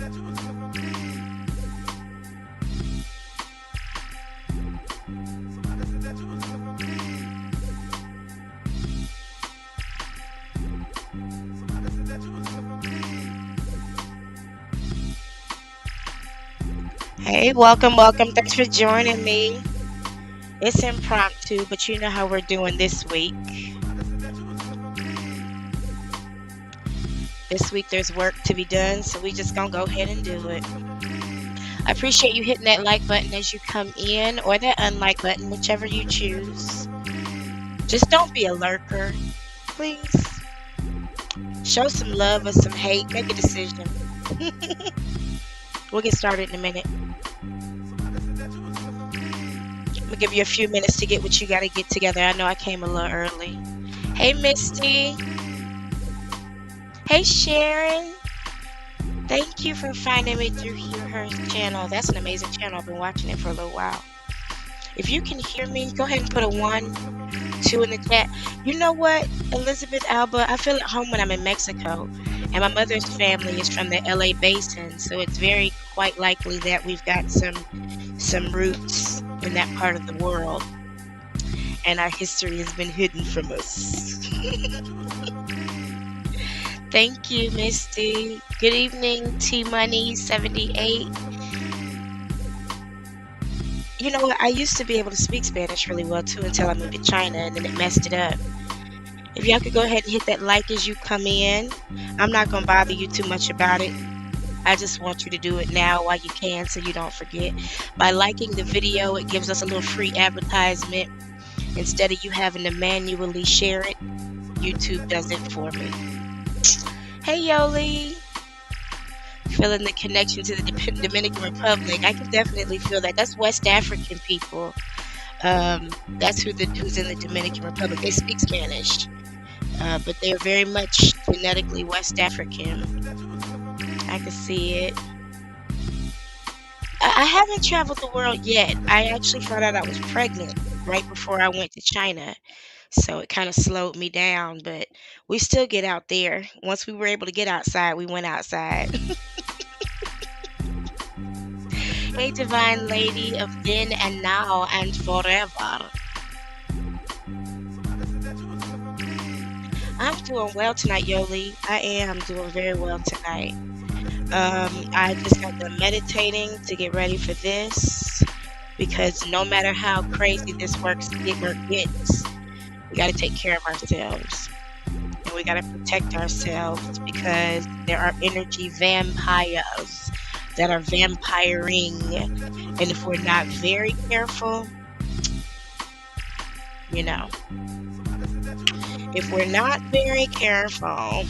Hey, welcome, welcome. Thanks for joining me. It's impromptu, but you know how we're doing this week. This week there's work to be done, so we just gonna go ahead and do it. I appreciate you hitting that like button as you come in, or that unlike button, whichever you choose. Just don't be a lurker, please. Show some love or some hate. Make a decision. We'll get started in a minute. I'm gonna give you a few minutes to get what you gotta get together. I know I came a little early. Hey, Misty. Hey, Sharon. Thank you for finding me through her channel. That's an amazing channel. I've been watching it for a little while. If you can hear me, go ahead and put a 1, 2 in the chat. You know what, Elizabeth Alba, I feel at home when I'm in Mexico. And my mother's family is from the LA basin, so it's very quite likely that we've got some roots in that part of the world. And our history has been hidden from us. Thank you, Misty. Good evening, T-Money78. You know what? I used to be able to speak Spanish really well too until I moved to China, and then it messed it up. If y'all could go ahead and hit that like as you come in. I'm not going to bother you too much about it. I just want you to do it now while you can so you don't forget. By liking the video, it gives us a little free advertisement. Instead of you having to manually share it, YouTube does it for me. Hey, Yoli. Feeling the connection to the Dominican Republic. I can definitely feel that. That's West African people. That's who's in the Dominican Republic. They speak Spanish, but they're very much genetically West African. I can see it. I haven't traveled the world yet. I actually found out I was pregnant right before I went to China. So it kind of slowed me down, but we still get out there. Once we were able to get outside, we went outside. Hey, divine lady of then and now and forever. I'm doing well tonight, Yoli. I am doing very well tonight. I just got done meditating to get ready for this, because no matter how crazy this work gets, we got to take care of ourselves, and we got to protect ourselves, because there are energy vampires that are vampiring, and if we're not very careful, if we're not very careful,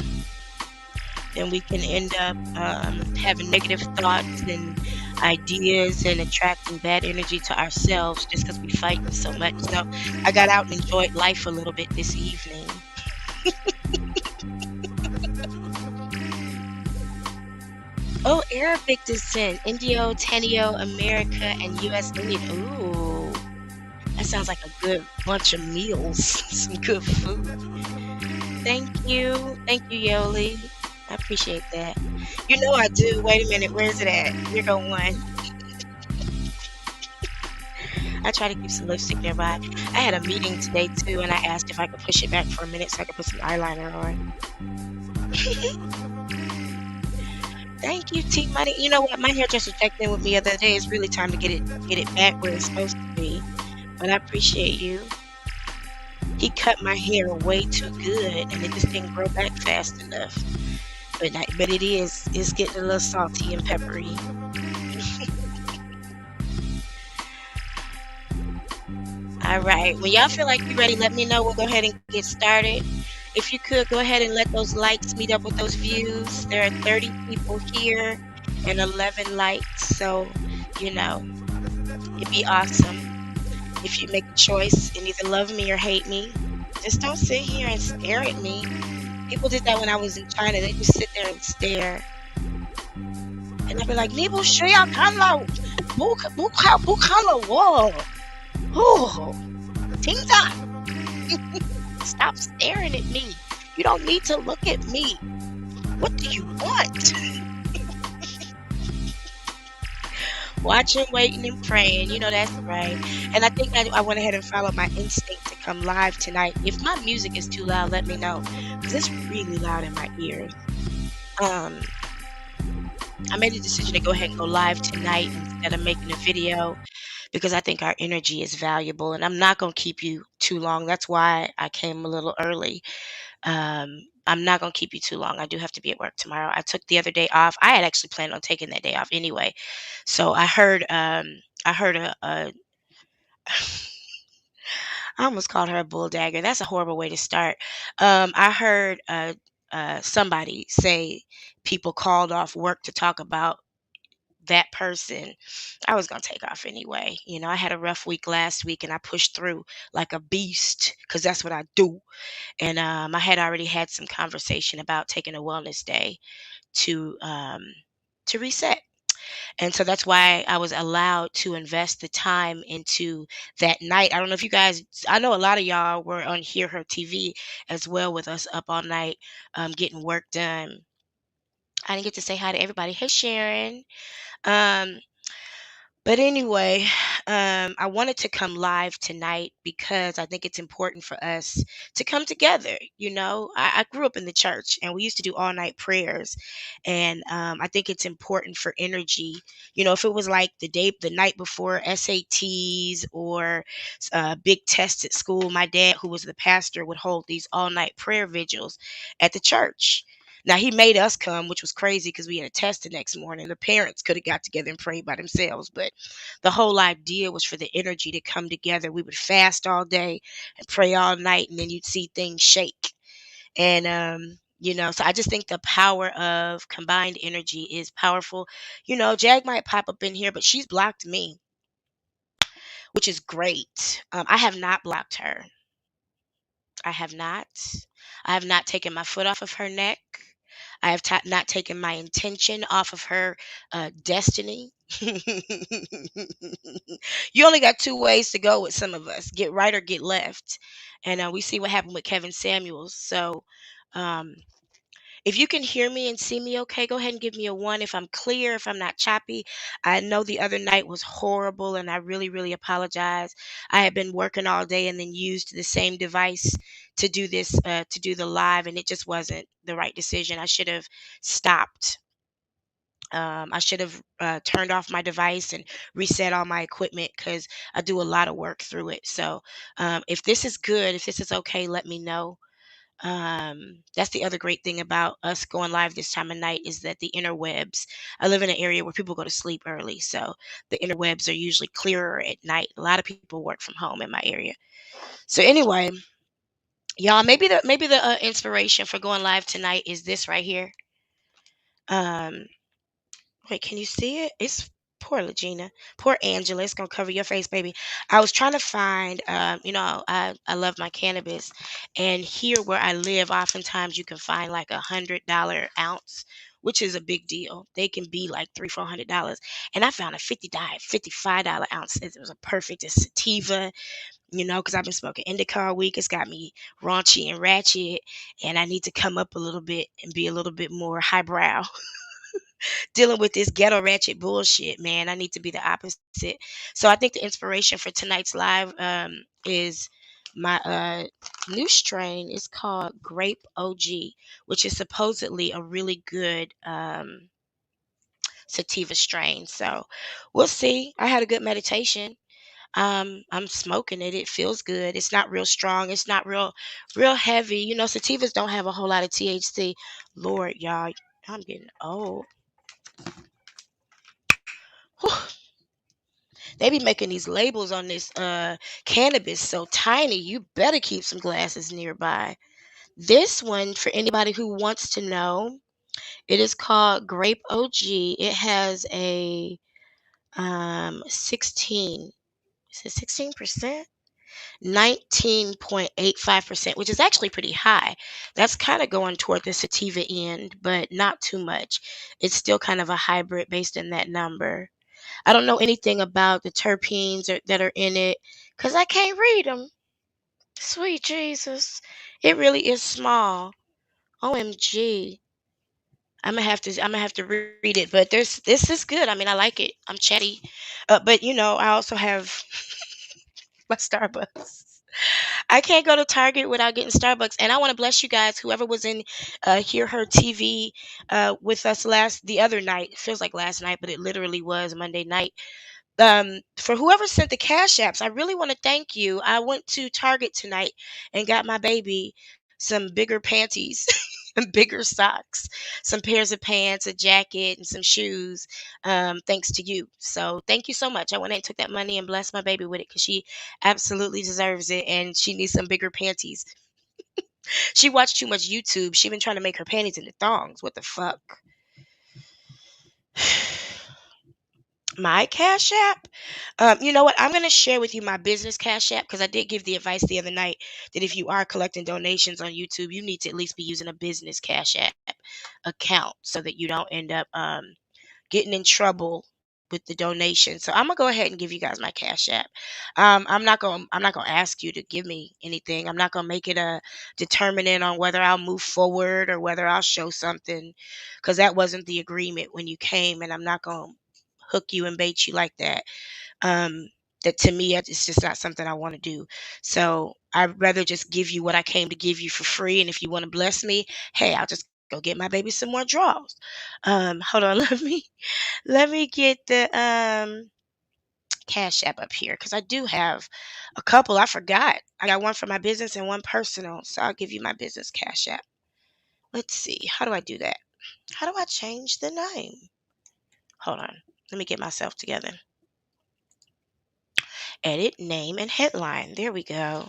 then we can end up having negative thoughts and ideas and attracting bad energy to ourselves just because we fighting so much. So I got out and enjoyed life a little bit this evening. Oh, Arabic descent, Indio, Tenio, America, and U.S. Indian. Ooh, that sounds like a good bunch of meals. Some good food. Thank you, Yoli. I appreciate that. You know I do. Wait a minute, where is it at? Here go one. I try to keep some lipstick nearby. I had a meeting today too, and I asked if I could push it back for a minute so I could put some eyeliner on. Thank you, T Money. You know what? My hairdresser checked in with me the other day. It's really time to get it back where it's supposed to be. But I appreciate you. He cut my hair way too good, and it just didn't grow back fast enough. But it's getting a little salty and peppery. All right. When y'all feel like you're ready, let me know. We'll go ahead and get started. If you could, go ahead and let those likes meet up with those views. There are 30 people here and 11 likes. So, it'd be awesome if you make a choice and either love me or hate me. Just don't sit here and stare at me. People did that when I was in China. They just sit there and stare. And I'd be like, Nibu Shia Kanlo, Bukalo, whoa. Oh, Tinga. Stop staring at me. You don't need to look at me. What do you want? Watching, waiting, and praying. You know that's right. And I think I went ahead and followed my instinct to come live tonight. If my music is too loud, let me know because it's really loud in my ears. Um, I made a decision to go ahead and go live tonight instead of making a video because I think our energy is valuable, and I'm not gonna keep you too long. That's why I came a little early. I'm not gonna keep you too long. I do have to be at work tomorrow. I took the other day off. I had actually planned on taking that day off anyway. So I heard a I almost called her a bull dagger. That's a horrible way to start. I heard somebody say people called off work to talk about that person. I was gonna take off anyway. You know, I had a rough week last week and I pushed through like a beast because that's what I do. And I had already had some conversation about taking a wellness day to um, to reset. And so that's why I was allowed to invest the time into that night. I don't know if you guys, I know a lot of y'all were on Hear Her TV as well with us up all night getting work done. I didn't get to say hi to everybody. Hey, Sharon. Um, but anyway, I wanted to come live tonight because I think it's important for us to come together. You know, I grew up in the church and we used to do all night prayers. And I think it's important for energy. You know, if it was like the night before SATs or big tests at school, my dad, who was the pastor, would hold these all night prayer vigils at the church. Now he made us come, which was crazy because we had a test the next morning. The parents could have got together and prayed by themselves, but the whole idea was for the energy to come together. We would fast all day and pray all night, and then you'd see things shake. And you know, so I just think the power of combined energy is powerful. You know, Jag might pop up in here, but she's blocked me, which is great. I have not blocked her. I have not. I have not taken my foot off of her neck. I have not taken my intention off of her destiny. You only got two ways to go with some of us: get right or get left. And we see what happened with Kevin Samuels. So, um, if you can hear me and see me okay, go ahead and give me a one. If I'm clear, if I'm not choppy, I know the other night was horrible and I really, really apologize. I had been working all day and then used the same device to do this, to do the live, and it just wasn't the right decision. I should have stopped. I should have turned off my device and reset all my equipment because I do a lot of work through it. So, if this is good, if this is okay, let me know. That's the other great thing about us going live this time of night is that the interwebs. I live in an area where people go to sleep early, so the interwebs are usually clearer at night. A lot of people work from home in my area. So anyway, y'all, maybe the inspiration for going live tonight is this right here. Um, Wait, can you see it? It's poor Legina, poor Angela. It's gonna cover your face, baby. I was trying to find, you know, I love my cannabis, and here where I live, oftentimes you can find like $100 ounce, which is a big deal. They can be like $300-400, and I found a $55 ounce. It was a perfect. It's sativa, you know, because I've been smoking indica all week. It's got me raunchy and ratchet, and I need to come up a little bit and be a little bit more highbrow dealing with this ghetto ratchet bullshit, man. I need to be the opposite. So I think the inspiration for tonight's live is my new strain is called Grape OG, which is supposedly a really good sativa strain. So we'll see. I had a good meditation. I'm smoking it. It feels good. It's not real strong. It's not real heavy. You know, sativas don't have a whole lot of THC. Lord, y'all, I'm getting old. They be making these labels on this cannabis so tiny, you better keep some glasses nearby. This one, for anybody who wants to know, it is called Grape OG. It has a 16, is it 16%? 19.85%, which is actually pretty high. That's kind of going toward the sativa end, but not too much. It's still kind of a hybrid based on that number. I don't know anything about the terpenes that are in it because I can't read them. Sweet Jesus. It really is small. OMG. I'm gonna have to read it, but this is good. I mean, I like it. I'm chatty, but I also have my Starbucks. I can't go to Target without getting Starbucks, and I want to bless you guys. Whoever was in Hear Her TV with us the other night. It feels like last night, but it literally was Monday night. For whoever sent the cash apps, I really want to thank you. I went to Target tonight and got my baby some bigger panties and bigger socks, some pairs of pants, a jacket, and some shoes. Thanks to you. So thank you so much. I went and took that money and blessed my baby with it because she absolutely deserves it and she needs some bigger panties. She watched too much YouTube. She been trying to make her panties into thongs. What the fuck? My Cash App. You know what? I'm going to share with you my business Cash App because I did give the advice the other night that if you are collecting donations on YouTube, you need to at least be using a business Cash App account so that you don't end up getting in trouble with the donation. So I'm gonna go ahead and give you guys my Cash App. I'm not gonna ask you to give me anything. I'm not gonna make it a determinant on whether I'll move forward or whether I'll show something, because that wasn't the agreement when you came, and I'm not gonna hook you and bait you like that. Um, that to me, it's just not something I want to do. So I'd rather just give you what I came to give you for free. And if you want to bless me, hey, I'll just go get my baby some more draws. Hold on, let me get the Cash App up here because I do have a couple. I forgot. I got one for my business and one personal. So I'll give you my business Cash App. Let's see. How do I do that? How do I change the name? Hold on. Let me get myself together. Edit name and headline. There we go.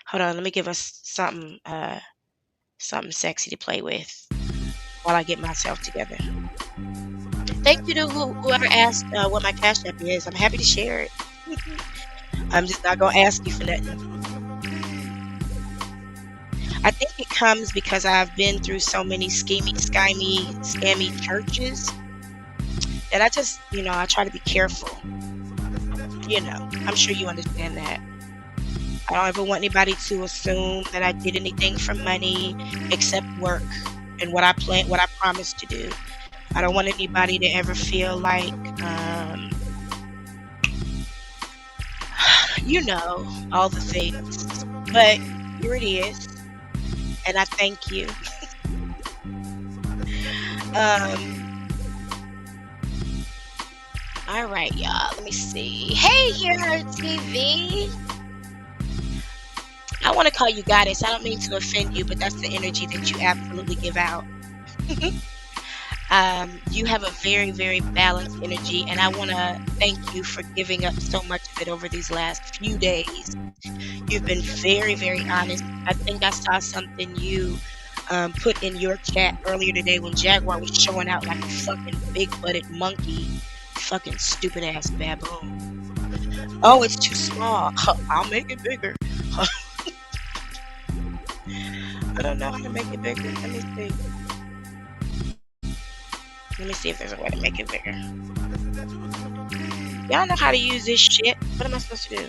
Hold on. Let me give us something sexy to play with while I get myself together. Thank you to whoever asked what my Cash App is. I'm happy to share it. I'm just not gonna ask you for nothing. I think it comes because I've been through so many scammy churches that I just, I try to be careful. I'm sure you understand that. I don't ever want anybody to assume that I did anything for money except work and what I promised to do. I don't want anybody to ever feel like, all the things. But here it is, and I thank you. Um, all right, y'all. Let me see. Hey, Hear Her TV. I want to call you goddess. I don't mean to offend you, but that's the energy that you absolutely give out. You have a very, very balanced energy, and I want to thank you for giving up so much of it over these last few days. You've been very, very honest. I think I saw something you put in your chat earlier today when Jaguar was showing out like a fucking big-butted monkey. Fucking stupid ass baboon. Oh, it's too small. I'll make it bigger. I don't know how to make it bigger. Let me see. Let me see if there's a way to make it bigger. Y'all know how to use this shit. What am I supposed to do?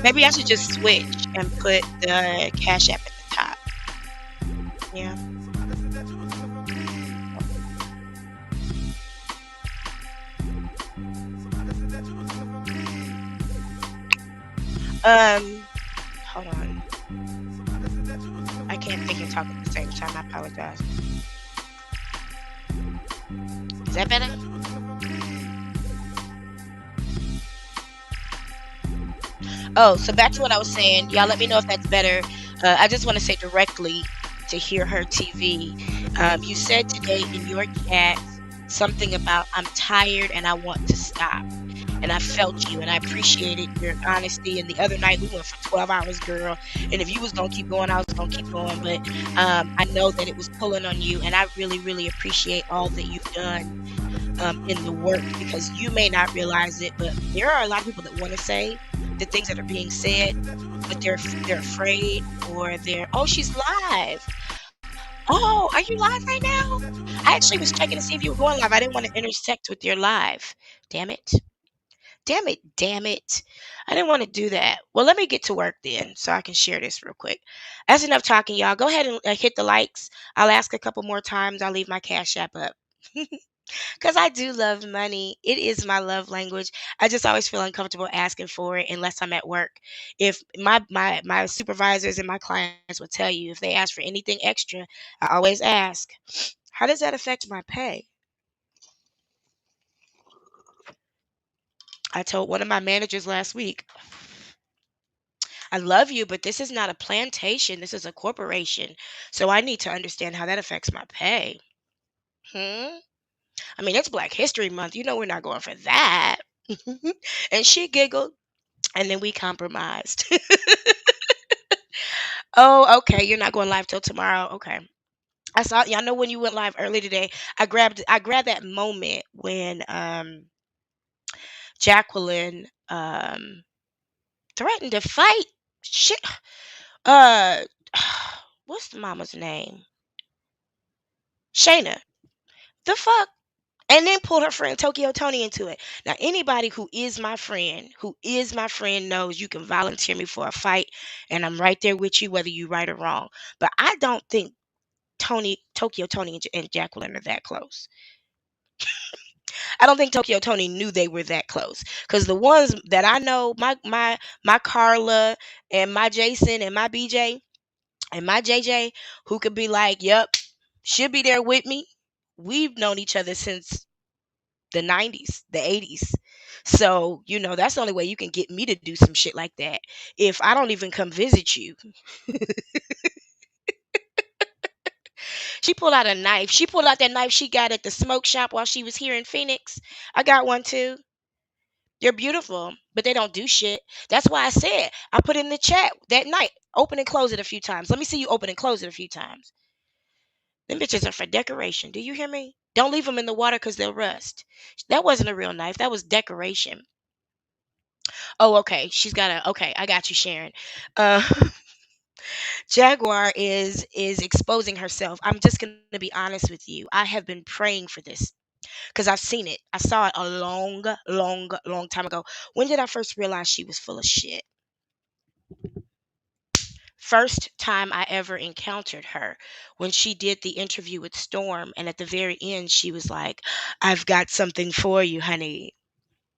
Maybe I should just switch and put the Cash App at the top. Yeah. Hold on. I can't think and talk at the same time. I apologize. Is that better? Oh, so back to what I was saying. Y'all let me know if that's better. I just want to say directly to Hear Her TV. You said today in your chat something about I'm tired and I want to stop. And I felt you and I appreciated your honesty. And the other night we went for 12 hours, girl. And if you was going to keep going, I was going to keep going. But I know that it was pulling on you. And I really, really appreciate all that you've done in the work, because you may not realize it, but there are a lot of people that want to say the things that are being said, but they're afraid, or oh, she's live. Oh, are you live right now? I actually was checking to see if you were going live. I didn't want to intersect with your live. Damn it. Damn it, damn it. I didn't want to do that. Well, let me get to work then so I can share this real quick. That's enough talking, y'all. Go ahead and hit the likes. I'll ask a couple more times. I'll leave my Cash App up. Because I do love money. It is my love language. I just always feel uncomfortable asking for it unless I'm at work. If my supervisors and my clients will tell you if they ask for anything extra, I always ask, how does that affect my pay? I told one of my managers last week, I love you, but this is not a plantation. This is a corporation. So I need to understand how that affects my pay. Hmm? I mean, it's Black History Month. You know, we're not going for that. And she giggled, and then we compromised. Oh, okay. You're not going live till tomorrow. Okay. I saw. Y'all know when you went live early today. I grabbed that moment when Jacqueline threatened to fight. Shit. Uh, what's the mama's name? Shayna. The fuck? And then pulled her friend Tokyo Tony into it. Now, anybody who is my friend knows you can volunteer me for a fight, and I'm right there with you, whether you right or wrong. But I don't think Tokyo Tony, and Jacqueline are that close. I don't think Tokyo Tony knew they were that close. Because the ones that I know, my Carla and my Jason and my BJ and my JJ, who could be like, "Yep, she'll be there with me." We've known each other since the 90s, the 80s. So, that's the only way you can get me to do some shit like that. If I don't even come visit you. She pulled out a knife. She pulled out that knife she got at the smoke shop while she was here in Phoenix. I got one too. They're beautiful, but they don't do shit. That's why I said I put in the chat that night. Open and close it a few times. Let me see you open and close it a few times. Them bitches are for decoration. Do you hear me? Don't leave them in the water because they'll rust. That wasn't a real knife. That was decoration. Oh, okay. She's got a. Okay, I got you, Sharon. Uh, Jaguar is exposing herself. I'm just gonna be honest with you. I have been praying for this because I've seen it. I saw it a long, long, long time ago. When did I first realize she was full of shit? First time I ever encountered her when she did the interview with Storm, and at the very end, she was like, "I've got something for you, honey.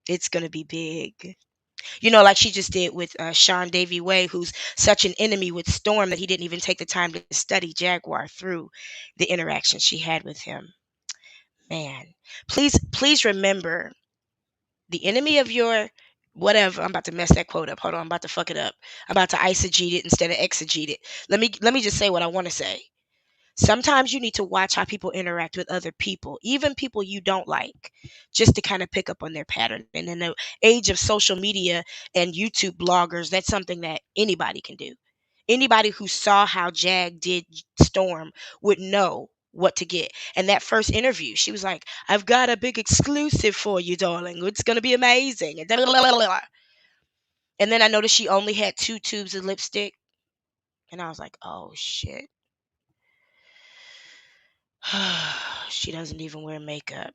It's gonna be big." Like she just did with Sean Davy Way, who's such an enemy with Storm that he didn't even take the time to study Jaguar through the interaction she had with him. Man, please remember the enemy of your whatever. I'm about to mess that quote up. Hold on, I'm about to fuck it up. I'm about to eisegete it instead of exegete it. Let me just say what I want to say. Sometimes you need to watch how people interact with other people, even people you don't like, just to kind of pick up on their pattern. And in the age of social media and YouTube bloggers, that's something that anybody can do. Anybody who saw how Jag did Storm would know what to get. And that first interview, she was like, "I've got a big exclusive for you, darling. It's going to be amazing." And then I noticed she only had 2 tubes of lipstick. And I was like, oh, shit. She doesn't even wear makeup.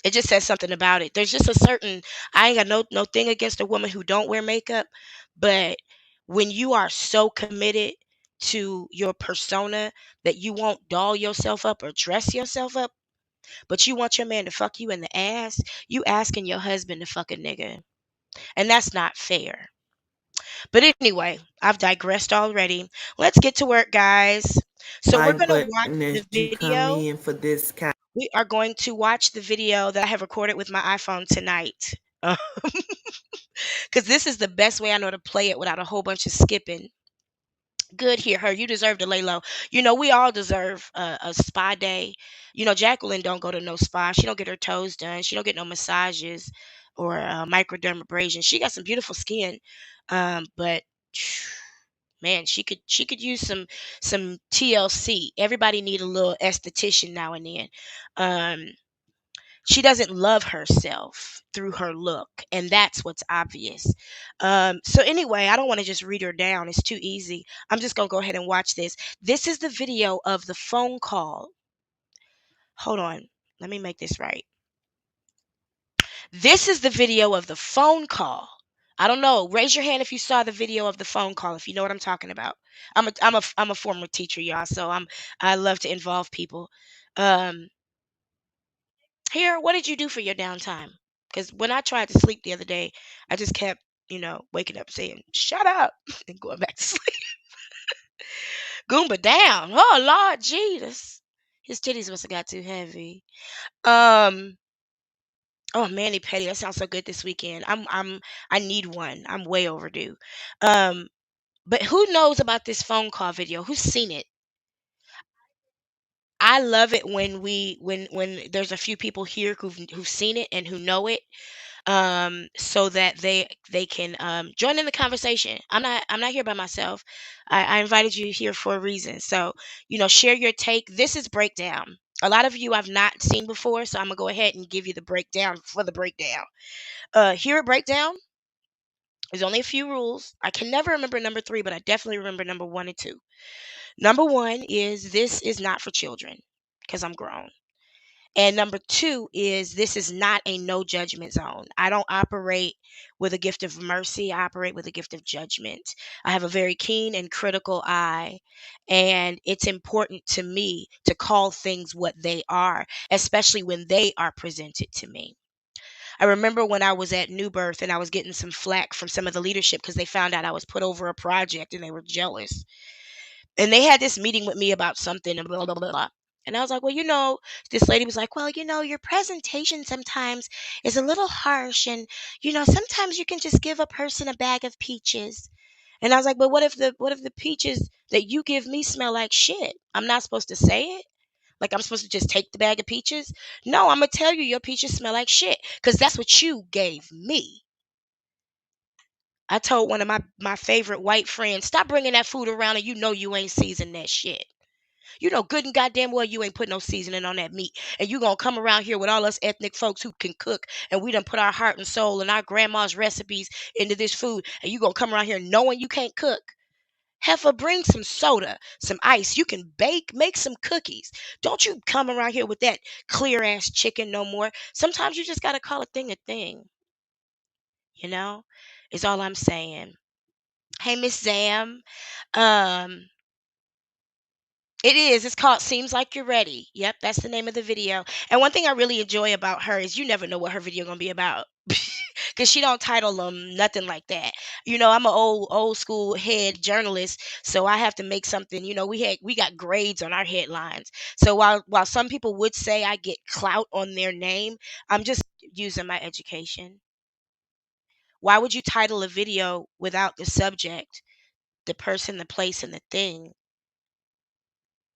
It just says something about it. There's just a certain, I ain't got no thing against a woman who don't wear makeup, but when you are so committed to your persona that you won't doll yourself up or dress yourself up, but you want your man to fuck you in the ass, you asking your husband to fuck a nigga. And that's not fair. But anyway, I've digressed already. Let's get to work, guys. So we're Like going to watch button the as you come video. in for this kind. We are going to watch the video that I have recorded with my iPhone tonight. Because this is the best way I know to play it without a whole bunch of skipping. Good, hear her. You deserve to lay low. We all deserve a spa day. Jacqueline don't go to no spa. She don't get her toes done. She don't get no massages or microdermabrasion. She got some beautiful skin, but man, she could use some TLC. Everybody need a little esthetician now and then. Um, she doesn't love herself through her look, and that's what's obvious. So anyway, I don't want to just read her down. It's too easy. I'm just gonna go ahead and watch this. This is the video of the phone call. Hold on, let me make this right. This is the video of the phone call. I don't know. Raise your hand if you saw the video of the phone call, if you know what I'm talking about. I'm a former teacher, y'all, so I love to involve people. Um, Here, what did you do for your downtime? Because when I tried to sleep the other day, I just kept, waking up saying, "Shut up," and going back to sleep. Goomba down. Oh Lord Jesus. His titties must have got too heavy. Um, oh, Manny Petty, that sounds so good this weekend. I need one. I'm way overdue. Um, but who knows about this phone call video? Who's seen it? I love it when when there's a few people here who've seen it and who know it, so that they can join in the conversation. I'm not here by myself. I invited you here for a reason. So, share your take. This is breakdown. A lot of you I've not seen before, so I'm gonna go ahead and give you the breakdown for the breakdown. Here at breakdown, there's only a few rules. I can never remember number three, but I definitely remember number one and two. Number one is this is not for children because I'm grown. And number two is this is not a no judgment zone. I don't operate with a gift of mercy. I operate with a gift of judgment. I have a very keen and critical eye. And it's important to me to call things what they are, especially when they are presented to me. I remember when I was at New Birth and I was getting some flack from some of the leadership because they found out I was put over a project and they were jealous. And they had this meeting with me about something and blah, blah, blah, blah. And I was like, well, this lady was like, well, your presentation sometimes is a little harsh. And, sometimes you can just give a person a bag of peaches. And I was like, but what if the peaches that you give me smell like shit? I'm not supposed to say it. Like I'm supposed to just take the bag of peaches? No, I'm gonna tell you your peaches smell like shit because that's what you gave me. I told one of my favorite white friends, stop bringing that food around and you ain't seasoned that shit. You know good and goddamn well you ain't put no seasoning on that meat. And you gonna come around here with all us ethnic folks who can cook and we done put our heart and soul and our grandma's recipes into this food and you gonna come around here knowing you can't cook. Heifer, bring some soda, some ice. You can make some cookies. Don't you come around here with that clear ass chicken no more. Sometimes you just gotta call a thing, you know? Is all I'm saying. Hey, Miss Zam. Um, it is. It's called Seems Like You're Ready. Yep, that's the name of the video. And one thing I really enjoy about her is you never know what her video gonna be about. Cause she don't title them nothing like that. I'm an old school head journalist, so I have to make something. We got grades on our headlines. So while some people would say I get clout on their name, I'm just using my education. Why would you title a video without the subject, the person, the place, and the thing?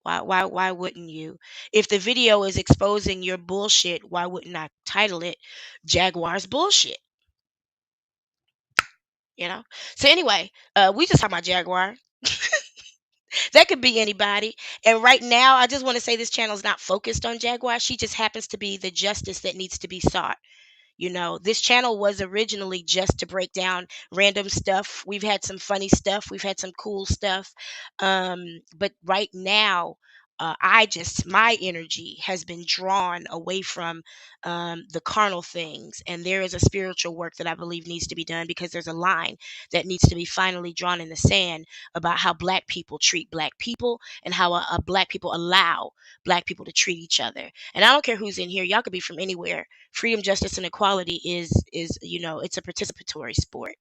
Why wouldn't you? If the video is exposing your bullshit, why wouldn't I title it Jaguar's bullshit? You know? So anyway, we just talking about Jaguar. That could be anybody. And right now, I just want to say this channel is not focused on Jaguar. She just happens to be the justice that needs to be sought. This channel was originally just to break down random stuff. We've had some funny stuff, we've had some cool stuff. But right now, my energy has been drawn away from the carnal things. And there is a spiritual work that I believe needs to be done because there's a line that needs to be finally drawn in the sand about how Black people treat Black people and how Black people allow Black people to treat each other. And I don't care who's in here, y'all could be from anywhere. Freedom, justice, and equality is it's a participatory sport.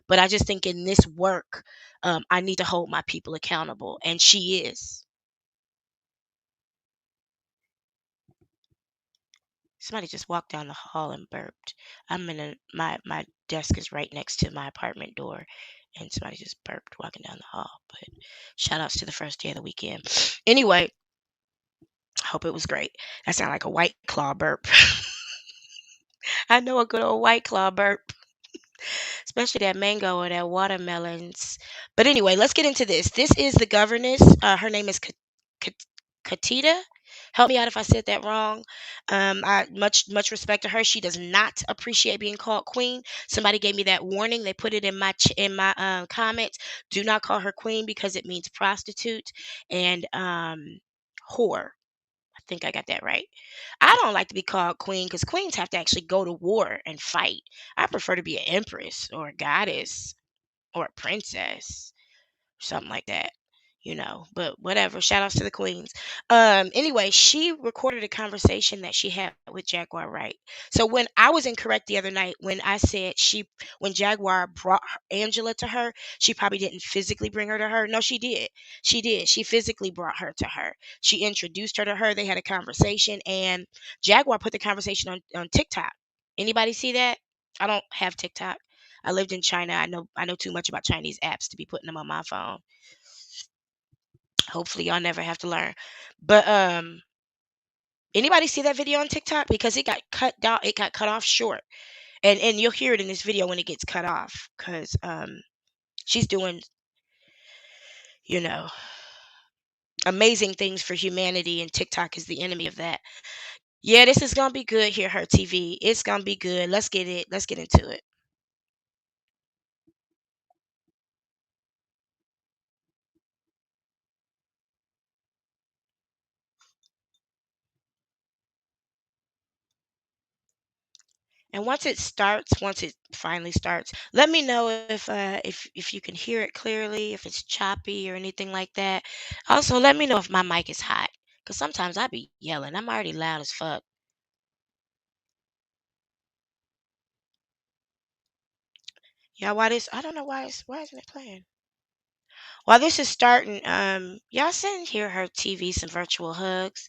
But I just think in this work, I need to hold my people accountable, and she is. Somebody just walked down the hall and burped. I'm in my desk is right next to my apartment door, and somebody just burped walking down the hall. But shout outs to the first day of the weekend. Anyway, I hope it was great. That sounded like a White Claw burp. I know a good old White Claw burp. Especially that mango or that watermelons. But anyway, let's get into this. This is the governess. Her name is Katita. Help me out if I said that wrong. I much respect to her. She does not appreciate being called queen. Somebody gave me that warning. They put it in my comments. Do not call her queen because it means prostitute and whore. I think I got that right. I don't like to be called queen because queens have to actually go to war and fight. I prefer to be an empress or a goddess or a princess, something like that, but whatever. Shout outs to the queens. Anyway, she recorded a conversation that she had with Jaguar, right? So when I was incorrect the other night, when I said when Jaguar brought Angela to her, she probably didn't physically bring her to her. No, she did. She did. She physically brought her to her. She introduced her to her. They had a conversation, and Jaguar put the conversation on TikTok. Anybody see that? I don't have TikTok. I lived in China. I know too much about Chinese apps to be putting them on my phone. Hopefully y'all never have to learn. But anybody see that video on TikTok? Because it got cut down, it got cut off short. And you'll hear it in this video when it gets cut off. Because she's doing, you know, amazing things for humanity, and TikTok is the enemy of that. Yeah, this is gonna be good here, her TV. It's gonna be good. Let's get it. Let's get into it. And once it finally starts, let me know if you can hear it clearly, if it's choppy or anything like that. Also, let me know if my mic is hot, cause sometimes I be yelling. I'm already loud as fuck. Yeah, why this? I don't know why isn't it playing? While this is starting, y'all send here her TV some virtual hugs.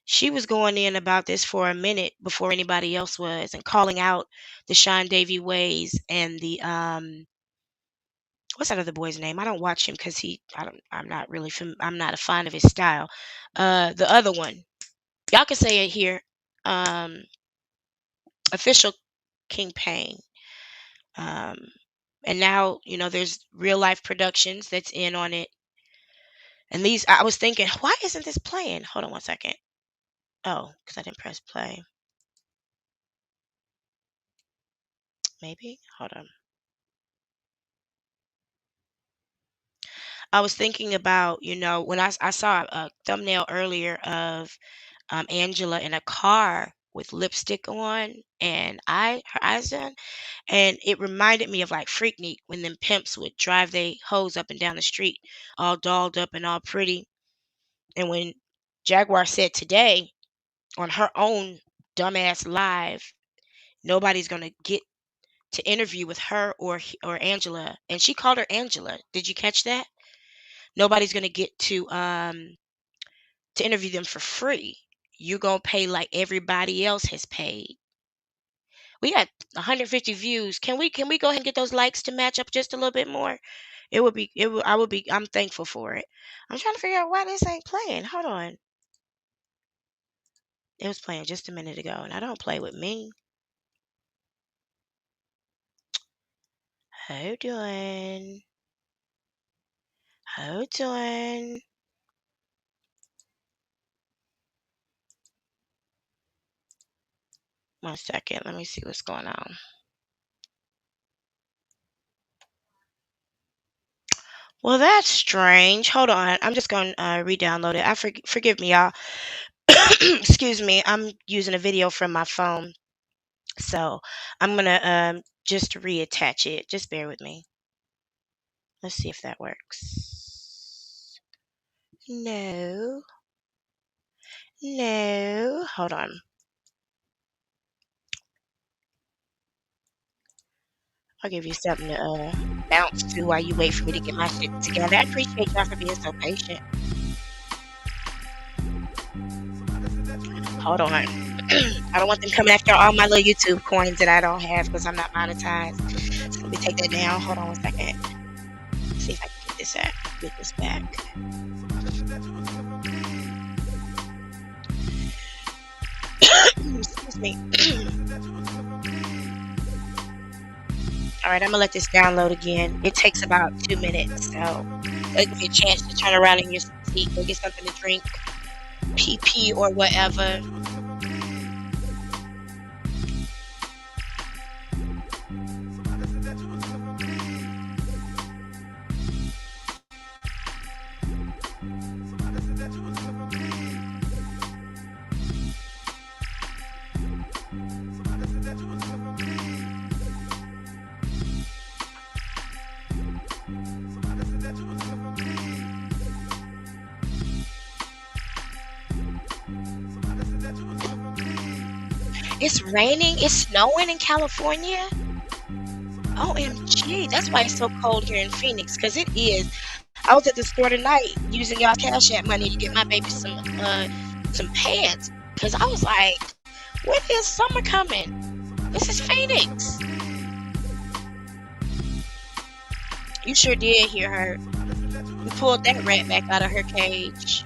She was going in about this for a minute before anybody else was, and calling out the Sean Davy ways and the what's that other boy's name? I don't watch him because I'm not really I'm not a fan of his style. The other one, y'all can say it here. Um, official King Payne. Um, and now there's real life productions that's in on it. And these, I was thinking, why isn't this playing? Hold on one second. Oh, because I didn't press play. Maybe. Hold on. I was thinking about, when I saw a thumbnail earlier of Angela in a car with lipstick on and her eyes done, and it reminded me of like Freaknik when them pimps would drive they hoes up and down the street, all dolled up and all pretty. And when Jaguar said today on her own dumbass live, nobody's gonna get to interview with her or Angela, and she called her Angela. Did you catch that? Nobody's gonna get to interview them for free. You're gonna pay like everybody else has paid. We got 150 views. Can we go ahead and get those likes to match up just a little bit more? I'm thankful for it. I'm trying to figure out why this ain't playing. Hold on. It was playing just a minute ago, and I don't play with me. How you doing? How you doing? One second. Let me see what's going on. Well, that's strange. Hold on. I'm just going to re-download it. Forgive me, y'all. Excuse me. I'm using a video from my phone. So I'm going to just reattach it. Just bear with me. Let's see if that works. No. No. Hold on. I'll give you something to bounce to while you wait for me to get my shit together. I appreciate y'all for being so patient. Hold on. I don't want them coming after all my little YouTube coins that I don't have because I'm not monetized. So let me take that down. Hold on one second. See if I can get this back. Excuse me. All right, I'm gonna let this download again. It takes about 2 minutes, so it'll give you a chance to turn around in your seat, go get something to drink, pee or whatever. It's raining. It's snowing in California. OMG. That's why it's so cold here in Phoenix, because it is. I was at the store tonight using y'all Cash App money to get my baby some pants. Cause I was like, when is summer coming? This is Phoenix. You sure did hear her. You pulled that rat back out of her cage.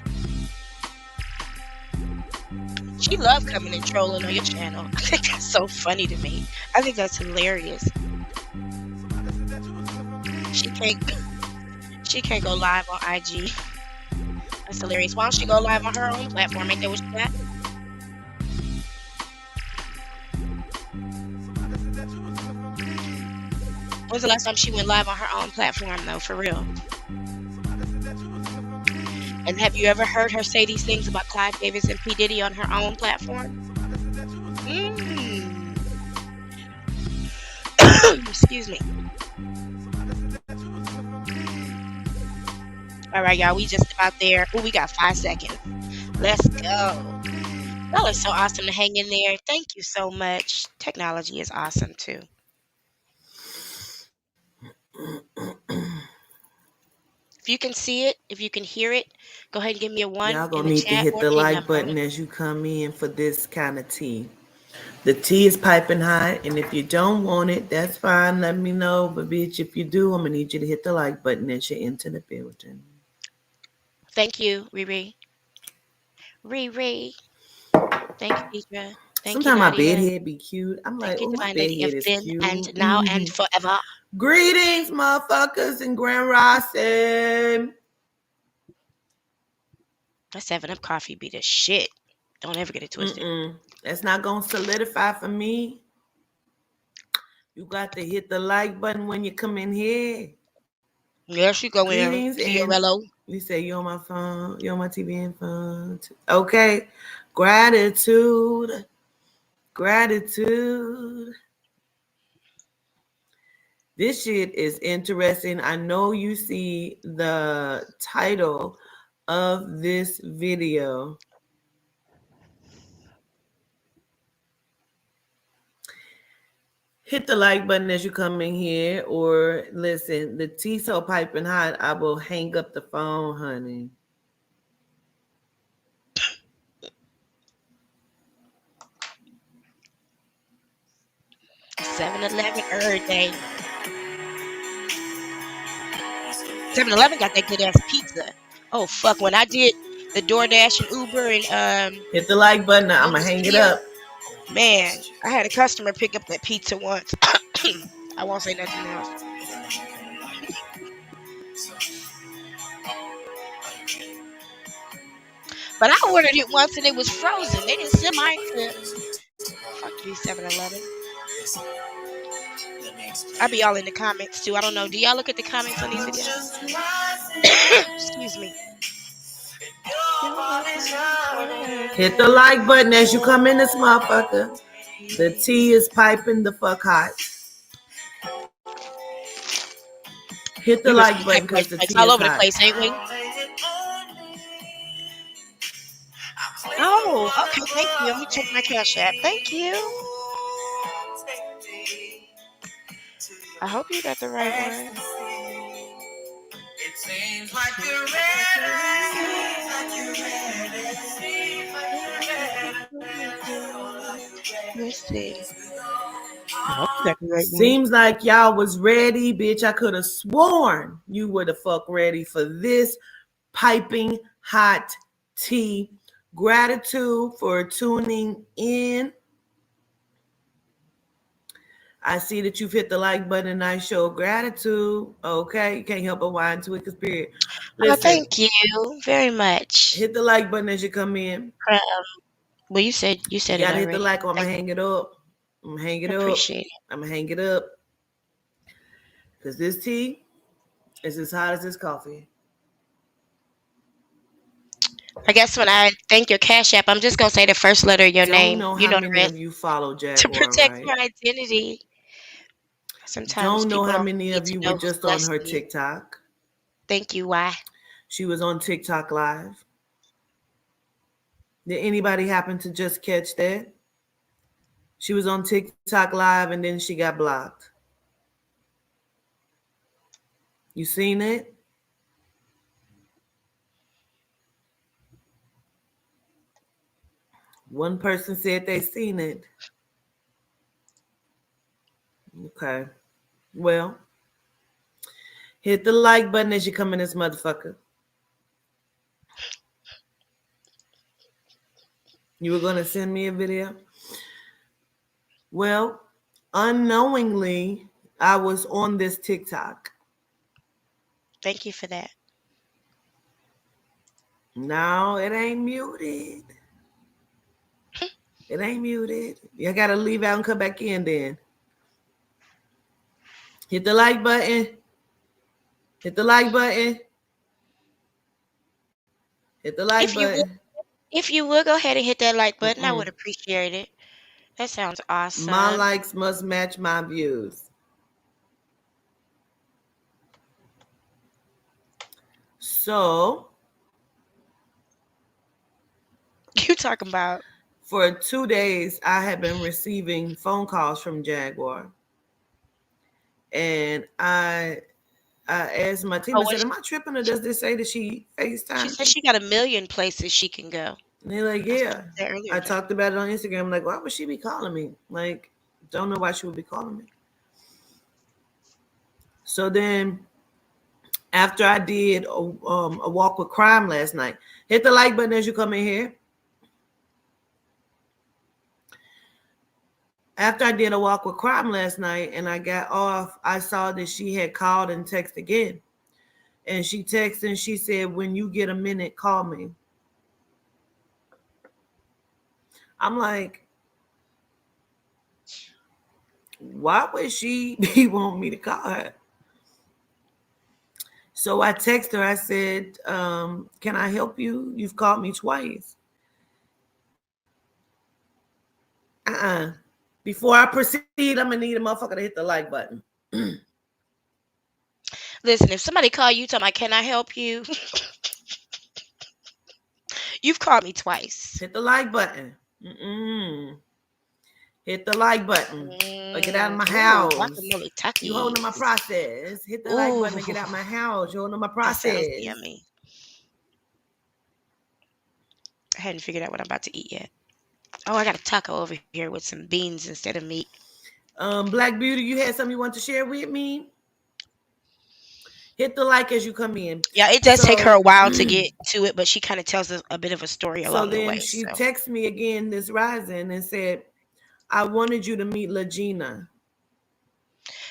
She loved coming and trolling on your channel. I think that's so funny to me. I think that's hilarious. She can't go live on IG. That's hilarious. Why don't she go live on her own platform? Ain't that what she got? When's the last time she went live on her own platform, though, for real? And have you ever heard her say these things about Clive Davis and P. Diddy on her own platform? Excuse me. All right, y'all. We just about there. Oh, we got 5 seconds. Let's go. Y'all are so awesome to hang in there. Thank you so much. Technology is awesome, too. If you can see it, if you can hear it, go ahead and give me a 1 Y'all in gonna the need to chat hit or the a K like number on button it. as you come in for this kind of tea. The tea is piping hot, and if you don't want it, that's fine. Let me know. But bitch, if you do, I'm gonna need you to hit the like button as you enter the building. Thank you, Riri. Riri. Thank you, Deidre. Thank you, Sometimes my bed Nadia. head be cute. I'm Thank like, you, oh, my Divine bed Lady of head is Then and cute. Now and Forever. Greetings, motherfuckers, and Grand Rising. That 7-Up coffee be the shit. Don't ever get it twisted. That's not gonna solidify for me. You got to hit the like button when you come in here. There she go in, Greetings, and Fiorello. you say you're on my phone, you're on my TV and phone. Okay, gratitude, gratitude. This shit is interesting. I know you see the title of this video. Hit the like button as you come in here, or listen, the tea so piping hot, I will hang up the phone, honey. A 7-Eleven every day. 7-Eleven got that good ass pizza. Oh fuck! When I did the DoorDash and Uber and Hit the like button. I'm gonna Lucas hang it video, up. man, I had a customer pick up that pizza once. I won't say nothing else. But I ordered it once and it was frozen. They didn't send mine to. Fuck you, 7-Eleven. I be all in the comments too. I don't know. Do y'all look at the comments on these videos? Excuse me. Hit the like button as you come in this motherfucker. The tea is piping the fuck hot. Hit the We was like some button type because white the spikes tea all is over the hot. place, ain't we? Oh, okay. Thank you. Let me check my Cash App. Thank you. I hope you got the right one. It seems like you're Let's see. I hope you got the right one. Seems like y'all was ready, bitch. I could have sworn you were the fuck ready for this piping hot tea. Gratitude for tuning in. I see that you've hit the like button and I show gratitude. Okay, you can't help but whine to it, period. Oh, Listen, thank you very much. hit the like button as you come in. Well, you said You it gotta hit the already. like, or I'm gonna hang it up. I'm gonna hang it I up. appreciate it. I'm gonna hang it up. Because this tea is as hot as this coffee. I guess when I thank your Cash App, I'm just gonna say the first letter of your Don't name. know You how know the many rest of you follow to Jaguar, protect right? your identity. Sometimes Don't know people how don't many need of to you know were who's just on her blessing you. TikTok. Thank you. Why? She was on TikTok Live. Did anybody happen to just catch that? She was on TikTok live and then she got blocked. You seen it? One person said they seen it. Okay. Well, hit the like button as you come in this motherfucker. You were going to send me a video? Well, unknowingly, I was on this TikTok. Thank you for that. No, it ain't muted. It ain't muted. You got to leave out and come back in then. Hit the like button. Hit the like button. Hit the like button. If you would go ahead and hit that like button, I would appreciate it. That sounds awesome. My likes must match my views. So, you talking about? For 2 days, I have been receiving phone calls from Jaguar. And I asked my team, I said, am I tripping or does this say that she FaceTime? She said she got a million places she can go. And they're like, yeah. I talked about it on Instagram. I'm like, why would she be calling me? Like, don't know why she would be calling me. So then after I did a walk with crime last night, hit the like button as you come in here. After I did a walk with crime last night and I got off, I saw that she had called and texted again. And she texted and she said, when you get a minute, call me. I'm like, why would she be wanting me to call her? So I texted her. I said, can I help you? You've called me twice. Before I proceed, I'm going to need a motherfucker to hit the like button. Listen, if somebody call you talking about, can I help you? You've called me twice. Hit the like button. Hit the like button. Or get out of my house. You holding my process. Hit the like button to get out my house. You holding my process. Yummy. I hadn't figured out what I'm about to eat yet. Oh, I got a taco over here with some beans instead of meat. Black Beauty, you had something you want to share with me? Hit the like as you come in. Yeah, it does take her a while to get to it, but she kind of tells us a bit of a story along the way. She texted me again this rising and said, I wanted you to meet Legina.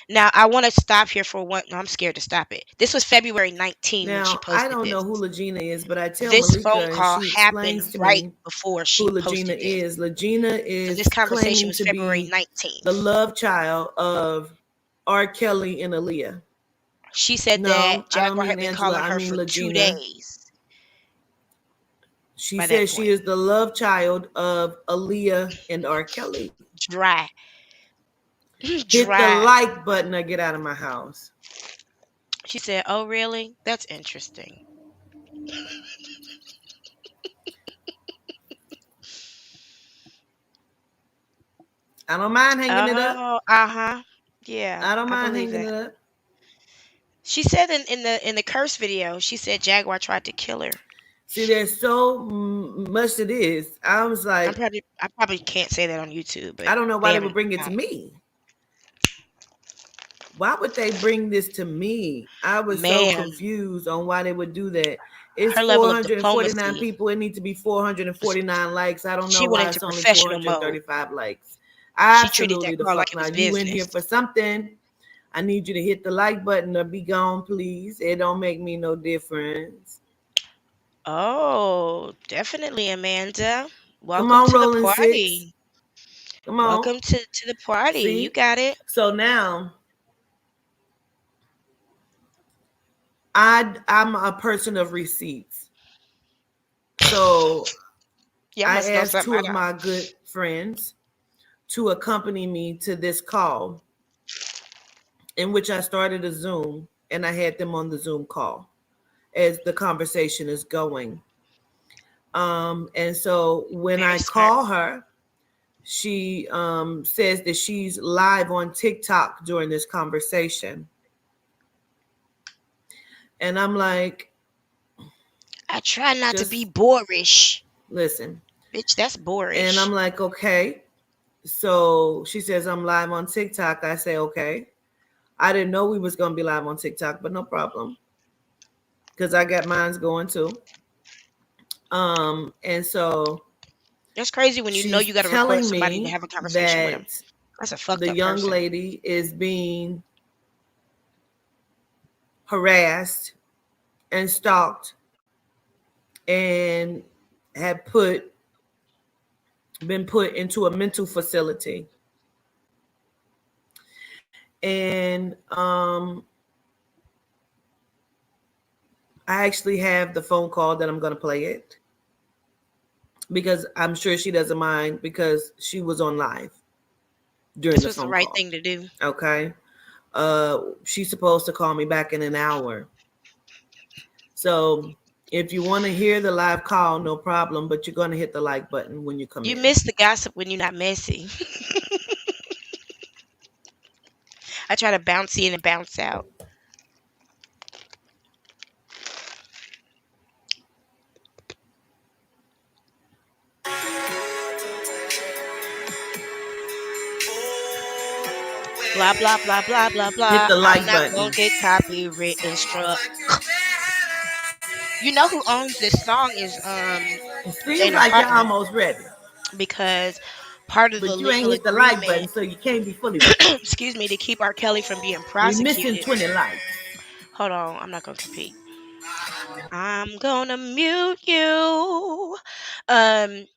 Now, I want to stop here for one. No, I'm scared to stop it. This was February 19th when she posted I don't know who Legina is, but I tell this Malika phone call and she happened explains to right me before she who posted Legina is. Legina is so this conversation was to February be 19th. The love child of R. Kelly and Aaliyah. She said that Jaguar had been calling her for Legina. 2 days. She said she is the love child of Aaliyah and R. Kelly. Dry. Hit the like button or get out of my house. She said, oh, really? That's interesting. I don't mind hanging it up. Yeah. I don't mind hanging it up. She said in the curse video, she said Jaguar tried to kill her. See, there's so much it is. I was like, I probably can't say that on YouTube, but I don't know why they would bring it to me. Why would they bring this to me? I was so confused on why they would do that. It's 449 people. It needs to be 449 likes. I don't know why it's only 435 likes. Absolutely the fuck not. You in here for something. I need you to hit the like button or be gone, please. It don't make me no difference. Oh, definitely, Amanda. Welcome to the party. Come on. Welcome to the party. See? You got it. So now I'm a person of receipts. So I asked 2 of my good friends to accompany me to this call in which I started a Zoom and I had them on the Zoom call as the conversation is going. And so when I call her, she says that she's live on TikTok during this conversation. And I'm like, I try not to be just boorish. listen. Bitch, that's And I'm boorish. like, okay. So she says I'm live on TikTok. I say, okay. I didn't know we was gonna be live on TikTok, but no problem. Because I got mine's going too. And so That's crazy when you know she's you got to record telling somebody to me have a conversation with them. that That's a fucked the up young person. lady is being harassed and stalked and had been put into a mental facility. And I actually have the phone call that I'm going to play it because I'm sure she doesn't mind because she was on live during This the was the phone right call. thing to do. Okay. She's supposed to call me back in an hour. So if you want to hear the live call, no problem, but you're going to hit the like button when you come You in. miss the gossip when you're not messy. I try to bounce in and bounce out. Blah blah blah blah blah Hit blah. the I'm like not gonna button. get copywritten struck. You know who owns this song is It seems Dana like you're Hartman, almost ready, because part of the but you ain't legal hit the like agreement, button, so you can't be fully ready. excuse me, to keep R. Kelly from being We missing prosecuted. 20 likes. Hold on, I'm not gonna compete. I'm gonna mute you. Um,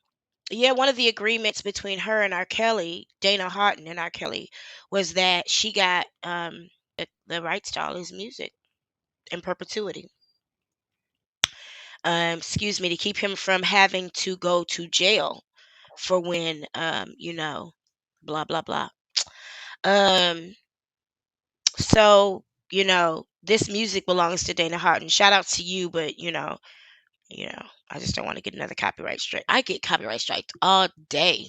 yeah, one of the agreements between her and R. Kelly, Dana Hartman and R. Kelly, was that she got the rights to all his music in perpetuity. Excuse me, to keep him from having to go to jail for when blah blah blah. Um, so this music belongs to Dana Hartman. Shout out to you, but I just don't want to get another copyright strike. I get copyright striked all day.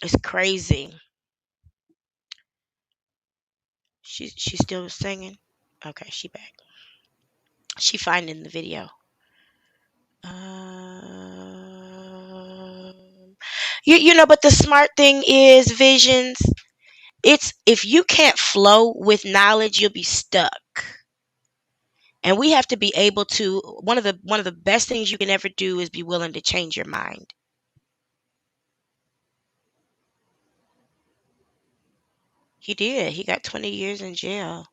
It's crazy. She's still singing. Okay, she back. She finding the video. But the smart thing is, Visions. It's if you can't flow with knowledge, you'll be stuck. And we have to be able to. One of the best things you can ever do is be willing to change your mind. He did. He got 20 years in jail.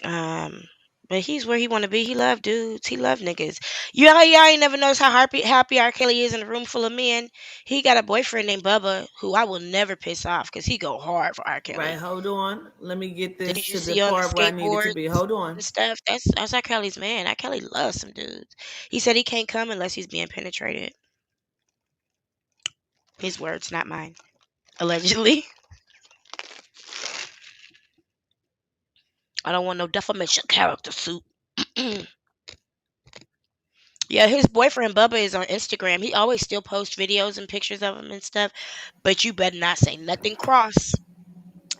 Um, but he's where he want to be. He love dudes. He love niggas. Y'all ain't never noticed how happy R. Kelly is in a room full of men. He got a boyfriend named Bubba who I will never piss off because he go hard for R. Right, Kelly. hold on. Let me get Didn't this you to the see on the part where I needed to skateboards be. Hold on. and stuff? That's R. Kelly's man. R. Kelly loves some dudes. He said he can't come unless he's being penetrated. His words, not mine. Allegedly. I don't want no defamation character suit. Yeah, his boyfriend Bubba is on Instagram. He always still posts videos and pictures of him and stuff. But you better not say nothing cross.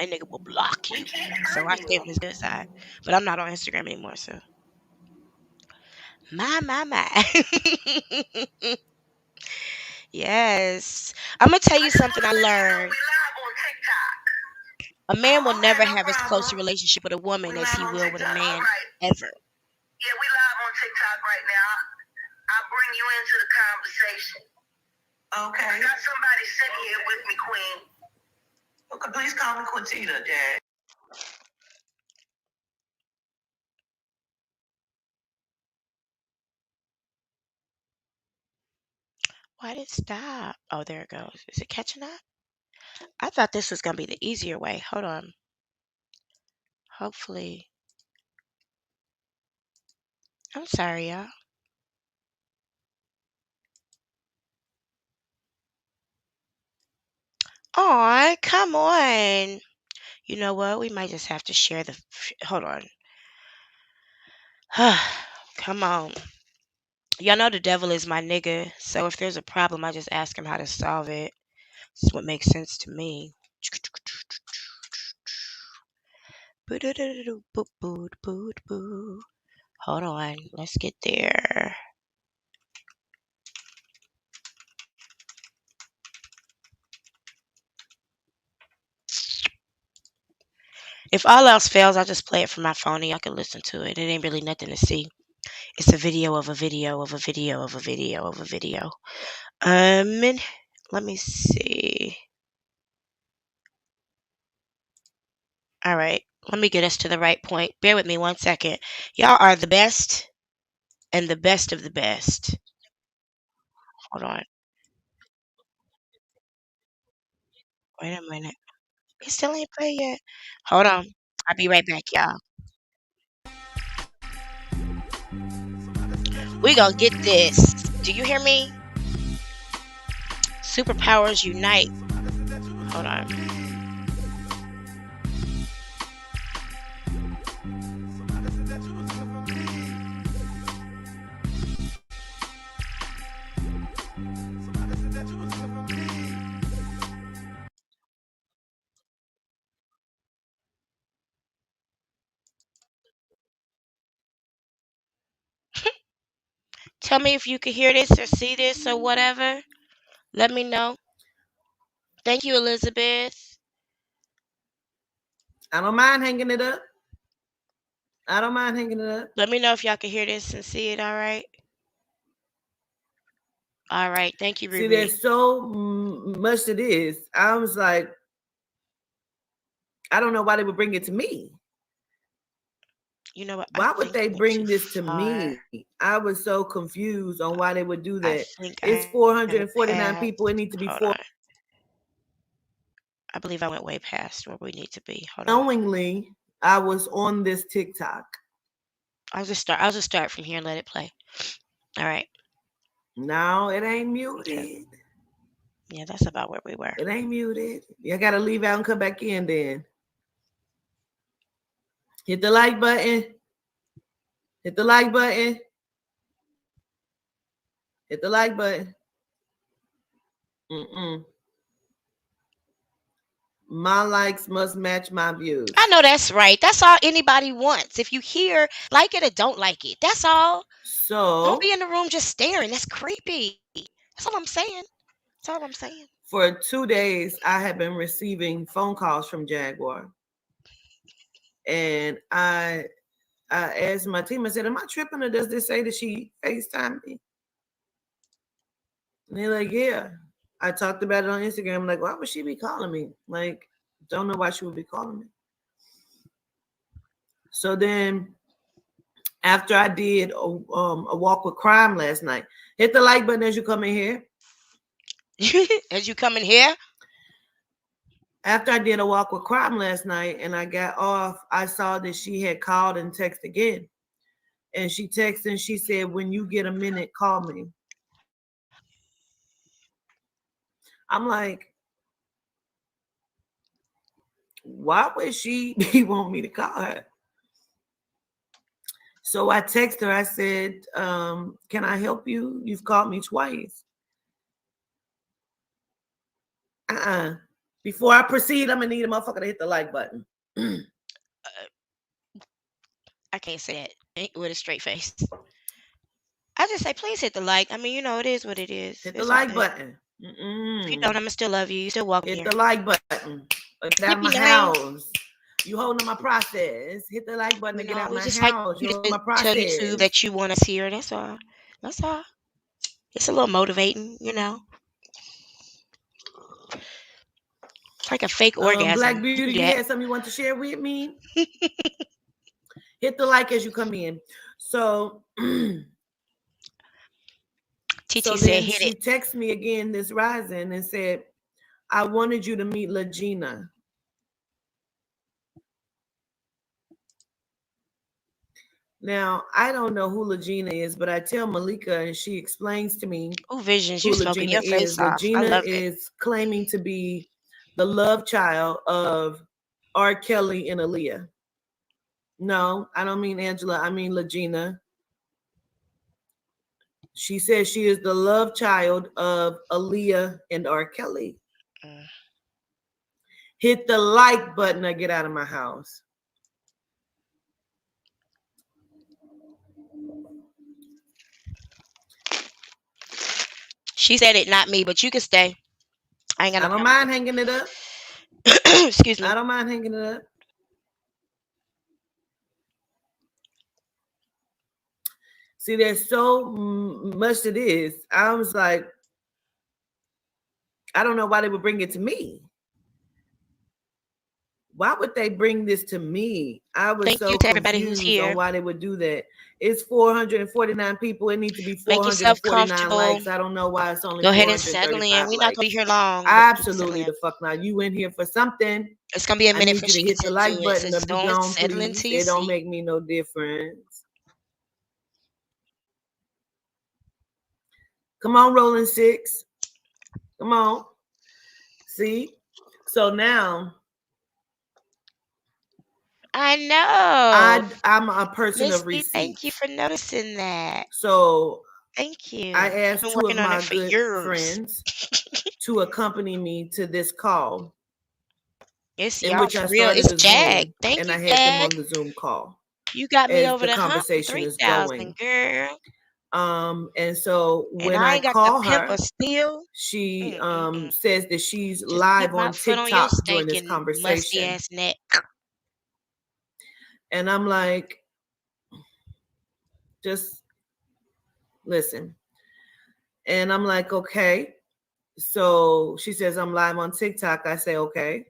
And nigga will block you. So I stay on his good side. But I'm not on Instagram anymore, so my. Yes. I'm gonna tell you something I learned. A man will never have as close a relationship with a woman as he will with a man ever. Yeah, we live on TikTok right now. I'll bring you into the conversation. Okay. I got somebody sitting here with me, Queen. Okay, please call me Quintita, Dad. Why did it stop? Oh, there it goes. Is it catching up? I thought this was gonna be the easier way. Hold on. Hopefully. I'm sorry, y'all. Aw, come on. You know what? We might just have to share hold on. Come on. Y'all know the devil is my nigga, so if there's a problem, I just ask him how to solve it. That's what makes sense to me. Hold on, let's get there. If all else fails, I'll just play it from my phone and y'all can listen to it. It ain't really nothing to see. It's a video of a video of a video of a video of a video. And let me see. All right, let me get us to the right point. Bear with me 1 second. Y'all are the best and the best of the best. Hold on. Wait a minute. It still ain't played yet. Hold on. I'll be right back, y'all. We gonna get this. Do you hear me? Superpowers unite. Hold on. Tell me if you can hear this or see this or whatever. Let me know. Thank you, Elizabeth. I don't mind hanging it up. I don't mind hanging it up. Let me know if y'all can hear this and see it. All right. All right. Thank you, See, Riri. there's so much to this. I was like, I don't know why they would bring it to me. You know what? Why I would think they I went bring too this to far. me? I was so confused on why they would do I that. think It's I 449 passed. people. It needs to be Hold four. on. I believe I went way past where we need to be. Hold on. Knowingly, I was on this TikTok. I'll just start from here and let it play. All right. No, it ain't Okay. muted. Yeah, that's about where we were. It ain't muted. You gotta leave out and come back in then. Hit the like button. Hit the like button. Hit the like button. My likes must match my views. I know that's right. That's all anybody wants. If you hear, like it or don't like it. That's all. Don't be So in the room just staring. That's creepy. That's all I'm saying. That's all I'm saying. for 2 days, I have been receiving phone calls from Jaguar. And I asked my team, I said, am I tripping or does this say that she FaceTimed me? And they're like, yeah. I talked about it on Instagram. I'm like, why would she be calling me? Like, don't know why she would be calling me. So then after I did a walk with crime last night, hit the like button as you come in here. As you come in here. After I did a walk with crime last night and I got off, I saw that she had called and texted again. And she texted and she said, when you get a minute, call me. I'm like, why would she want me to call her? So I texted her. I said, can I help you? You've called me twice. Before I proceed, I'm going to need a motherfucker to hit the like button. I can't say that with a straight face. I just say, please hit the like. I mean, you know, it is what it is. Hit the It's all like good. button. If you don't, I'ma still love you. You still welcome Hit here. the like button. Get out of my Yippee-yay. house. You holding my process. Hit the like button You to get know, out we my just like house. You you holding to my tell YouTube process. that you want us here. That's all. That's all. It's a little motivating, you know. It's like a fake Black orgasm. Beauty, Do you that. had something you want to share with me? Hit the like as you come in. So TT so said, then hit it. she texted me again this rising and said, I wanted you to meet Legina. Now, I don't know who Legina is, but I tell Malika and she explains to me Ooh, Visions, you who smoking Legina your is. face off. I Legina love it. is claiming to be the love child of R. Kelly and Aaliyah. No, I don't mean Angela. I mean Legina. She says she is the love child of Aaliyah and R. Kelly. Mm. Hit the like button or get out of my house. She said it, not me, but you can stay. I ain't got I no don't problem mind hanging it up. with it. Excuse I me. don't mind hanging it up. See, there's so much it is. I was like, I don't know why they would bring it to me. Why would they bring this to me? I was Thank you so to everybody who's confused on here. why they would do that. It's 449 people. It needs to be Make yourself 449 comfortable. likes. I don't know why it's only Go ahead and settle in. 435 We're not gonna be likes. here long, but settle Absolutely in. the fuck not. You in here for something. It's gonna be a I minute need before you to she hit gets the into like it. button So or just be go and gone, settle please. into your It don't seat. make me no difference. Come on, Rolling Six. Come on. See? So now I know. I'm a person of Missy, thank you receipts. for noticing that. So Thank I you. I've asked been two of working on my it for good years. friends to accompany me to this call, It's in y'all which I for real. started It's a Jag. Zoom Thank and you, I had them Jag. on the Zoom call You got me as over the the hump for conversation is 3,000, going. girl. And so And when I I ain't got the call pimp or her, steal. she Mm-mm-mm. says that she's Just keep live my on foot on your TikTok during this stinking musty conversation. ass neck. And I'm like, just listen. And I'm like, okay. So she says, I'm live on TikTok. I say, okay.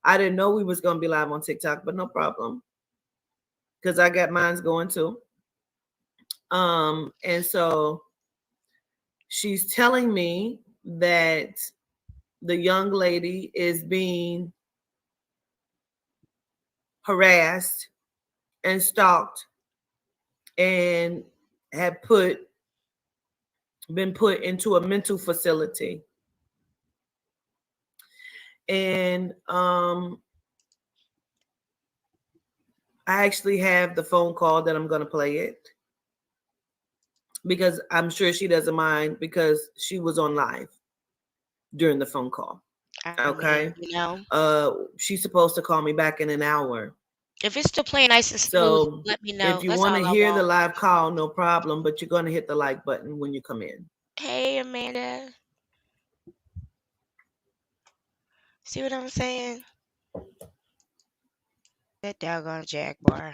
I didn't know we was going to be live on TikTok, but no problem. Because I got mine's going too. And so she's telling me that the young lady is being harassed and stalked and had been put into a mental facility. And I actually have the phone call that I'm going to play it because I'm sure she doesn't mind because she was on live during the phone call. I Okay. mean, you know, She's supposed to call me back in an hour. if it's still playing nice and smooth, So let me if know. you That's want to all I hear the want. live call, no problem, but you're going to hit the like button when you come in. Hey, Amanda. See what I'm saying? That doggone Jaguar.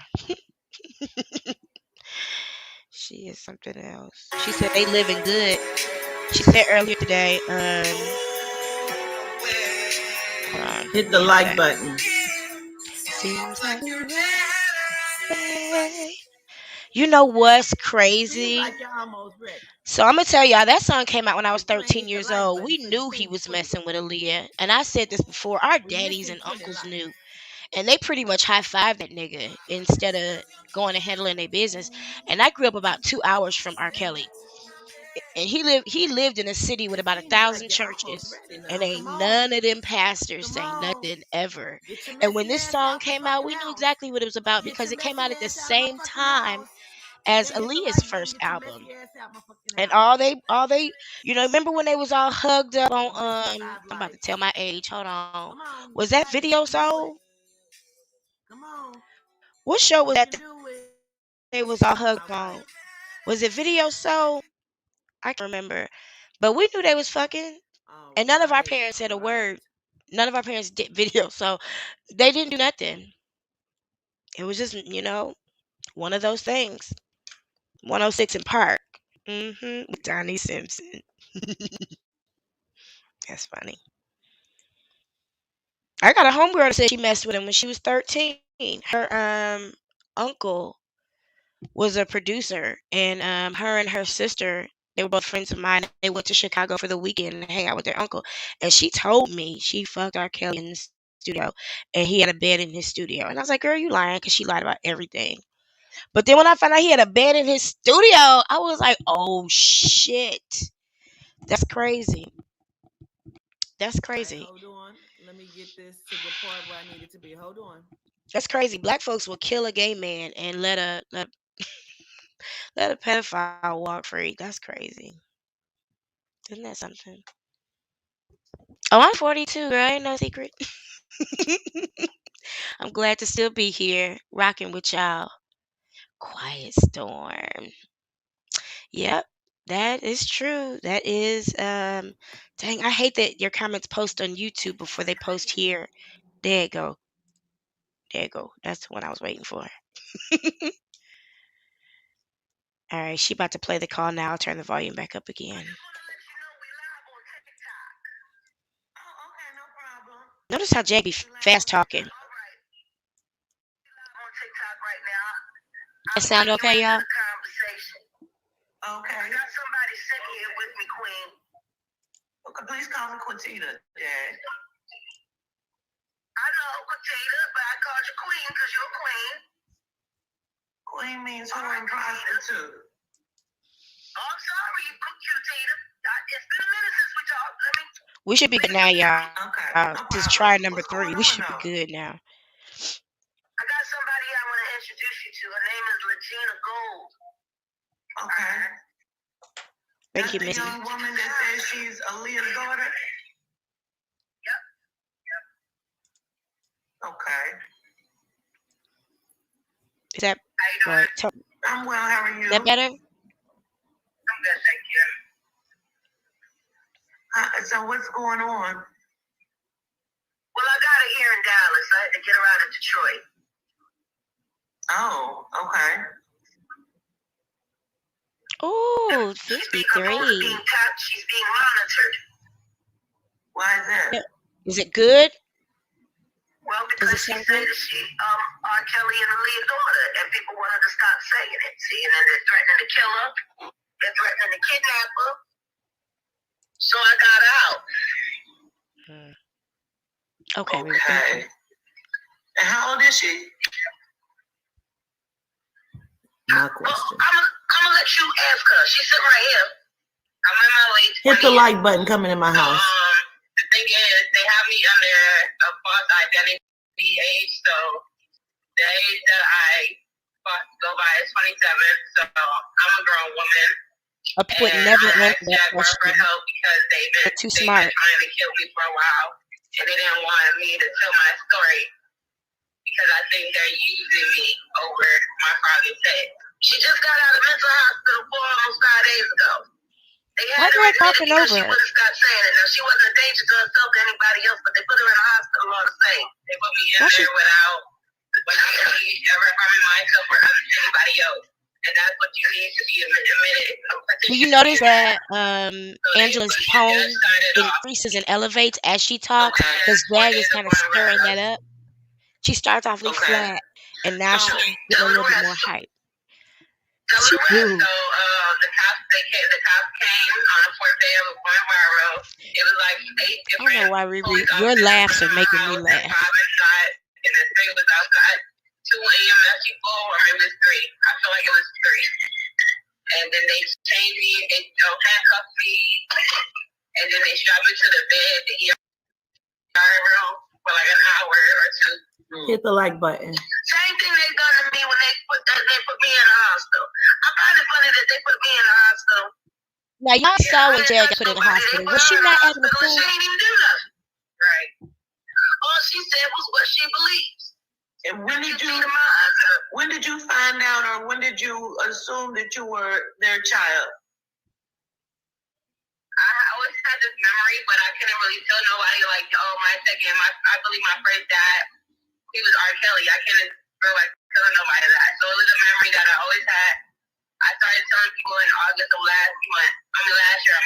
She is something else. She said they living good. She said earlier today, hold on, Hit let the me have like that. button. Seems like the right way. You know what's Seems crazy? like you're almost ready. So I'm gonna tell y'all that song came out when I was If you ain't 13 hit the years like old. button, We so you knew he can't was put it. messing with Aaliyah, and I said this before. Our We're daddies missing and 20 uncles likes. knew, and they pretty much high fived that nigga instead of going and handling their business. And I grew up about 2 hours from R. Kelly, and he lived in a city with about a Seems like thousand you're almost churches, ready and now. ain't Come on. none of them pastors Come say on. nothing ever. Get your And when messy this ass song out my came out, fucking we knew house. exactly what it was about Get because your it came messy out at the ass out my same fucking time house. as Then hit the Aaliyah's like button. first Get your album. messy ass out my fucking And house. remember when they was all hugged up on We're missing 5 I'm about to likes. tell my age. Hold on. Come on. Was You that got it. You Video can do it. Soul? Come on. What show was You that can do it. they was all All hugged right. on? Was it Video Soul? I can't remember. But we knew they was fucking. All And none of our right. parents said All a right. word. None of our parents did video, so they didn't do nothing. It was just, one of those things. 106 in Park. With Donnie Simpson. That's funny. I got a homegirl that said she messed with him when she was 13. Her uncle was a producer, and her and her sister, they were both friends of mine. They went to Chicago for the weekend and hang out with their uncle. And she told me she fucked R. Kelly in the studio, and he had a bed in his studio. And I was like, "Girl, you lying?" Because she lied about everything. But then when I found out he had a bed in his studio, I was like, "Oh shit, that's crazy. That's All right. crazy. Hold on. Let me get this to the part where I need it to be. Hold on. That's crazy. Black folks will kill a gay man and let a Let a pedophile walk free. That's crazy. Isn't that something? Oh, I'm 42, girl. Ain't no secret. I'm glad to still be here, rocking with y'all. Quiet storm. Yep, that is true. That is dang, I hate that your comments post on YouTube before they post here. There you go. There you go. That's the one I was waiting for. All right, she about to play the call now. I'll turn the volume back up again. Notice how Jay be fast talking. That sound okay, y'all? Okay. I got somebody sitting here with me, Queen. Okay, please call me Quintita, Dad. I know Quintita, but I called you Queen because you're a queen. Queen means whore and prostitute. Oh, I'm sorry, Quintita. It's been a minute since we talked. We should be good now, y'all. Okay. This is try number 3. We should be good now. I got somebody I want to introduce you to. Her name is Legina Gold. Okay. Thank you, That's Missy. the young woman that says she's Aaliyah's daughter? Yep. Okay. Is that right? I'm well. How are you? Is that better? I'm good, thank you. So what's going on? Well, I got her here in Dallas. I had to get her out of Detroit. Oh, okay. Oh, She's 53. being tapped. She's being monitored. Why is that? Is it good? Well, because she said that she R. Kelly and Aaliyah's daughter, and people want her to stop saying it. See, and then they're threatening to kill her. They're threatening to kidnap her. So I got out. Okay. Okay. And how old is she? My question. I'm gonna let you ask her. She's sitting right here. I'm in my late 20s. Hit the like button coming in my house. The thing is, they have me under a false identity age, so the age that I go by is 27, so I'm a grown woman. I would never answer that question. Help because they've too been smart. trying to kill me for a while, and they didn't want me to tell my story because I think they're using me over my father's head. She just got out of mental hospital almost 5 days ago. They had her admitted because she would have stopped saying it. Now, she wasn't a danger to herself or anybody else, but they put her in the hospital all the same. They put me in there without me ever harming myself or anybody else. And that's what you need to be admitted. Do you notice that Angela's tone increases and elevates as she talks? Because Jag is kind of stirring that up. She starts off really flat, and now she's getting a little bit more hype. She do. So the cops came on the 4th day of a point viral. It was like 8 different. I don't know why, Riri. Your laughs are making me laugh. And the thing was outside. 2 EMS people, or maybe it was 3. I feel like it was 3. And then they chained me, they handcuffed me, and then they strapped me to the bed, the ER room, for like an hour or 2. Hit the like button. Same thing they done to me when they put me in the hospital. I find it funny that they put me in the hospital. Now y'all saw when Jag got put in the hospital. Was she not acting a fool? She didn't even do nothing. Right. All she said was what she believes. And when did you find out, or when did you assume that you were their child? I always had this memory, but I couldn't really tell nobody. Like, I believe my first dad, he was R. Kelly. I couldn't really tell nobody that. So it was a memory that I always had. I started telling people in August of last year.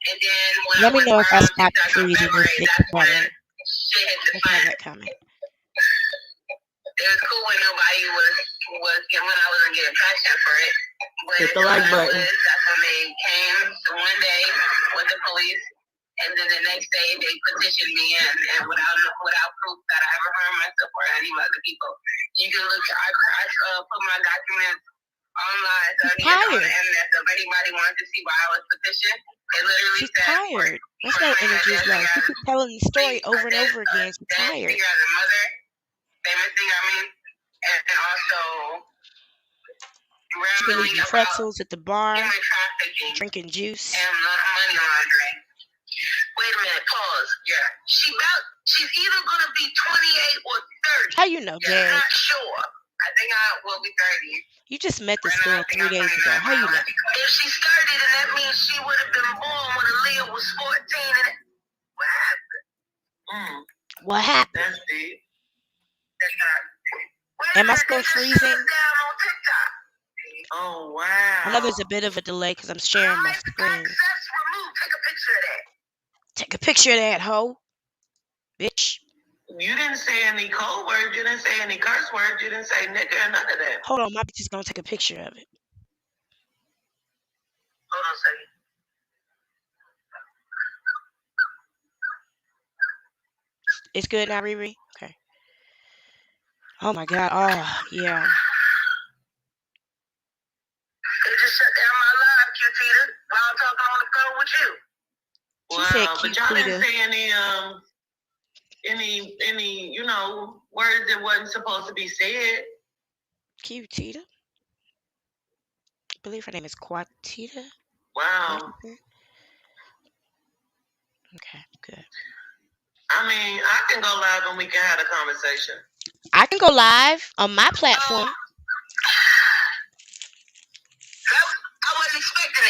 And then when let me know if I stopped freezing. that's when shit hit the fan. That comment. It was cool when nobody was when I wasn't getting traction for it. But hit the like button. That's when they came one day with the police, and then the next day they petitioned me in, and without proof that I ever harmed myself or any other people. You can look. I put my documents online on the internet, so if anybody wanted to see why I was petitioned, it literally She's tired. That's no energy is low. She keeps telling the story over and over again. She's tired. As a mother, famous thing, and also Chicken rambling eating about pretzels at the bar, human trafficking drinking juice. and money laundering. Wait a minute, pause. Yeah. She's either gonna be 28 or 30. How you know, Yeah, Jazz? I'm not sure. I think I will be 30. You just met this Right now, girl I think 3 I'm days 29 ago. How you know? biologically. If she's 30, then that means she would have been born when Aaliyah was 14. And what happened? What happened? That's deep. That's not. Am I still freezing? Down on TikTok. Oh, wow. I know there's a bit of a delay because I'm sharing my screen. Access removed. Take a picture of that. Take a picture of that, hoe. Bitch. You didn't say any code words. You didn't say any curse words. You didn't say nigga or none of that. Hold on, my bitch is gonna take a picture of it. Hold on a second. It's good now, Riri? Okay. Oh my god. Oh, yeah. They just shut down my live, Q-Tita, while I'm talking on the phone with you. She said Wow, but y'all didn't Q-Tita. say any, words that wasn't supposed to be said. Q-Tita? I believe her name is Quatita. Wow. Okay, good. I mean, I can go live and we can have a conversation. I can go live on my platform. I wasn't expecting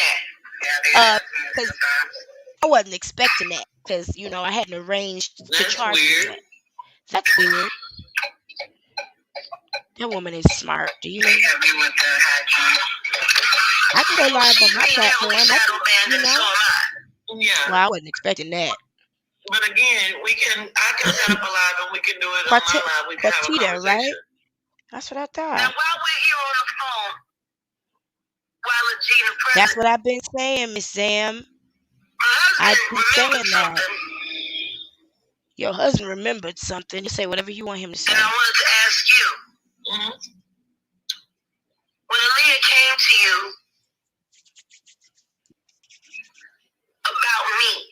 that. Because I wasn't expecting that because, I hadn't arranged to That's charge you weird. that. That's weird. That woman is smart. Do you know? I can go live on my platform. Yeah. Well, I wasn't expecting that. But again, I can set up a live and we can do it on my live. We can have a conversation. Right? That's what I thought. Now, while we're here on the phone, while Legina present, That's what I've been saying, Miss Sam. I've been saying that. Your husband remembered something. You say whatever you want him to say. And I wanted to ask you, when Aaliyah came to you about me,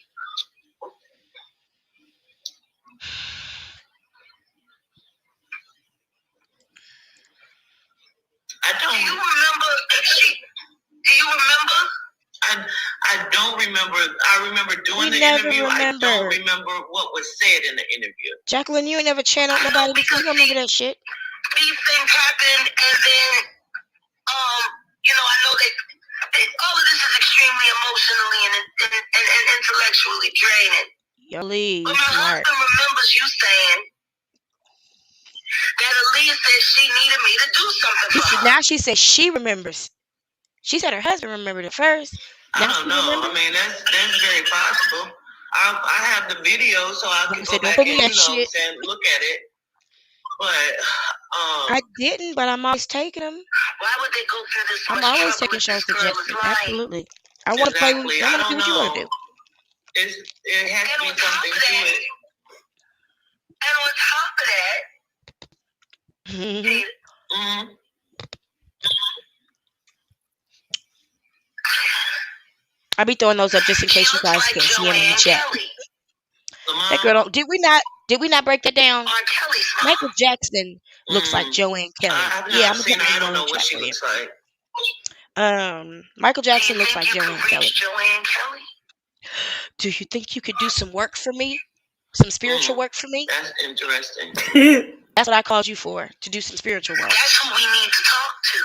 do you remember? I don't remember. I remember doing the interview. I don't remember what was said in the interview. Jacqueline, you ain't never channeled nobody before. You don't remember that shit? These things happened, and then, I know that all of this is extremely emotionally and intellectually draining. But my husband remembers you saying that Aaliyah said she needed me to do something for her. Now she says she remembers. She said her husband remembered it first. I don't know. I mean, that's very possible. I have the video, so I can go back and look at it. But I didn't, but I'm always taking them. Why would they go through this? I'm always taking shows to Jackson. Absolutely. I want to play with you. I want to do what you want to do. It has to be something to it. And on top of that, I'll be throwing those up just in case you guys can't see them in the chat. That girl did we not break that down? Michael Jackson looks like Joanne Kelly. Yeah, I'm I don't know what she looks like. Michael Jackson looks like Joanne Kelly. Do you think you could do some work for me? Some spiritual work for me? That's interesting. That's what I called you for, to do some spiritual work. That's who we need to talk to.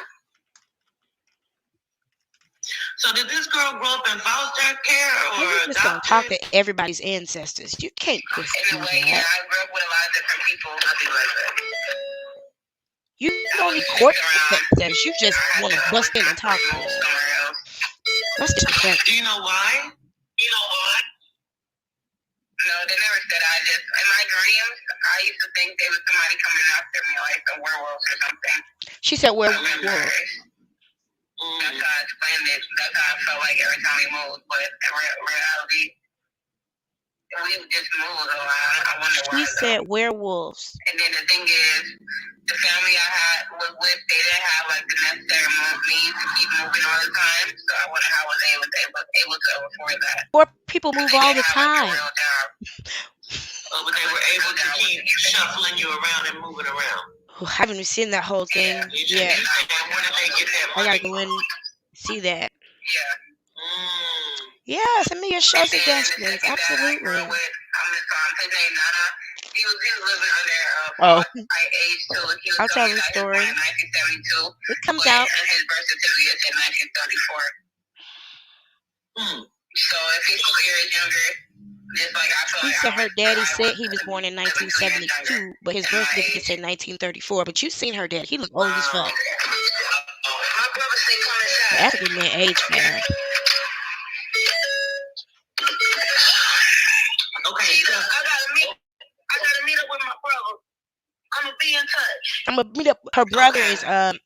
So did this girl grow up in foster care or you're just gonna talk to everybody's ancestors. You can't just do that. I grew up with a lot of different people. Nothing like that. You don't need court ancestors. You just want to bust in and talk to them. That's different. Do you know why? No, they never said. In my dreams, I used to think there was somebody coming after me, like a werewolf or something. She said werewolf. That's how I explained it. That's how I felt like every time we moved. But in reality, we just moved around. I wonder why. She said werewolves. And then the thing is, the family I was with, they didn't have like the necessary means to keep moving all the time. So I wonder how was they able to afford that. Poor people move all the time. But they were able to keep shuffling you around and moving around. I haven't even seen that whole thing yet. When did they get that I gotta money? go in and see that. Yeah. Mm. Yeah, send me your show And then the suggestions. second guy I grew Absolutely. up with, his name Nana. He was living under Oh, age too. He was I'll tell telling me the that he was born story. in 1972, It comes but out. his birth certificate said 1934. So if he's 2 years younger, just like I feel He like said her daddy I said was he was born in 7 2 years younger 1972, but his than birth my certificate age. said 1934. But you seen her daddy. He look old as fuck. My brother say come The inside. African men age fast. Okay, so I gotta meet up with my brother. I'm gonna be in touch. I'm gonna meet up. Her brother is What time?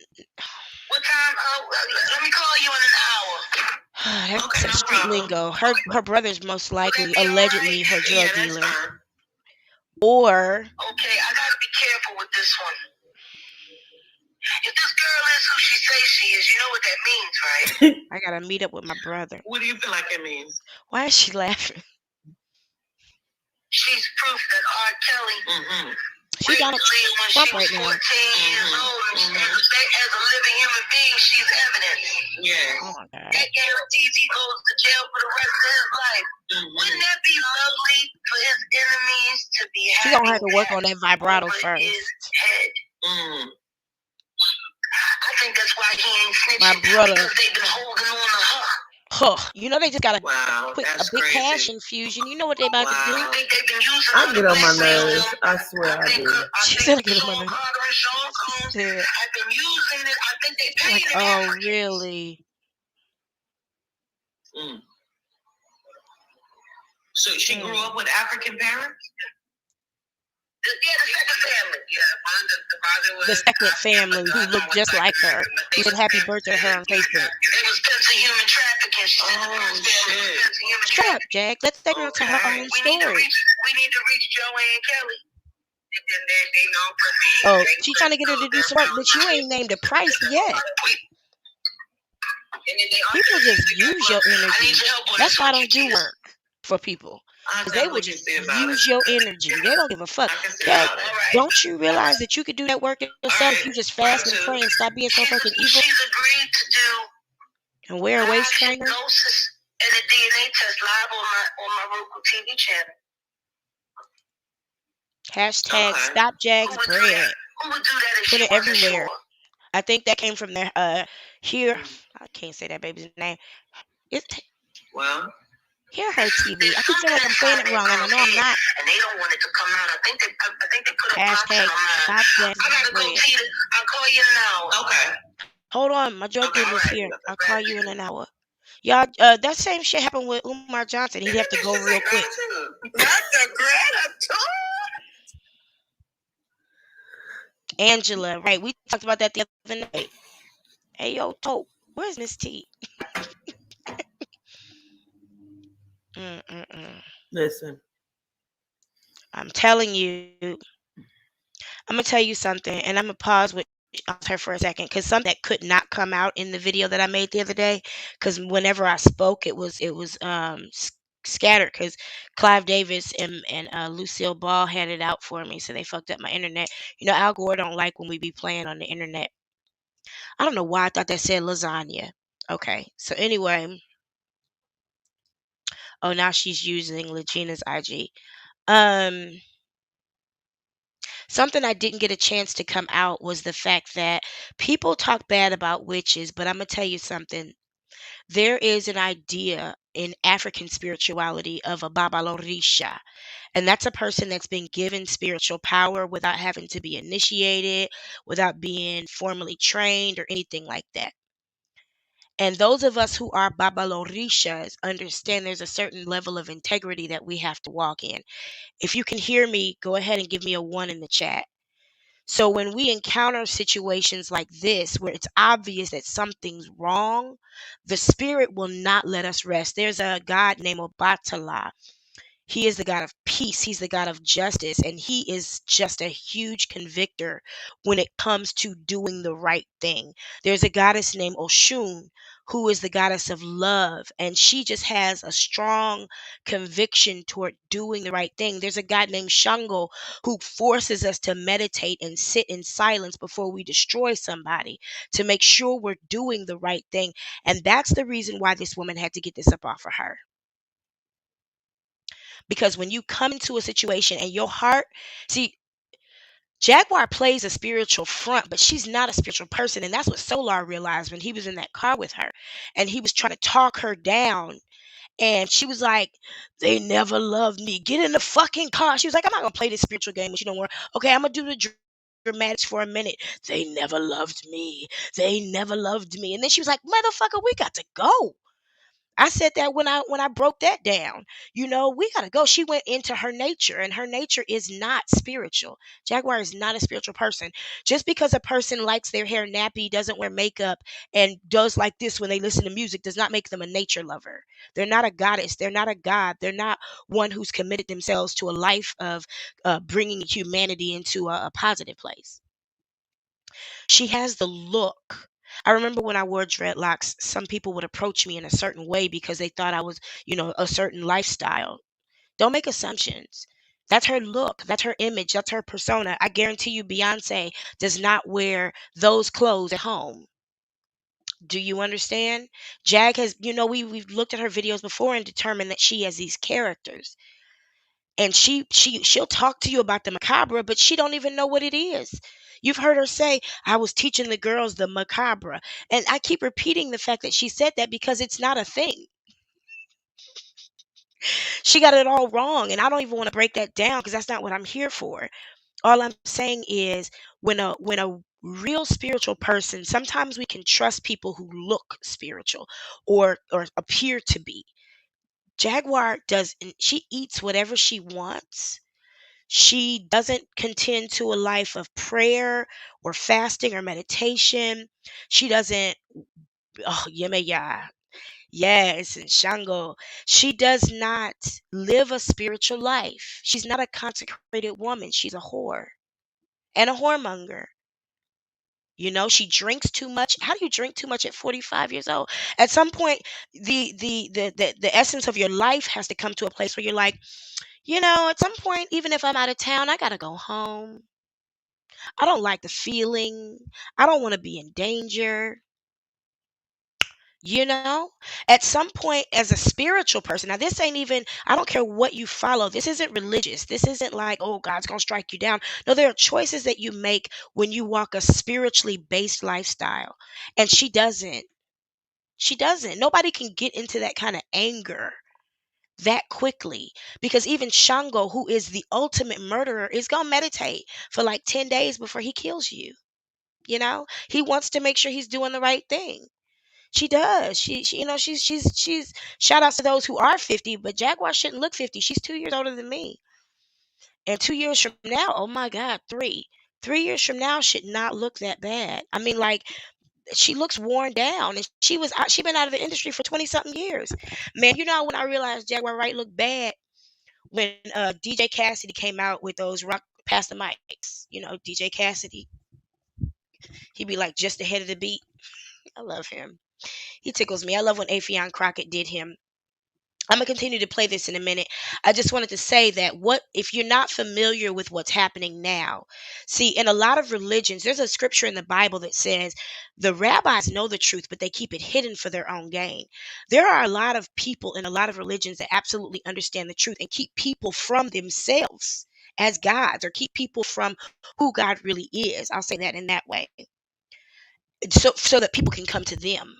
Let me call you in an hour. that's Okay, some no street problem. lingo. Her brother's most Will that likely, be allegedly, alright? her Yeah, drug that's dealer. fine. Or Okay, I gotta be careful with this one. If this girl is who she says she is, you know what that means, right? I gotta meet up with my brother. What do you feel like it means? Why is she laughing? She's proof that R. Kelly She Donald raped Leah when Trump she was right now. 14 years old. And as a living human being, she's evidence. Yeah. Oh my god. That guarantees he goes to jail for the rest of his life. Wouldn't that be lovely for his enemies to be She having gonna have to work on that vibrato over first. his head? I think that's why he ain't My snitching, brother. because they've been holding on to her. Huh. You know they just got a Wow, quick a that's big cash crazy. infusion. You know what they about to do? I think they've been using I her get to on my blackmail nerves. him. I swear I do. She I said I think get on my Sean nerves. Carter and Sean Combs Yeah. have been using it. I think they paid Like, it oh African. really? So she grew up with African parents? Yeah, the second family. Yeah, the father was The second family who looked just like her, who said happy birthday to her on Facebook. It was Pimps and Human Trafficking. She said the first family was Pimps and Human Shut up, Trafficking. Jack. Let that girl tell her own We need to story. reach Joanne Kelly. And then they know for me. Oh, she trying to get her to do some work, but you ain't named a price yet. People just use your energy. That's why I don't do work for people. Because they would just use your energy. They don't give a fuck. Okay? Don't you realize that you could do that work yourself if you just fast and pray and stop being so fucking evil She's agreed to do and wear a waist trainer? hypnosis and a DNA test live on my Roku TV channel. Hashtag stop Jack's bread. Who would do that if Put she it wasn't everywhere. sure? I think that came from their here. I can't say that baby's name. It's Well, Hear Her TV. I keep feeling like I'm saying it wrong, and I know I'm not. And they don't want it to come out. I think they put a box Hashtag on mine. stop Jack's I gotta go, bread. Tita. I'll call you in an hour. Okay. Hold on, my drug Okay, dealer's alright. here. I'll call you in an hour. Y'all, that same shit happened with Umar Johnson. He'd have to go real quick. Not the gratitude. Angela, right? We talked about that the other night. Hey, yo, Tope, where's Miss T? Listen, I'm telling you, I'm gonna tell you something, and I'm gonna pause with her for a second because something that could not come out in the video that I made the other day, because whenever I spoke, it was scattered because Clive Davis and Lucille Ball had it out for me, so they fucked up my internet. You know, Al Gore don't like when we be playing on the internet. I don't know why I thought that said lasagna. Okay, so anyway, oh now she's using Legina's IG. Something I didn't get a chance to come out was the fact that people talk bad about witches, but I'm gonna tell you something. There is an idea in African spirituality of a Babalorisha, and that's a person that's been given spiritual power without having to be initiated, without being formally trained or anything like that. And those of us who are Babalorishas understand there's a certain level of integrity that we have to walk in. If you can hear me, go ahead and give me a one in the chat. So when we encounter situations like this, where it's obvious that something's wrong, the spirit will not let us rest. There's a god named Obatala. He is the God of peace. He's the God of justice. And he is just a huge convictor when it comes to doing the right thing. There's a goddess named Oshun who is the goddess of love. And she just has a strong conviction toward doing the right thing. There's a god named Shango who forces us to meditate and sit in silence before we destroy somebody to make sure we're doing the right thing. And that's the reason why this woman had to get this up off of her. Because when you come into a situation and your heart, see, Jaguar plays a spiritual front, but she's not a spiritual person. And that's what Solar realized when he was in that car with her and he was trying to talk her down. And she was like, they never loved me. Get in the fucking car. She was like, I'm not going to play this spiritual game with you no more. Okay, I'm going to do the dramatics for a minute. They never loved me. They never loved me. And then she was like, motherfucker, we got to go. I said that when I broke that down. We gotta go. She went into her nature, and her nature is not spiritual. Jaguar is not a spiritual person. Just because a person likes their hair nappy, doesn't wear makeup, and does like this when they listen to music, does not make them a nature lover. They're not a goddess. They're not a god. They're not one who's committed themselves to a life of bringing humanity into a positive place. She has the look. I remember when I wore dreadlocks, some people would approach me in a certain way because they thought I was, a certain lifestyle. Don't make assumptions. That's her look. That's her image. That's her persona. I guarantee you, Beyonce does not wear those clothes at home. Do you understand? Jag has, we've looked at her videos before and determined that she has these characters. And she'll talk to you about the macabre, but she don't even know what it is. You've heard her say, I was teaching the girls the macabre. And I keep repeating the fact that she said that because it's not a thing. She got it all wrong. And I don't even want to break that down because that's not what I'm here for. All I'm saying is when a real spiritual person, sometimes we can trust people who look spiritual or appear to be. Jaguar does, she eats whatever she wants. She doesn't contend to a life of prayer or fasting or meditation. She doesn't, oh, Yemeya, yes, and Shango. She does not live a spiritual life. She's not a consecrated woman. She's a whore and a whoremonger. She drinks too much. How do you drink too much at 45 years old? At some point, the essence of your life has to come to a place where you're like, at some point, even if I'm out of town, I gotta go home. I don't like the feeling. I don't want to be in danger. You know, at some point, as a spiritual person, now this ain't even, I don't care what you follow. This isn't religious. This isn't like, oh, God's going to strike you down. No, there are choices that you make when you walk a spiritually based lifestyle. And she doesn't. She doesn't. Nobody can get into that kind of anger that quickly because even Shango, who is the ultimate murderer, is going to meditate for like 10 days before he kills you. He wants to make sure he's doing the right thing. She does. She's shout outs to those who are 50, but Jaguar shouldn't look 50. She's 2 years older than me. And 2 years from now, oh my God, three. 3 years from now should not look that bad. I mean, like, she looks worn down and she been out of the industry for 20 something years. Man, when I realized Jaguar Wright looked bad when DJ Cassidy came out with those rock past the mics. DJ Cassidy, he be like just ahead of the beat. I love him. He tickles me. I love when Afion Crockett did him. I'm gonna continue to play this in a minute. I just wanted to say that what if you're not familiar with what's happening now? See, in a lot of religions, there's a scripture in the Bible that says the rabbis know the truth, but they keep it hidden for their own gain. There are a lot of people in a lot of religions that absolutely understand the truth and keep people from themselves as gods or keep people from who God really is. I'll say that in that way. So that people can come to them.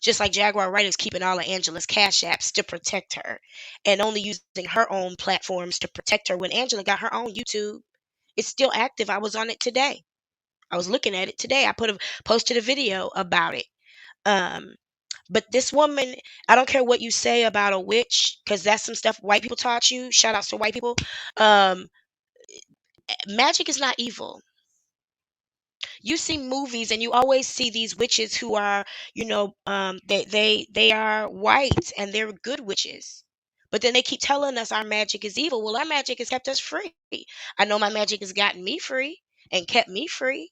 Just like Jaguar Wright is keeping all of Angela's cash apps to protect her and only using her own platforms to protect her when Angela got her own YouTube. It's still active. I was on it today. I was looking at it today. I posted a video about it. But this woman, I don't care what you say about a witch, because that's some stuff white people taught you. Shout outs to white people. Magic is not evil. You see movies and you always see these witches who are, they are white and they're good witches. But then they keep telling us our magic is evil. Well, our magic has kept us free. I know my magic has gotten me free and kept me free.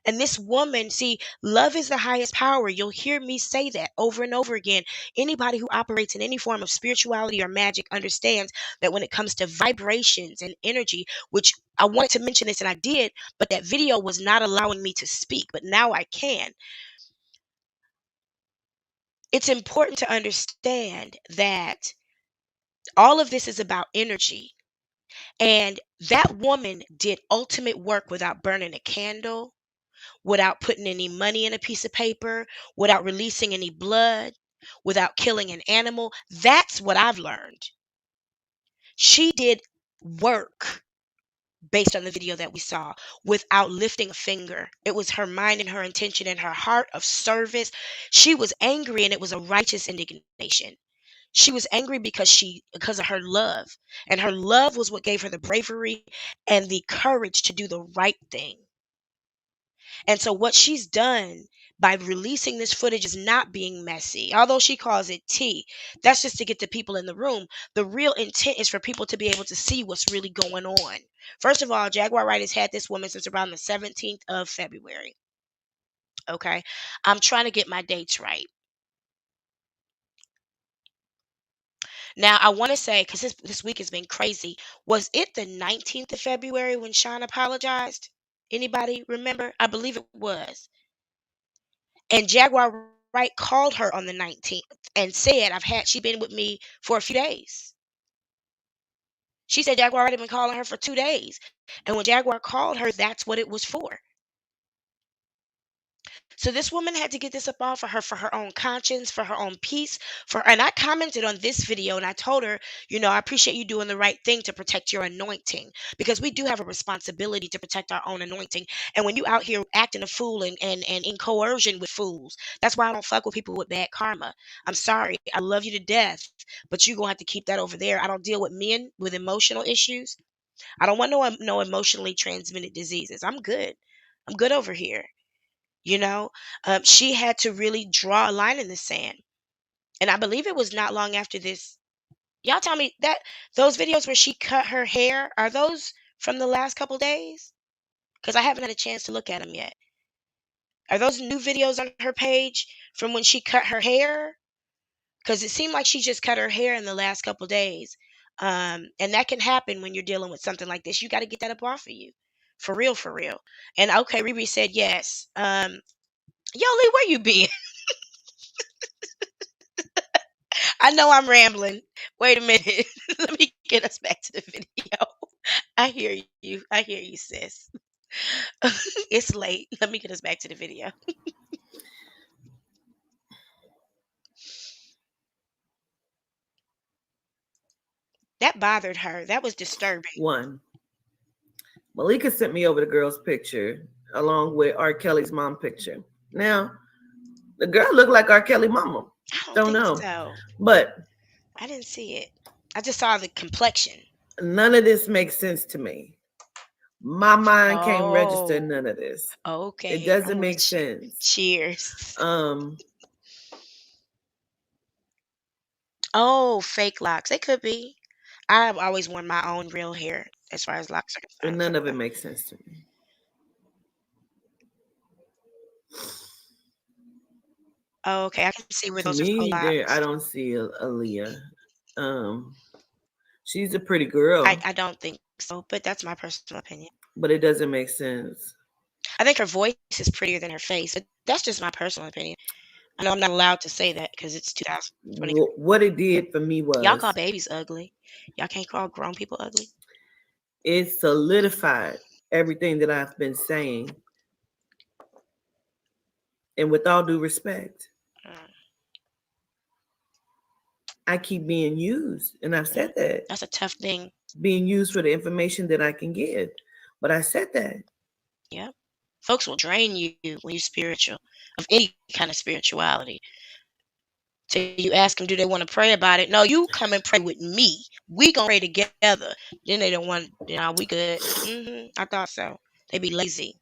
And this woman, see, love is the highest power. You'll hear me say that over and over again. Anybody who operates in any form of spirituality or magic understands that when it comes to vibrations and energy, which I wanted to mention this and I did, but that video was not allowing me to speak, but now I can. It's important to understand that all of this is about energy. And that woman did ultimate work without burning a candle, without putting any money in a piece of paper, without releasing any blood, without killing an animal. That's what I've learned. She did work based on the video that we saw without lifting a finger. It was her mind and her intention and her heart of service. She was angry and it was a righteous indignation. She was angry because of her love. And her love was what gave her the bravery and the courage to do the right thing. And so what she's done by releasing this footage is not being messy. Although she calls it tea, that's just to get the people in the room. The real intent is for people to be able to see what's really going on. First of all, Jaguar Wright has had this woman since around the 17th of February. Okay. I'm trying to get my dates right. Now, I want to say, because this week has been crazy, was it the 19th of February when Sean apologized? Anybody remember? I believe it was. And Jaguar Wright called her on the 19th and said, she been with me for a few days. She said Jaguar Wright had been calling her for 2 days. And when Jaguar called her, that's what it was for. So this woman had to get this up off of her for her own conscience, for her own peace, and I commented on this video and I told her, I appreciate you doing the right thing to protect your anointing, because we do have a responsibility to protect our own anointing. And when you out here acting a fool and in coercion with fools, that's why I don't fuck with people with bad karma. I'm sorry. I love you to death, but you're going to have to keep that over there. I don't deal with men with emotional issues. I don't want no emotionally transmitted diseases. I'm good. I'm good over here. She had to really draw a line in the sand. And I believe it was not long after this. Y'all tell me that those videos where she cut her hair, are those from the last couple days? Because I haven't had a chance to look at them yet. Are those new videos on her page from when she cut her hair? Because it seemed like she just cut her hair in the last couple days. And that can happen when you're dealing with something like this. You got to get that up off of you. For real, for real. And okay, Riri said yes. Yoli, where you been? I know I'm rambling. Wait a minute. Let me get us back to the video. I hear you. I hear you, sis. It's late. Let me get us back to the video. That bothered her. That was disturbing. One, Malika sent me over the girl's picture along with R. Kelly's mom picture. Now, the girl looked like R. Kelly mama. I Don't think know. so. But I didn't see it. I just saw the complexion. None of this makes sense to me. My mind can't register none of this. Okay. It doesn't make sense. Cheers. Fake locks. It could be. I've always worn my own real hair as far as locks are concerned. And none of it makes sense to me. Okay, I can see where those to me, are faux locks. I don't see Aaliyah. She's a pretty girl. I don't think so, but that's my personal opinion. But it doesn't make sense. I think her voice is prettier than her face, but that's just my personal opinion. I know I'm not allowed to say that because it's 2020. What it did for me was, y'all call babies ugly. Y'all can't call grown people ugly. It solidified everything that I've been saying. And with all due respect, I keep being used. And I've said that. That's a tough thing. Being used for the information that I can give. But I said that. Yeah. Folks will drain you when you're spiritual, of any kind of spirituality. So you ask them, do they want to pray about it? No, you come and pray with me. We gonna pray together. Then they don't want, we good. I thought so. They be lazy.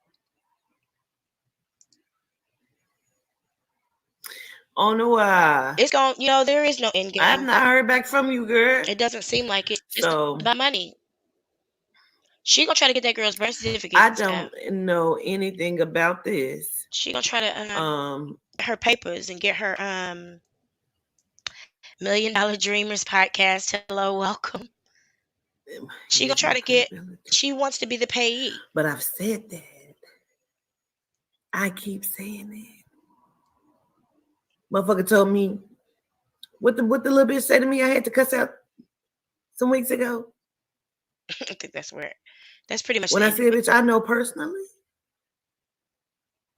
On the why? It's going, there is no end game. I've not heard back from you, girl. It doesn't seem like it. It's So about money. She gonna try to get that girl's birth certificate. I don't know anything about this. She gonna try to her papers and get her $1 Million Dreamers podcast. Hello, welcome. She gonna try to get. She wants to be the payee. But I've said that. I keep saying it. Motherfucker told me what the little bitch said to me. I had to cuss out some weeks ago. I think that's pretty much when I said, bitch, I know personally.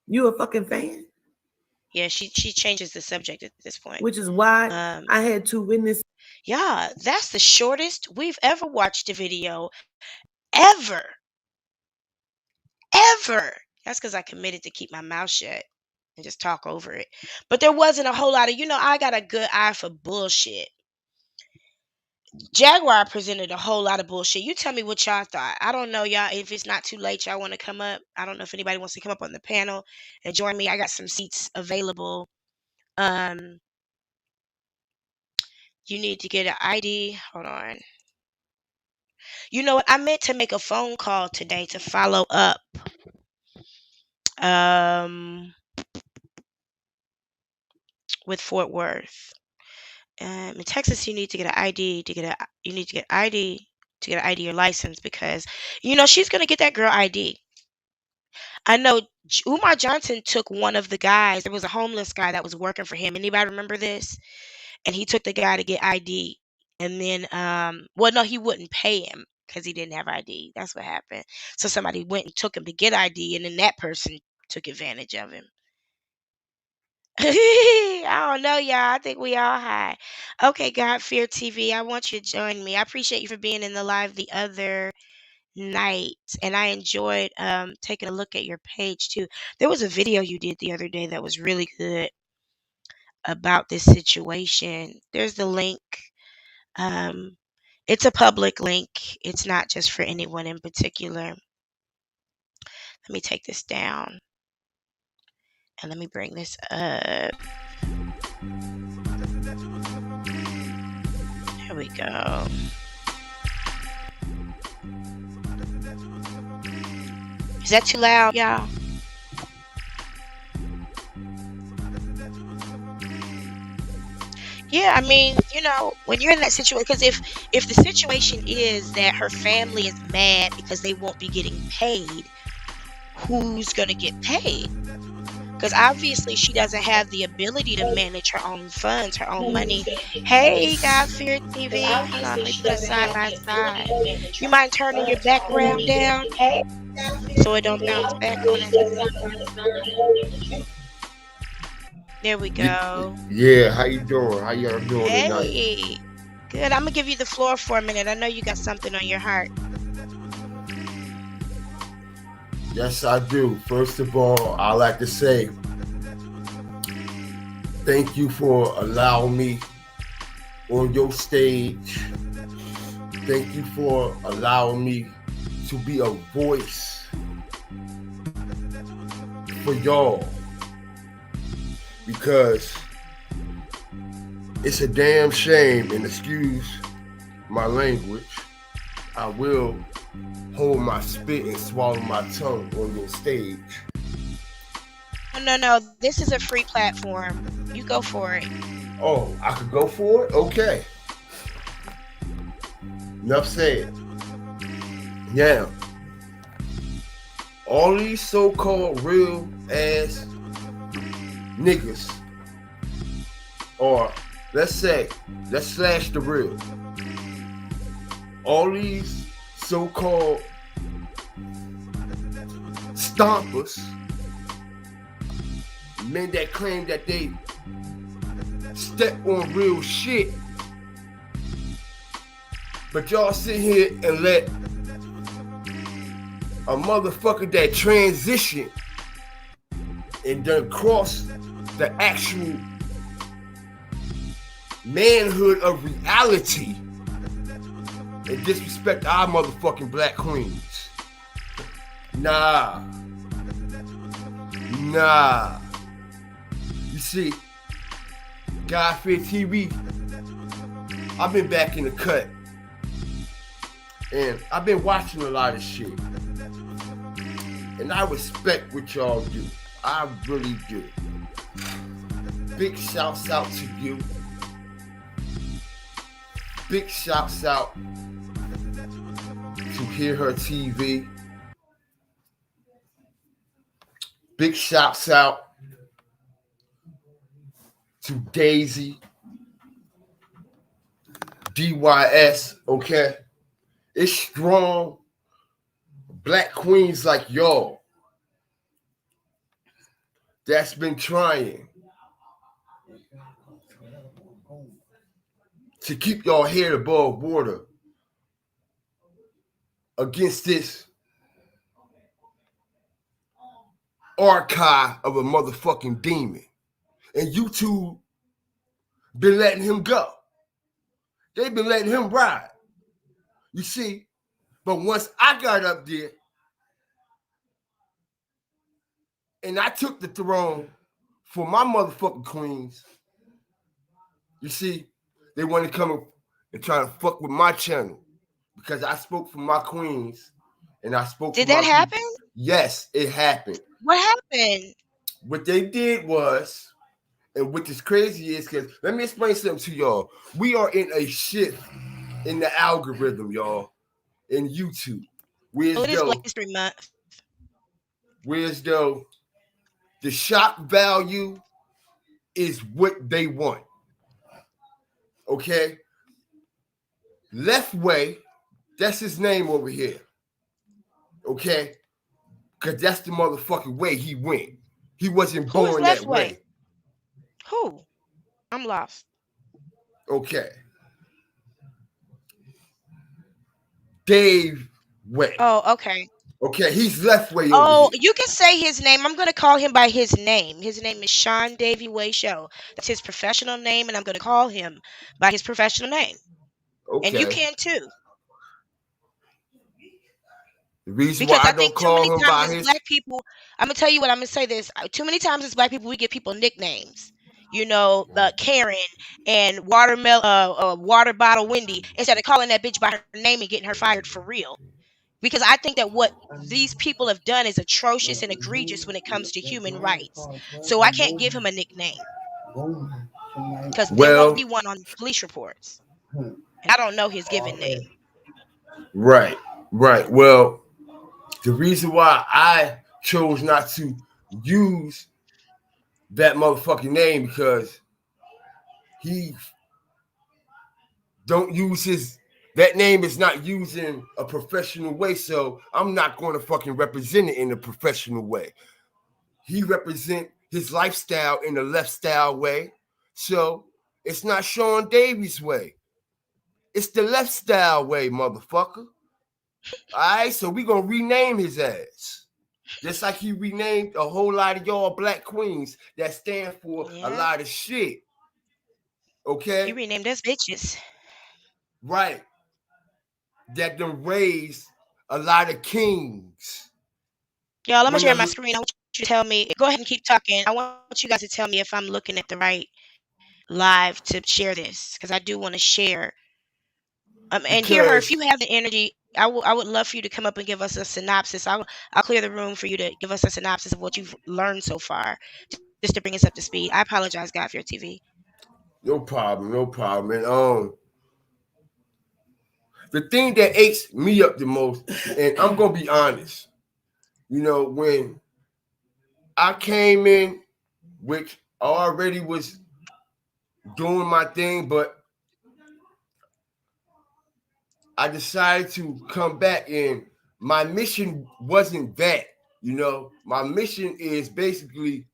You a fucking fan? Yeah, she changes the subject at this point. Which is why I had to witness. Yeah, that's the shortest we've ever watched a video. Ever. That's because I committed to keep my mouth shut and just talk over it. But there wasn't a whole lot of, I got a good eye for bullshit. Jaguar presented a whole lot of bullshit. You tell me what y'all thought. I don't know, y'all. If it's not too late, y'all want to come up. I don't know if anybody wants to come up on the panel and join me. I got some seats available. You need to get an ID. Hold on. You know what? I meant to make a phone call today to follow up. With Fort Worth. In Texas, you need to get an ID you need to get ID to get an ID or license because she's gonna get that girl ID. I know Umar Johnson took one of the guys. There was a homeless guy that was working for him. Anybody remember this? And he took the guy to get ID, and then no, he wouldn't pay him because he didn't have ID. That's what happened. So somebody went and took him to get ID, and then that person took advantage of him. I don't know, y'all. I think we all high. Okay, God Fear TV, I want you to join me. I appreciate you for being in the live the other night, and I enjoyed taking a look at your page too. There was a video you did the other day that was really good about this situation. There's the link. It's a public link. It's not just for anyone in particular. Let me take this down. And let me bring this up. There we go. Is that too loud, y'all? Yeah, I mean, when you're in that situation, because if the situation is that her family is mad because they won't be getting paid, who's gonna get paid? Because obviously she doesn't have the ability to manage her own funds, her own money. Hey, God Fear TV. Hold on, let me put it side by side. You mind turning your background down so it don't bounce back on it? There we go. Yeah, how you doing? How y'all doing tonight? Hey, good. I'm going to give you the floor for a minute. I know you got something on your heart. Yes, I do. First of all, I like to say thank you for allowing me on your stage. Thank you for allowing me to be a voice for y'all. Because it's a damn shame, and excuse my language, I will hold my spit and swallow my tongue on your stage. No. This is a free platform. You go for it. Oh, I could go for it? Okay. Enough said. Now, all these so-called real ass niggas, or let's slash the real. All these so-called stompers, men that claim that they step on real shit, but y'all sit here and let a motherfucker that transition and done cross the actual manhood of reality and disrespect our motherfucking black queens. Nah. You see, God Fear TV, I've been back in the cut. And I've been watching a lot of shit. And I respect what y'all do. I really do. Big shouts out to you. Big shouts out to Hear Her TV. Big shouts out to Daisy, DYS, okay? It's strong black queens like y'all that's been trying to keep y'all head above water against this archive of a motherfucking demon. And YouTube been letting him go. They've been letting him ride. You see, but once I got up there and I took the throne for my motherfucking queens, you see, they want to come and try to fuck with my channel because I spoke for my queens and I spoke Did for my that happen? people. Yes, it happened. What happened? What they did was, and what is crazy is, because let me explain something to y'all. We are in a shift in the algorithm, y'all, in YouTube. Oh, it is Black History Month. Whereas though the shock value is what they want. Okay? Left Way, that's his name over here. Okay? Because that's the motherfucking way he went. He wasn't Who is born Left that Way? way. Who? I'm lost. Okay. Dave Way. Oh, okay. Okay, he's Left Way over Oh, here. you can say his name. I'm going to call him by his name. His name is Sean Davy Way Show. That's his professional name, and I'm going to call him by his professional name. And you Okay. can too. The reason Because why I I don't think too many call him times by as his black people, I'm going to tell you what, I'm going to say this. Too many times as black people, we give people nicknames. You know, Karen and water bottle Wendy, instead of calling that bitch by her name and getting her fired for real. Because I think that what these people have done is atrocious and egregious when it comes to human rights. So I can't give him a nickname because there won't well, be one on police reports. And I don't know his given name. right. Well, the reason why I chose not to use that motherfucking name because he don't use his that name is not used in a professional way, so I'm not going to fucking represent it in a professional way. He represent his lifestyle in a left style way, so it's not Sean Davies' way. It's the left style way, motherfucker. All right, so we gonna rename his ass. Just like he renamed a whole lot of y'all black queens that stand for a lot of shit. Okay? You renamed us bitches. Right. That them raised a lot of kings. Y'all, I'm gonna When share my the, screen. I want you to tell me. Go ahead and keep talking. I want you guys to tell me if I'm looking at the right live to share this because I do want to share. And Hear Her, if because you have the energy, I would love for you to come up and give us a synopsis. I'll clear the room for you to give us a synopsis of what you've learned so far, just to bring us up to speed. I apologize, God, for your TV. no problem. And the thing that aches me up the most, and I'm gonna be honest, you know, when I came in, which I already was doing my thing, but I decided to come back, and my mission wasn't that, you know. My mission is basically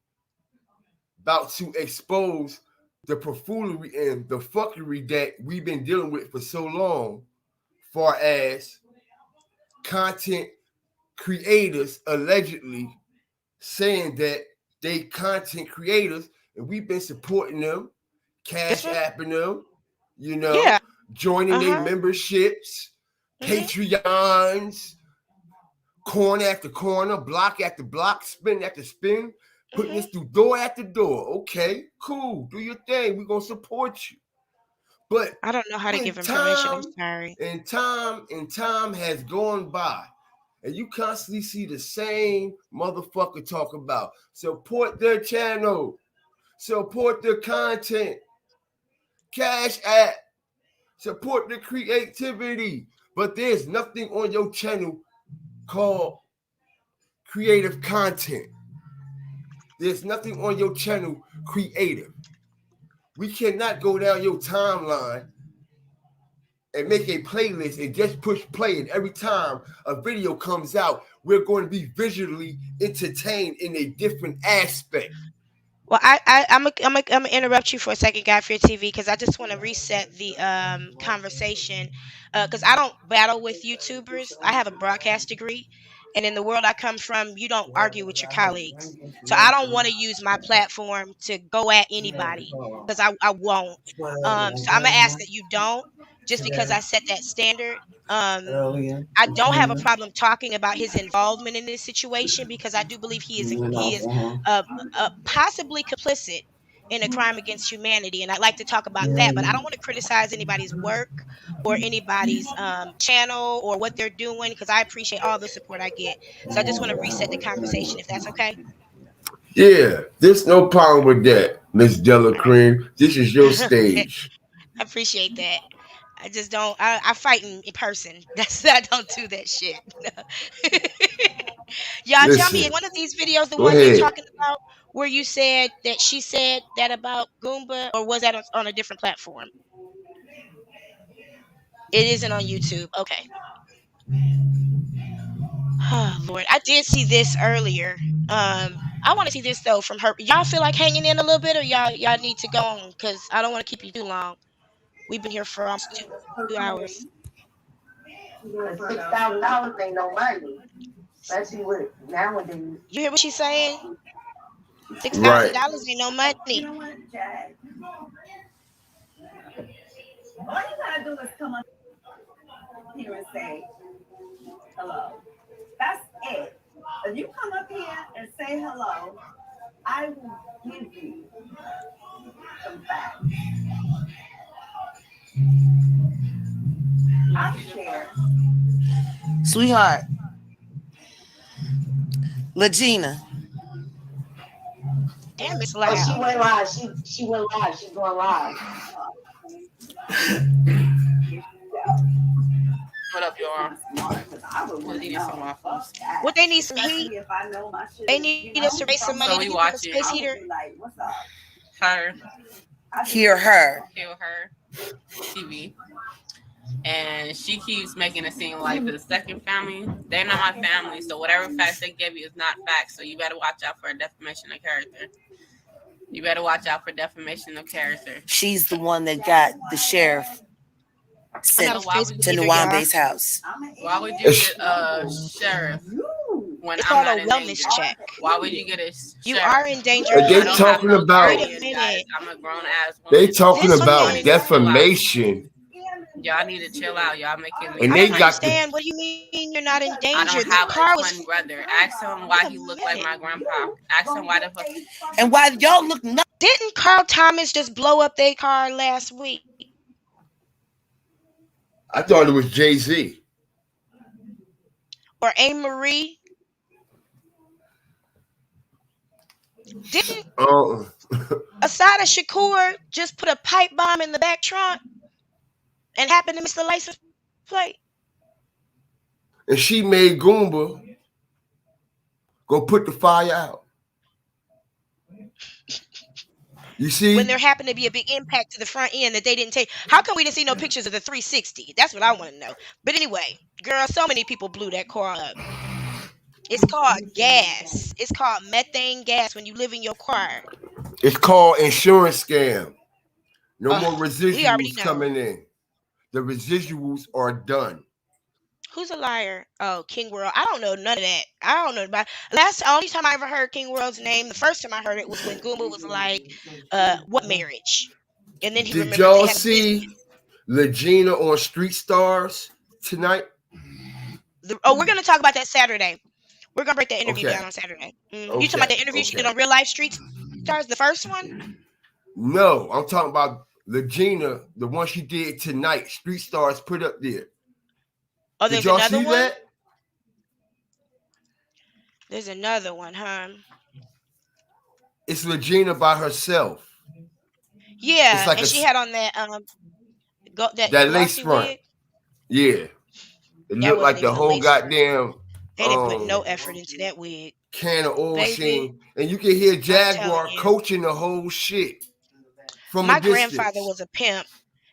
about to expose the buffoonery and the fuckery that we've been dealing with for so long, far as content creators allegedly saying that they content creators, and we've been supporting them, cash apping them, you know, Yeah. joining their memberships, Patreons, corner after corner, block after block, spin after spin, putting this through door after door. Okay, cool. Do your thing. We're gonna support you. But I don't know how to when give him permission. I'm time sorry. and time has gone by, and you constantly see the same motherfucker talk about support their channel, support their content, cash app, support the creativity. But there's nothing on your channel called creative content. There's nothing on your channel creative. We cannot go down your timeline and make a playlist and just push play. And every time a video comes out, we're going to be visually entertained in a different aspect. Well, I'm gonna interrupt you for a second, God for your TV, because I just want to reset the conversation, because I don't battle with YouTubers. I have a broadcast degree, and in the world I come from, you don't argue with your colleagues. So I don't want to use my platform to go at anybody, because I won't. So I'm gonna ask that you don't, just because I set that standard. Um, I don't have a problem talking about his involvement in this situation, because I do believe he is uh, possibly complicit in a crime against humanity, and I'd like to talk about that. But I don't want to criticize anybody's work or anybody's channel or what they're doing, because I appreciate all the support I get. So I just want to reset the conversation, if that's okay. Yeah, there's no problem with that, Miss All right. Delacreme. This is your stage. I appreciate that. I just don't. I fight in person. I don't do that shit. Y'all tell me, Listen, is one of these videos the go one you're ahead. talking about, where you said that she said that about Goomba, or was that on a different platform? It isn't on YouTube. Okay. Oh Lord, I did see this earlier. I want to see this though from her. Y'all feel like hanging in a little bit, or y'all need to go on? Cause I don't want to keep you too long. We've been here for almost 2 hours. $6,000 ain't no money. Especially with nowadays. You hear what she's saying? Six thousand Right. dollars ain't no money. You know what, Jack? All you gotta do is come up here and say hello. That's it. If you come up here and say hello, I will give you some facts. I'll share. Sweetheart, Legina. Damn, it's Oh, she loud. went live. She went live. She's going live. What up, y'all? What, they need some heat? They need us to raise some money So to we get them a watching space heater. her, Hear her. TV, and she keeps making it seem like the second family, they're not my family, so whatever facts they give you is not facts, so you better watch out for defamation of character. You better watch out for defamation of character. She's the one that got the sheriff I'm sent not a why Facebook would to either, y'all. Nwambe's house. Why would you get a sheriff when It's I'm called not a in wellness danger? check. Why would you get a You sheriff? are in danger, And I they don't honey. have talking no about Wait a guardian, guys. minute. I'm a grown ass woman. they talking This about woman, defamation, Y'all need to chill out. Y'all making me and I they don't got the understand. What do you mean you're not in I danger? don't The have car a was. twin brother. Ask him why he looked like my grandpa. Ask him why the fuck. And why y'all look nuts? Didn't Carl Thomas just blow up their car last week? I thought it was Jay-Z. Or Anne Marie? Didn't Asada Shakur just put a pipe bomb in the back trunk and happened to miss the license plate? And she made Goomba go put the fire out. You see? When there happened to be a big impact to the front end that they didn't take. How come we didn't see no pictures of the 360? That's what I want to know. But anyway, girl, so many people blew that car up. It's called gas. It's called methane gas when you live in your car. It's called insurance scam. No more We already residuals know. coming in. The residuals are done. Who's a liar? Oh, King World. I don't know none of that. I don't know about only time I ever heard King World's name, the first time I heard it was when Goomba was like, what marriage? And then he Did remembered they y'all had a see business. Legina on Street Stars tonight? We're gonna talk about that Saturday. We're gonna break that interview Okay. down on Saturday. You talking about Okay. the interview she did Okay. on Real Life Street Stars, the first one? No, I'm talking about Legina, the one she did tonight. Street Stars put up there. Oh, Did there's y'all another see one. that? There's another one, huh? It's Legina by herself. It's Yeah, like and a she had on that that that lace glossy front. wig. Yeah. It That looked wasn't like the even a whole lace front. goddamn They didn't put no effort into that wig, can of oil baby. sheen. And you can hear I'm telling Jaguar you. coaching the whole shit from a My grandfather distance. was a pimp,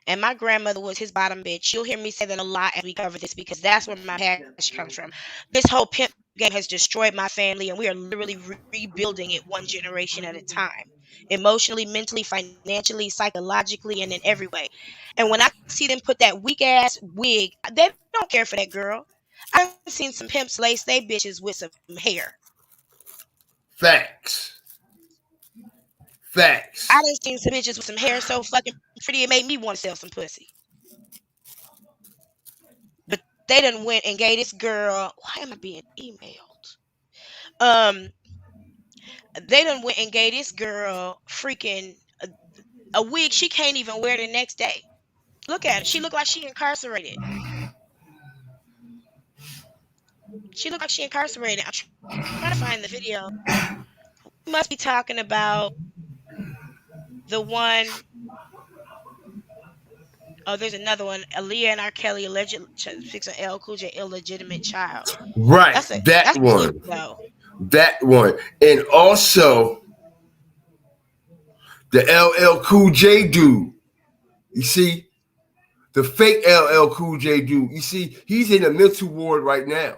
and my grandmother was his bottom bitch. You'll hear me say that a lot as we cover this because that's where my passion comes from. This whole pimp game has destroyed my family, and we are literally rebuilding it one generation at a time, emotionally, mentally, financially, psychologically, and in every way. And when I see them put that weak ass wig, they don't care for that girl. I've seen some pimps lace they bitches with some hair. Facts. Facts. I done seen some bitches with some hair so fucking pretty it made me want to sell some pussy. But they done went and gave this girl. Why am I being emailed? Um, they done went and gave this girl freaking a wig she can't even wear the next day. Look at her. She look like she incarcerated. She look like she incarcerated. I'm trying to find the video. We must be talking about the one. Oh, there's another one. Aaliyah and R. Kelly alleged fix an L Cool J illegitimate child. Right. That That's a clip one. though. That one. And also the LL Cool J dude. You see? The fake LL Cool J dude. You see, he's in a mental ward right now.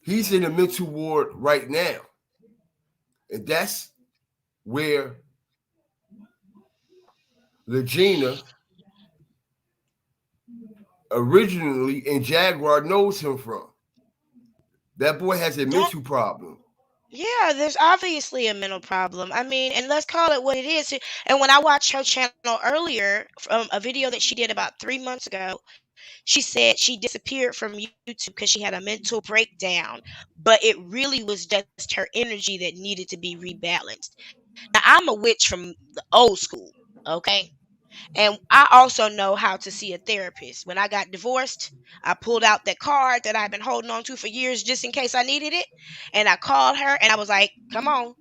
He's in a mental ward right now. And that's where Legina originally and Jaguar knows him from. That boy has a mental problem. Yeah, there's obviously a mental problem. I mean, and let's call it what it is. And when I watched her channel earlier from a video that she did about 3 months ago, she said she disappeared from YouTube because she had a mental breakdown, but it really was just her energy that needed to be rebalanced. Now, I'm a witch from the old school, okay? And I also know how to see a therapist. When I got divorced, I pulled out that card that I've been holding on to for years just in case I needed it. And I called her and I was like, come on.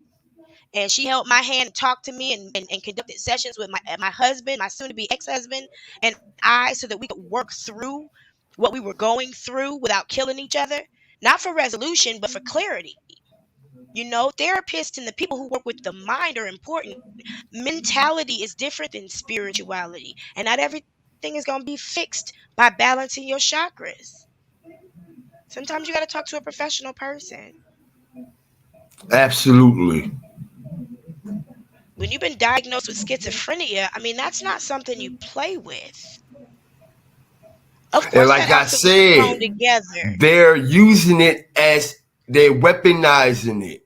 And she held my hand and talked to me and conducted sessions with my husband, my soon to be ex husband, and I so that we could work through what we were going through without killing each other. Not for resolution, but for clarity. You know, therapists and the people who work with the mind are important. Mentality is different than spirituality, and not everything is going to be fixed by balancing your chakras. Sometimes you got to talk to a professional person. Absolutely. When you've been diagnosed with schizophrenia, I mean, that's not something you play with. Of course, and like I said, together. They're using it as they're weaponizing it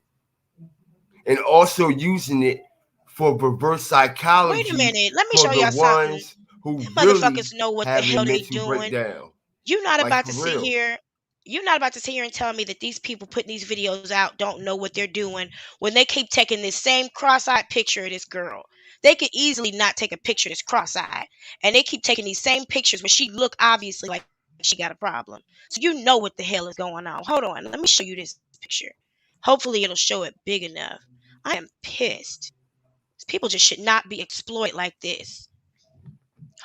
and also using it for reverse psychology. Wait a minute. Let me for show the y'all something. ones who Them really motherfuckers know what the have a hell they mental doing. breakdown. You're not Like, about to for sit real. here. You're not about to sit here and tell me that these people putting these videos out don't know what they're doing when they keep taking this same cross-eyed picture of this girl. They could easily not take a picture that's cross-eyed, and they keep taking these same pictures where she look obviously like she got a problem. So you know what the hell is going on. Hold on, let me show you this picture. Hopefully it'll show it big enough. I am pissed. People just should not be exploited like this.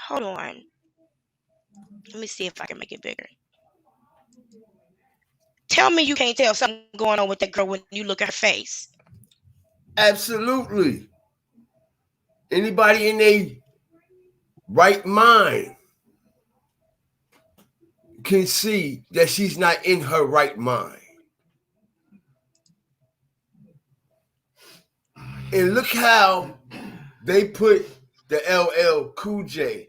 Hold on. Let me see if I can make it bigger. Tell me you can't tell something going on with that girl when you look at her face. Absolutely. Anybody in their right mind can see that she's not in her right mind. And look how they put the LL Cool J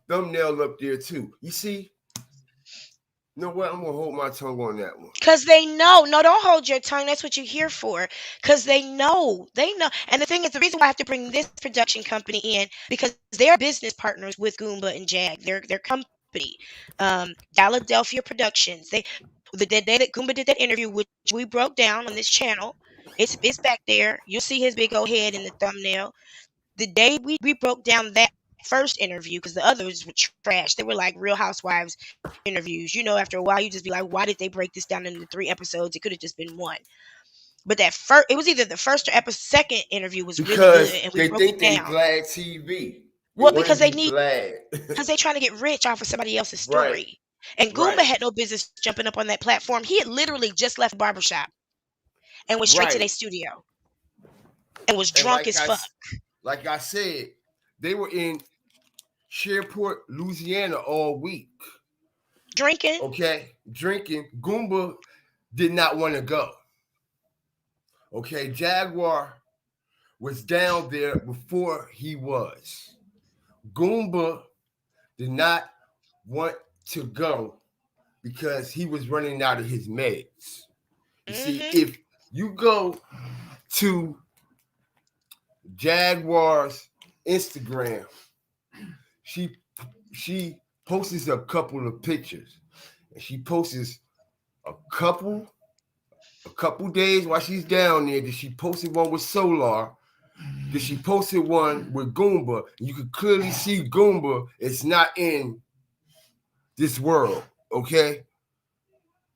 thumbnail up there too. You see? You know what? I'm going to hold my tongue on that one. Because they know. No, don't hold your tongue. That's what you're here for. Because they know. They know. And the thing is, the reason why I have to bring this production company in, because they're business partners with GOOMBA and JAG. They're companies Philadelphia Productions. The day that Goomba did that interview, which we broke down on this channel, it's back there. You'll see his big old head in the thumbnail. The day we broke down that first interview, because the others were trash. They were like Real Housewives interviews. After a while, you just be like, why did they break this down into 3 episodes? It could have just been one. But that first, it was either the first or second interview was really good, Because and we they broke it think they down. Vlad TV. They Well, want to because they be need, Vlad. because they're trying to get rich off of somebody else's Right, story. And Goomba right, had no business jumping up on that platform. He had literally just left barbershop and went straight to right. their studio and was And drunk as fuck, like I said, they were in Shreveport, Louisiana all week. drinking. Okay, drinking. Goomba did not want to go. Okay, Jaguar was down there before he was. Goomba did not want to go because he was running out of his meds. You see, if you go to Jaguar's Instagram, she posts a couple of pictures, and she posts a couple days while she's down there. Did she posted one with Solar? Did she posted one with Goomba? You can clearly see Goomba is not in this world. Okay,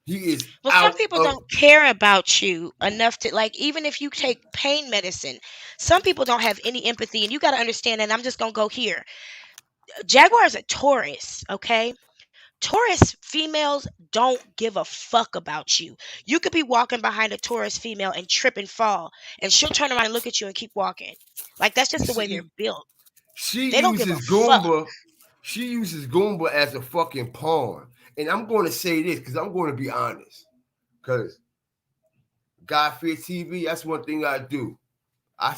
he is Well, some out people of. don't care about you enough to, like, even if you take pain medicine, some people don't have any empathy, and you got to understand. And I'm just gonna go here. Jaguar is a Taurus, okay? Taurus females don't give a fuck about you. You could be walking behind a Taurus female and trip and fall, and she'll turn around and look at you and keep walking. Like, that's just the way they're She built. she They don't give a uses fuck. Goomba. She uses Goomba as a fucking pawn. And I'm going to say this because I'm going to be honest. Because God Fear TV, that's one thing I do. I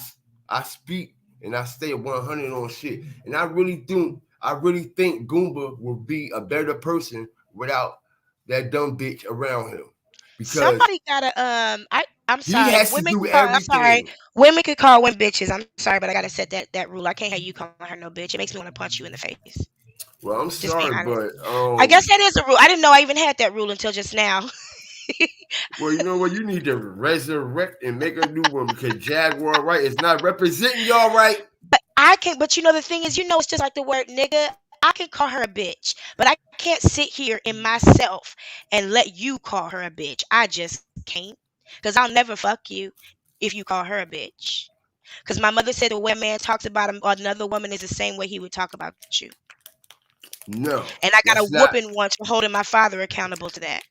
speak and I stay 100 on shit. And I really think Goomba would be a better person without that dumb bitch around him. Because Somebody gotta I'm he sorry. has to Women do can call I'm sorry. everything. Women could call women bitches. I'm sorry, but I gotta set that rule. I can't have you calling her no bitch. It makes me want to punch you in the face. Well, I'm Just being sorry, honest. but I guess that is a rule. I didn't know I even had that rule until just now. well, you know what? You need to resurrect and make a new one because Jaguar right is not representing y'all right. But the thing is, it's just like the word nigga. I can call her a bitch, but I can't sit here in myself and let you call her a bitch. I just can't. Because I'll never fuck you if you call her a bitch. Because my mother said the way a man talks about another woman is the same way he would talk about you. No, And I got a that's not. whooping once for holding my father accountable to that.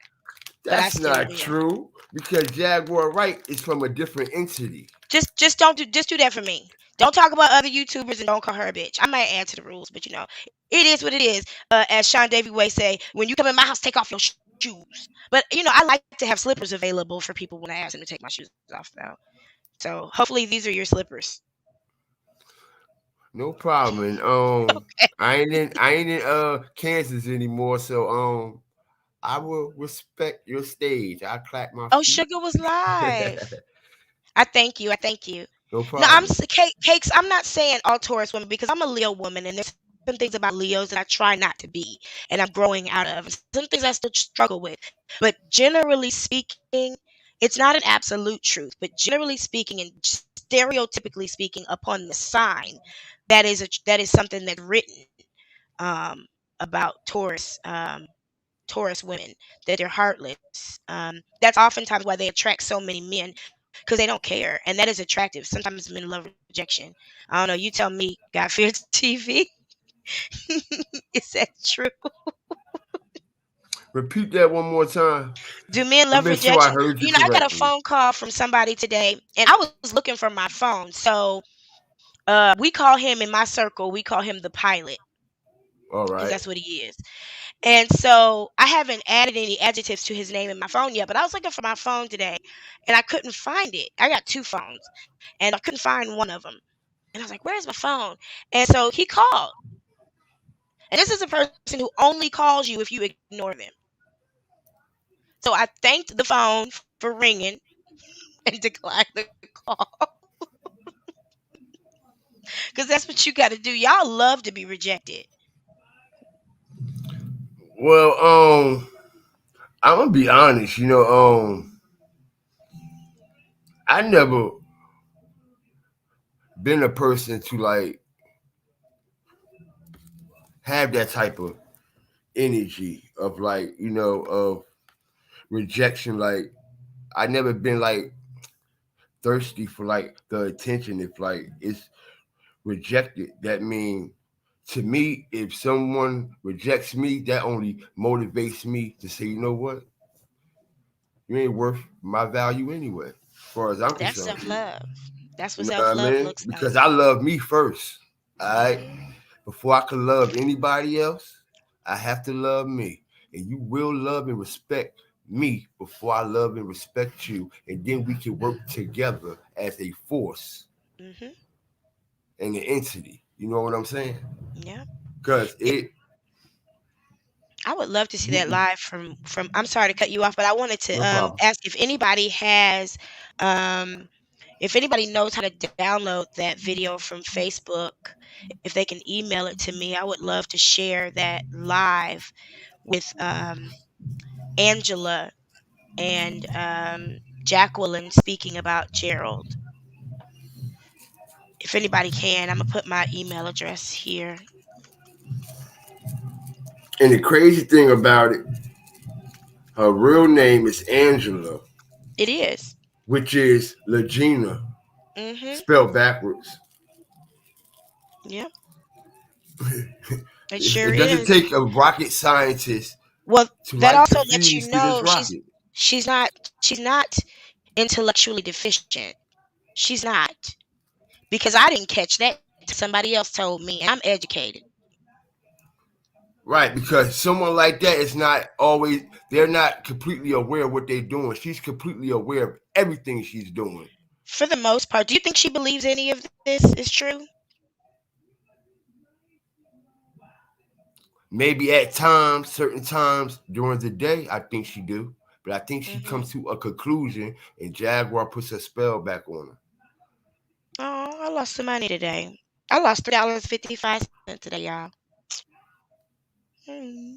But I That's still not will. true because Jaguar right is from a different entity. Just don't do that for me. Don't talk about other YouTubers and don't call her a bitch. I might add to the rules, but it is what it is. As Sean Davy Way say, when you come in my house, take off your shoes. But I like to have slippers available for people when I ask them to take my shoes off now. So hopefully these are your slippers. No problem. And I ain't in Kansas anymore, so I will respect your stage. I clap my Oh, feet. Sugar was live. I thank you. I thank you. No No, problem. Cakes. I'm not saying all Taurus women because I'm a Leo woman, and there's some things about Leos that I try not to be, and I'm growing out of. And some things I still struggle with. But generally speaking, it's not an absolute truth. But generally speaking, and stereotypically speaking, upon the sign, that is something that's written um, about Taurus women, that they're heartless. That's oftentimes why they attract so many men because they don't care, and that is attractive. Sometimes men love rejection. I don't know. You tell me, God Fear TV. Is that true? Repeat that one more time. Do men I love make sure I rejection? heard you I got a correctly. phone call from somebody today, and I was looking for my phone. So we call him in my circle. We call him the pilot All because right. that's what he is. And so I haven't added any adjectives to his name in my phone yet, but I was looking for my phone today and I couldn't find it. I got two phones and I couldn't find one of them. And I was like, where's my phone? And so he called. And this is a person who only calls you if you ignore them. So I thanked the phone for ringing and declined the call. Because that's what you got to do. Y'all love to be rejected. Well, I'm gonna be honest. I never been a person to like have that type of energy of like of rejection. Like I never been like thirsty for like the attention. If like it's rejected, that means to me, if someone rejects me, that only motivates me to say, you know what, you ain't worth my value anyway, as far as I'm That's concerned. self-love. That's You what know what I self-love mean? looks like. Because I love me first. All right. Hmm. Before I can love anybody else, I have to love me. And you will love and respect me before I love and respect you. And then we can work together as a force Hmm. and an entity. You know what I'm saying? Yeah. Because Yeah. it, I would love to see that no live from. I'm sorry to cut you off, but I wanted to problem. ask if anybody has, um, if anybody knows how to download that video from Facebook, if they can email it to me. I would love to share that live with Angela and Jacqueline speaking about Gerald. If anybody can, I'm gonna put my email address here. And the crazy thing about it, her real name is Angela, It is. which is Legina, Mm-hmm. spelled backwards. Yep. It sure It doesn't is. take a rocket scientist Well, to that light the also lets you fuse to this know rocket. she's not intellectually deficient. She's not. Because I didn't catch that until somebody else told me. I'm educated. Right, because someone like that is not always, they're not completely aware of what they're doing. She's completely aware of everything she's doing. For the most part. Do you think she believes any of this is true? Maybe at times, certain times during the day, I think she do. But I think she Hmm. comes to a conclusion and Jaguar puts a spell back on her. Oh, I lost some money today. I lost $3.55 today, y'all. Hmm.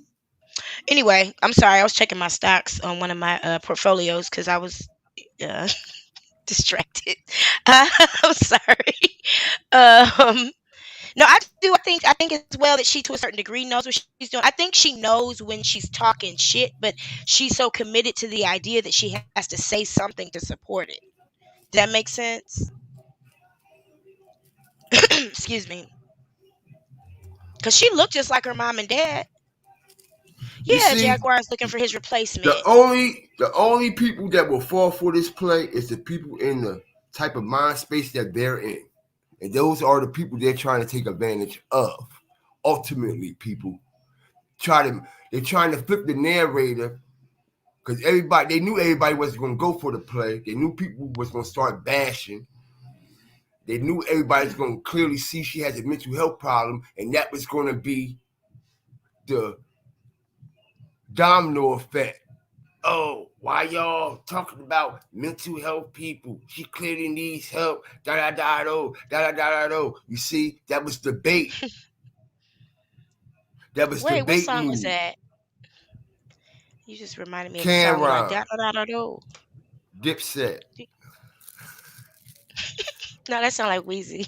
Anyway, I'm sorry. I was checking my stocks on one of my portfolios because I was uh, distracted. I'm sorry. Um, no, I do. I think as well that she, to a certain degree, knows what she's doing. I think she knows when she's talking shit, but she's so committed to the idea that she has to say something to support it. Does that make sense? Excuse me. Because she looked just like her mom and dad. You Yeah, see, Jaguar's looking for his the replacement. only people that will fall for this play is the people in the type of mind space that they're in. And those are the people they're trying to take advantage of. Ultimately, people they're trying to flip the narrative because they knew everybody was going to go for the play. They knew people was going to start bashing. They knew everybody's going to clearly see she has a mental health problem, and that was going to be the domino effect. Oh, why y'all talking about mental health people? She clearly needs help. Da da da do, da da da da do. You see, that was debate. That was Wait, what debate song was move. that? You just reminded me of a song. You're like, Cameron, da da da da do. Dipset. No, that sound like Wheezy.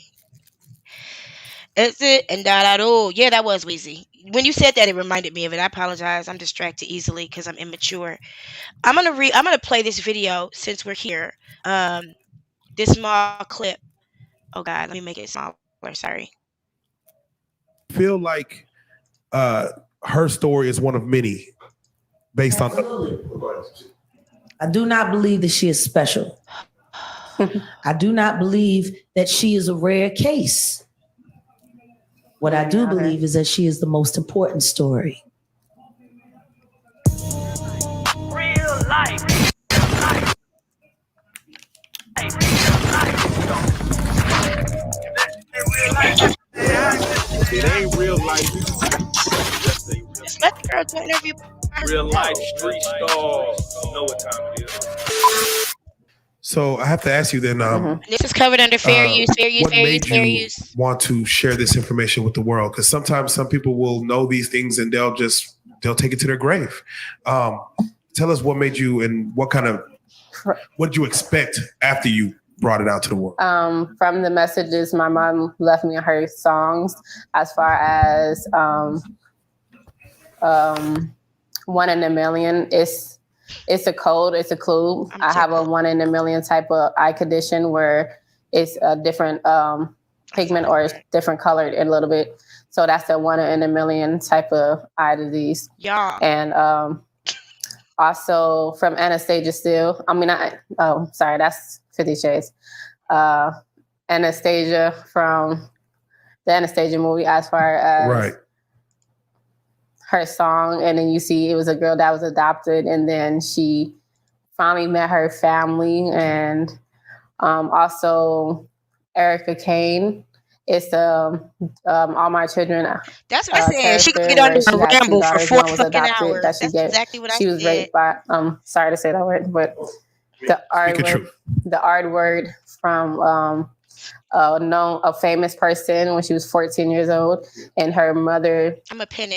That's it. And da da do. Yeah, that was Wheezy. When you said that, it reminded me of it. I apologize. I'm distracted easily because I'm immature. I'm gonna play this video since we're here. This small clip. Oh God, let me make it smaller. Sorry. Feel like her story is one of many based on. I do not believe that she is special. I do not believe that she is a rare case. What I do believe is that she is the most important story. Real life. It ain't real life. Just let the girl do an interview. Real life street stars. You know what time it is. So I have to ask you then, This is covered under fair use. Fair use. what Fair use. made Fair you use. want to share this information with the world? Because sometimes some people will know these things and they'll just they'll take it to their grave. Tell us what made you and what did you expect after you brought it out to the world? From the messages my mom left me in her songs, as far as 1 in a million, it's a code, it's a clue. I have a 1 in a million type of eye condition where it's a different pigment or it's different colored a little bit. So that's a 1 in a million type of eye disease. Yeah. And also from Anastasia Steele. Sorry, that's 50 Shades. Anastasia from the Anastasia movie, as far as her song. And then you see it was a girl that was adopted, and then she finally met her family. And also Erica Kane. It's All My Children. That's what I said. She could get on a ramble for 4 fucking hours. That's exactly what I said. She was raped by, sorry to say that word, but the R word from a famous person when she was 14 years old, and her mother,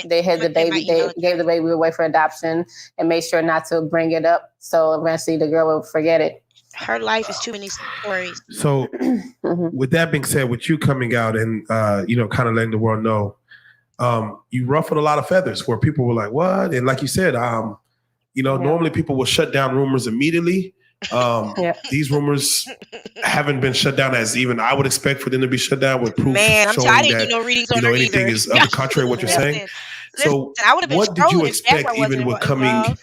they had the baby, they gave the baby away for adoption and made sure not to bring it up. So eventually the girl would forget it. Her life is too many stories. So with that being said, with you coming out and, kind of letting the world know, you ruffled a lot of feathers where people were like, what? And like you said, normally people will shut down rumors immediately. These rumors haven't been shut down as even I would expect for them to be shut down with proof showing that anything is of the contrary of what you're saying. So what did you expect even with coming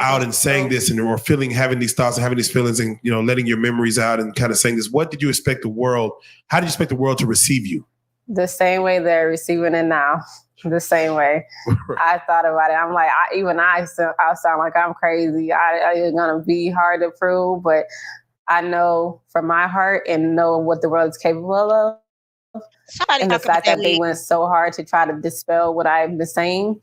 out and saying this and or having these thoughts and having these feelings and letting your memories out and kind of saying this? What did you expect how did you expect the world to receive you? The same way they're receiving it now. The same way. I thought about it. I'm like, I sound like I'm crazy. It's gonna be hard to prove, but I know from my heart and know what the world is capable of. And the fact that they went so hard to try to dispel what I've been saying,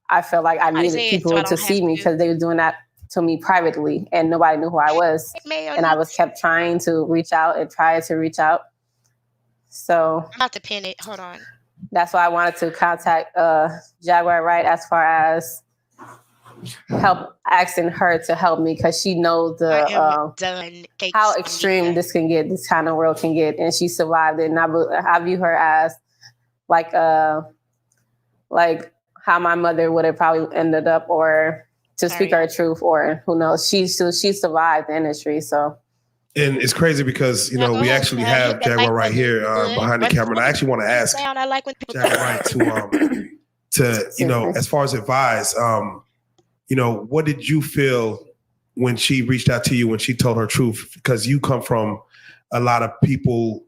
I felt like I needed people to see me because they were doing that to me privately and nobody knew who I was. And I was kept trying to reach out and try to reach out. So I'm about to pin it. Hold on. That's why I wanted to contact Jaguar Wright as far as asking her to help me because she knows how extreme this can get, this kind of world can get, and she survived it. And I view her as like how my mother would have probably ended up, or to speak her truth, or who knows. She survived the industry, so. And it's crazy because, we actually have Jaguar right here behind the camera. And I actually want to ask Jaguar Wright to as far as advice, what did you feel when she reached out to you, when she told her truth? Because you come from a lot of people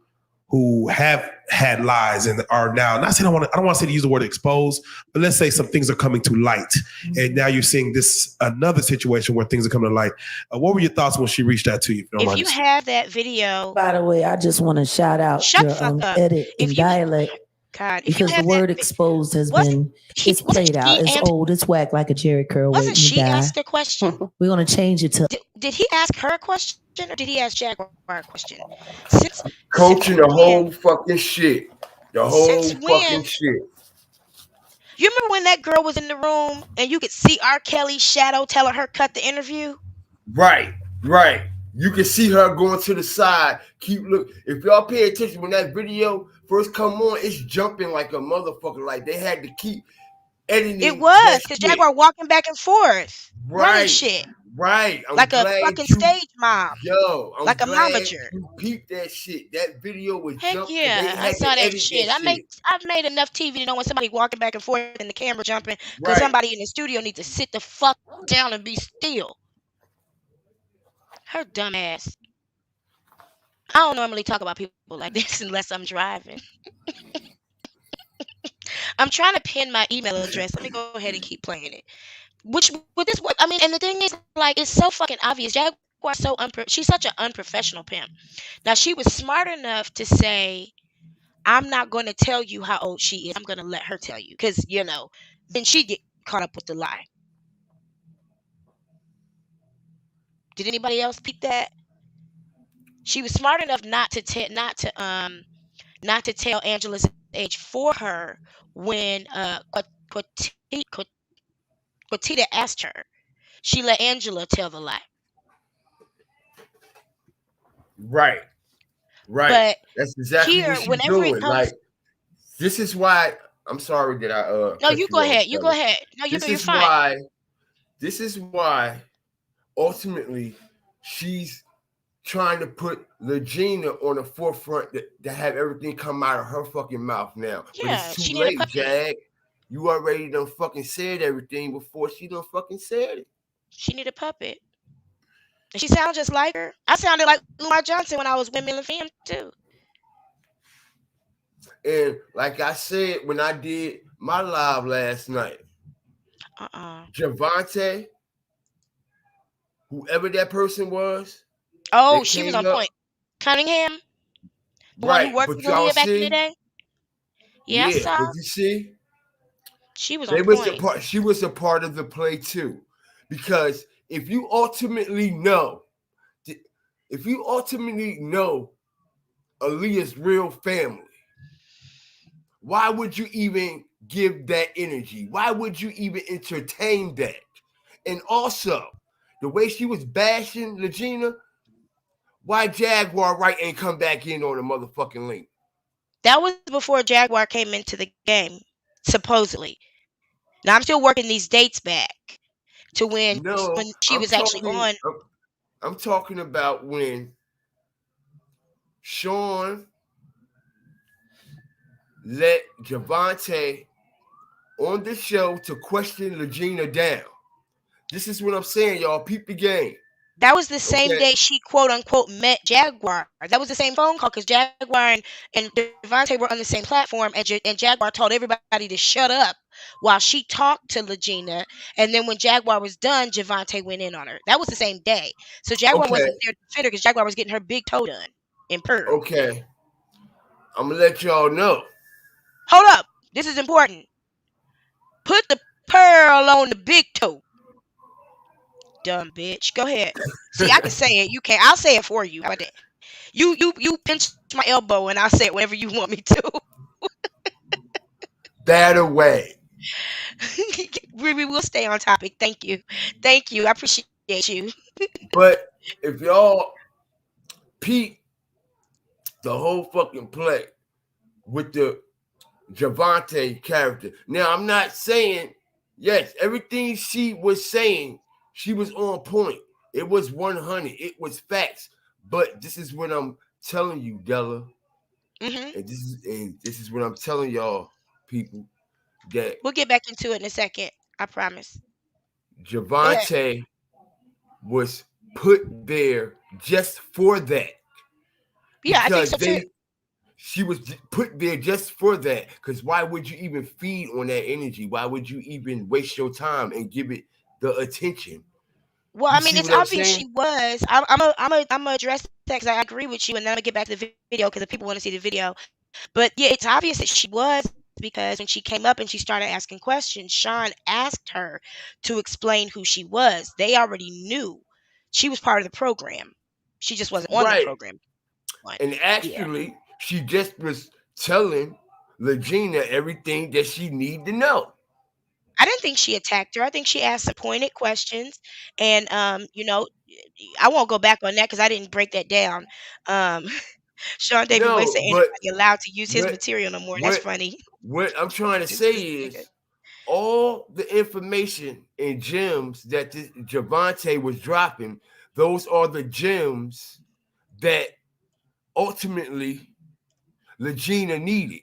who have had lies and are now, not saying I don't want to say to use the word exposed, but let's say some things are coming to light. And now you're seeing another situation where things are coming to light. What were your thoughts when she reached out to you? If you have that video. By the way, I just want to shout out your edit in dialect. God, because the word exposed has been, it's played out. It's old. It's whack like a Jerry curl. Wasn't she asked a question? We're going to change it to. Did he ask her a question or did he ask Jaguar a question? Coaching the whole fucking shit. The whole fucking shit. You remember when that girl was in the room and you could see R. Kelly's shadow telling her cut the interview? Right. You can see her going to the side. Keep look. If y'all pay attention when that video first come on, it's jumping like a motherfucker. Like they had to keep editing. It was because Jaguar walking back and forth, running shit. Right. Like a fucking stage mom. Yo, I'm like a momager. You peeped that shit. That video was jumping. Yeah, I saw that shit. I've made enough TV to know when somebody walking back and forth and the camera jumping because somebody in the studio needs to sit the fuck down and be still. Her dumb ass. I don't normally talk about people like this unless I'm driving. I'm trying to pin my email address. Let me go ahead and keep playing it. And the thing is, like, it's so fucking obvious. Jaguar's she's such an unprofessional pimp. Now, she was smart enough to say, I'm not going to tell you how old she is. I'm going to let her tell you. Because, then she'd get caught up with the lie. Did anybody else peep that? She was smart enough not to tell Angela's age for her when what Tita asked her. She let Angela tell the lie. Right. But That's exactly what here, she's whenever it doing. comes, Like, this is why I'm sorry that I no, cut you you go off, ahead. You go Stella. ahead. No, This you're is fine. why this is why ultimately she's trying to put Legina on the forefront to have everything come out of her fucking mouth now. But Yeah, it's she too need a late, puppy. Jag. You already done fucking said everything before she done fucking said it. She need a puppet. And she sounds just like her. I sounded like Umar Johnson when I was with Miller Fam too. And like I said when I did my live last night, Javante, whoever that person was, Oh, she was on point. Cunningham, the one who right? worked But with y'all Aaliyah back in the see, day. Yeah, I yeah, saw. but you see, She was they on was a point. part. She was a part of the play too, because if you ultimately know Aaliyah's real family, why would you even give that energy? Why would you even entertain that? And also, the way she was bashing Legina, why Jaguar Wright ain't come back in on the motherfucking link? That was before Jaguar came into the game, supposedly. Now I'm still working these dates back to when No, she was actually on. I'm talking about when Sean let Javante on the show to question Legina down. This is what I'm saying, y'all. Peep the game. That was the same Okay. day she quote unquote met Jaguar. That was the same phone call because Jaguar and Devontae were on the same platform, and Jaguar told everybody to shut up while she talked to Legina. And then when Jaguar was done, Javante went in on her. That was the same day. So Jaguar Okay. wasn't there to defend her because Jaguar was getting her big toe done in Pearl. Okay. I'm gonna let y'all know. Hold up. This is important. Put the pearl on the big toe. Dumb bitch. Go ahead. See, I can say it. You can't. I'll say it for you. How about that? You pinch my elbow and I'll say it whenever you want me to. That away. We will stay on topic. Thank you. Thank you. I appreciate you. But if y'all peep the whole fucking play with the Javante character. Now, I'm not saying, yes, everything she was saying, she was on point. It was 100. It was facts. But this is what I'm telling you, Della. Mm-hmm. And this is what I'm telling y'all, people, that We'll get back into it in a second. I promise. Javante was put there just for that. Yeah, I think Because so too. she was put there just for that. Because why would you even feed on that energy? Why would you even waste your time and give it the attention? Well, You I mean, see it's what I'm obvious saying? she was. I'm a address that because I agree with you, and then I'm gonna get back to the video because if people want to see the video. But yeah, it's obvious that she was because when she came up and she started asking questions, Sean asked her to explain who she was. They already knew she was part of the program. She just wasn't on the Right. program. And Yeah. actually, she just was telling Legina everything that she need to know. I didn't think she attacked her. I think she asked some pointed questions, and I won't go back on that because I didn't break that down. Um, Sean David Wade said No, ain't but nobody allowed to use his what material no more. That's what funny. what I'm trying to say This nigga. is all the information and gems that this Javante was dropping, those are the gems that ultimately Legina needed.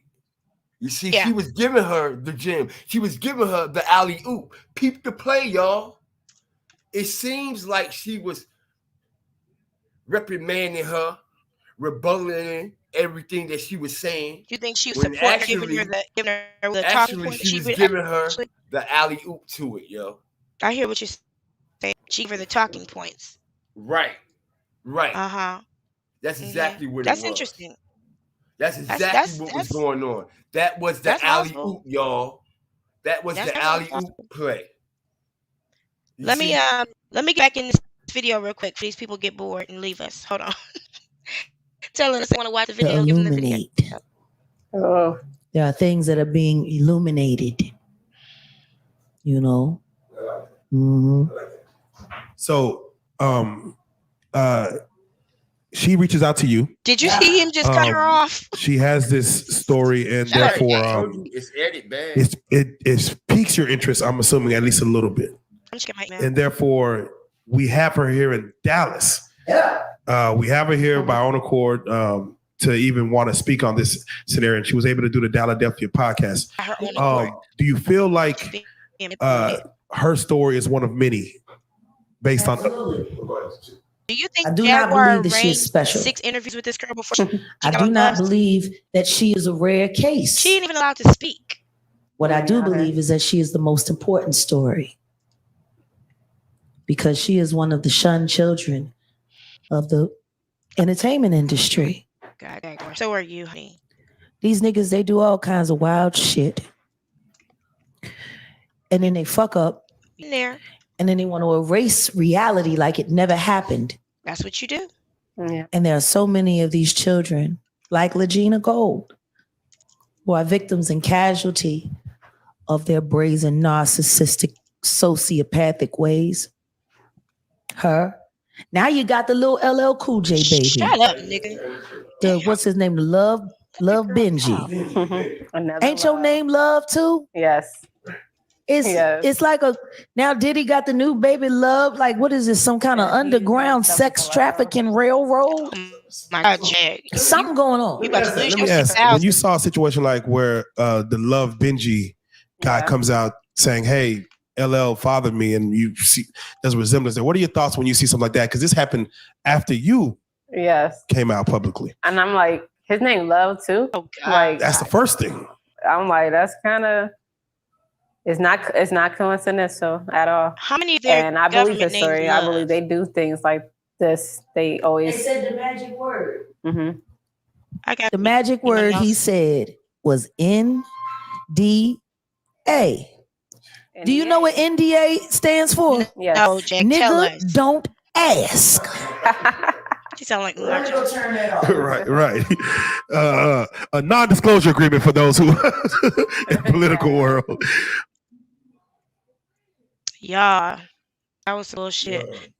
You see, Yeah. she was giving her the gem. She was giving her the alley oop. Peep the play, y'all. It seems like she was reprimanding her, rebutting everything that she was saying. You think she was When supporting her, giving her the talking point? she was giving her the alley oop to it, yo. I hear what you're saying. She gave her the talking points. Right. Uh-huh. That's exactly what it That's was. interesting. That's exactly what was going on. That was the that's alley possible. oop, y'all. That was That's the alley possible. oop play. Let me get back in this video real quick. Please, people get bored and leave us. Hold on. Telling us they want to watch the video. Give them the video. There are things that are being illuminated. You know, Mhm. So, she reaches out to you. Did you see him just cut her off? She has this story, and Shut up, therefore, Jay. It's edit bad. it piques your interest. I'm assuming at least a little bit, I'm just kidding, man. and therefore, we have her here in Dallas. Yeah, we have her here by own accord to even want to speak on this scenario, and she was able to do the Philadelphia podcast. Her own accord. Do you feel like her story is one of many based on? Do you think I do not Jaguar believe that she is arranged special. 6 interviews with this girl before she I got do on not bus? believe that she is a rare case. She ain't even allowed to speak. What I do believe is that she is the most important story because she is one of the shunned children of the entertainment industry. God, so are you, honey. These niggas, they do all kinds of wild shit. And then they fuck up. In there. And then they want to erase reality like it never happened. That's what you do. Yeah. And there are so many of these children, like Legina Gold, who are victims and casualty of their brazen, narcissistic, sociopathic ways. Her. Now you got the little LL Cool J baby. Shut up, nigga. What's his name? Love Benji. Ain't your name Love too? Yes. It's like now Diddy got the new baby Love. Like, what is this? Some kind of underground sex trafficking railroad? My God, Jag. Something going on. You about to lose Let your me ask, 6,000. when you saw a situation like where the Love Benji guy comes out saying, "Hey, LL fathered me," and you see there's a resemblance there. What are your thoughts when you see something like that? Because this happened after you came out publicly. And I'm like, his name Love too? Oh, God. Like, That's the first thing. I'm like, that's kind of, it's not coincidental at all. How many of their And I believe government his story. names I Love? believe they do things like this. They always. They said the magic word. Mm-hmm. I got The magic word he said was NDA. Do you know what NDA stands for? Yes. No, Jack, tell Nigga, us. don't ask. She sound like turn that off. Right. A non-disclosure agreement for those who in the political world. y'all. That was bullshit. Need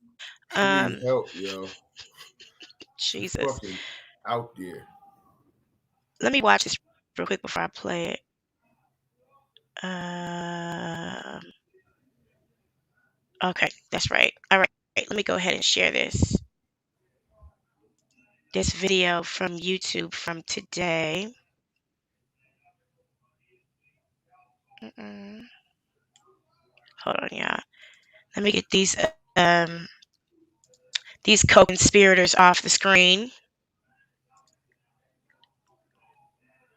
help, yo. Jesus. Fucking out there. Let me watch this real quick before I play it. Okay, that's right. All right, let me go ahead and share this video from YouTube from today. Hold on, y'all. Let me get these co-conspirators off the screen.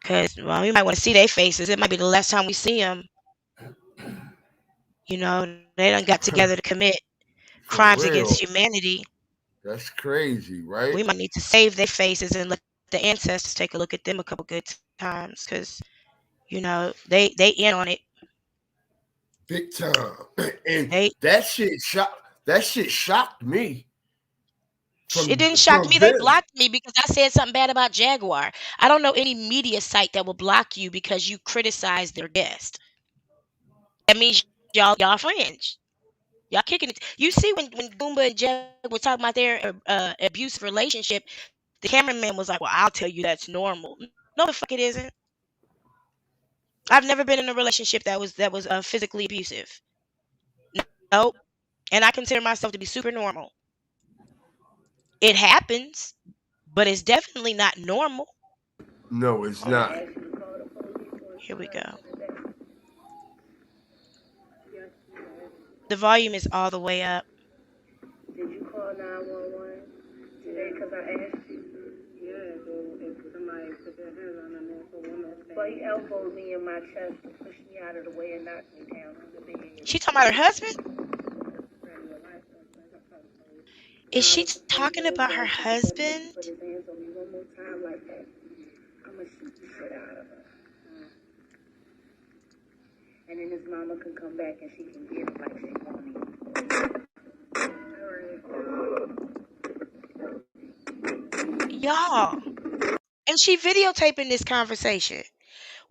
Because, well, we might want to see their faces. It might be the last time we see them. You know, they done got together to commit crimes against humanity. That's crazy, right? We might need to save their faces and let the ancestors take a look at them a couple good times. Because, you know, they in on it. Big time. And that shit shocked me. It didn't shock me. They blocked me because I said something bad about Jaguar. I don't know any media site that will block you because you criticize their guest. That means y'all friends. Y'all kicking it. You see when GOOMBA and Jag were talking about their abusive relationship, the cameraman was like, "Well, I'll tell you that's normal." No, the fuck it isn't. I've never been in a relationship that was physically abusive. Nope. And I consider myself to be super normal. It happens, but it's definitely not normal. No, it's not. Here we go. The volume is all the way up. Did you call 911 today? Because I asked you. Yeah, if somebody put their hands on a man for woman. But he elbowed me in my chest and pushed me out of the way and knocked me down on the bed. She talking about her husband? Is she talking about her husband? Put his hands on me one more time like that. I'm going to shoot the shit out of her. And then his mama can come back and she can get it like she wants it. Y'all. And she videotaping this conversation.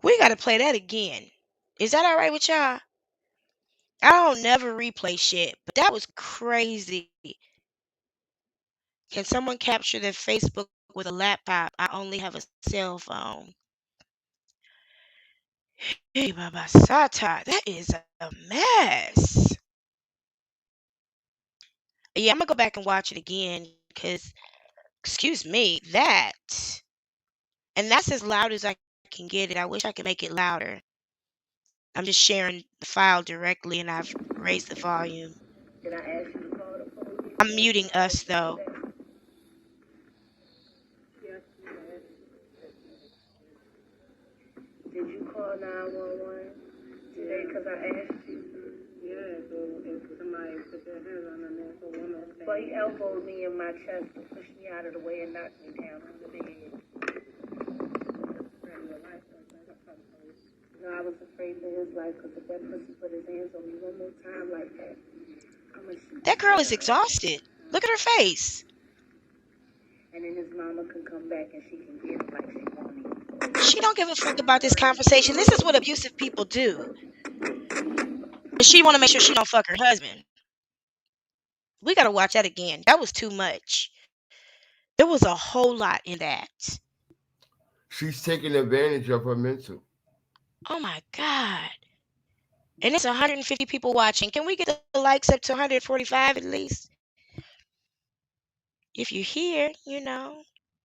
We got to play that again. Is that all right with y'all? I don't never replay shit, but that was crazy. Can someone capture their Facebook with a laptop? I only have a cell phone. Hey, Baba Sata, that is a mess. Yeah, I'm gonna go back and watch it again because, excuse me, and that's as loud as I can get it. I wish I could make it louder. I'm just sharing the file directly and I've raised the volume. Did I ask you to call the police? I'm muting us though. Did you call 911 today? Because I asked you. Yeah, so if somebody put their hands on them, there's a woman. Well, he elbowed me in my chest to push me out of the way and knocked me down on the bed. No, I was afraid for his life because if that pussy put his hands on me one more time like that, I'm gonna shoot. That girl is exhausted. Look at her face. And then his mama can come back and she can get it like she wants me. She don't give a fuck about this conversation. This is what abusive people do. She want to make sure she don't fuck her husband. We got to watch that again. That was too much. There was a whole lot in that. She's taking advantage of her mental. Oh my God. And it's 150 people watching. Can we get the likes up to 145 at least? If you're here,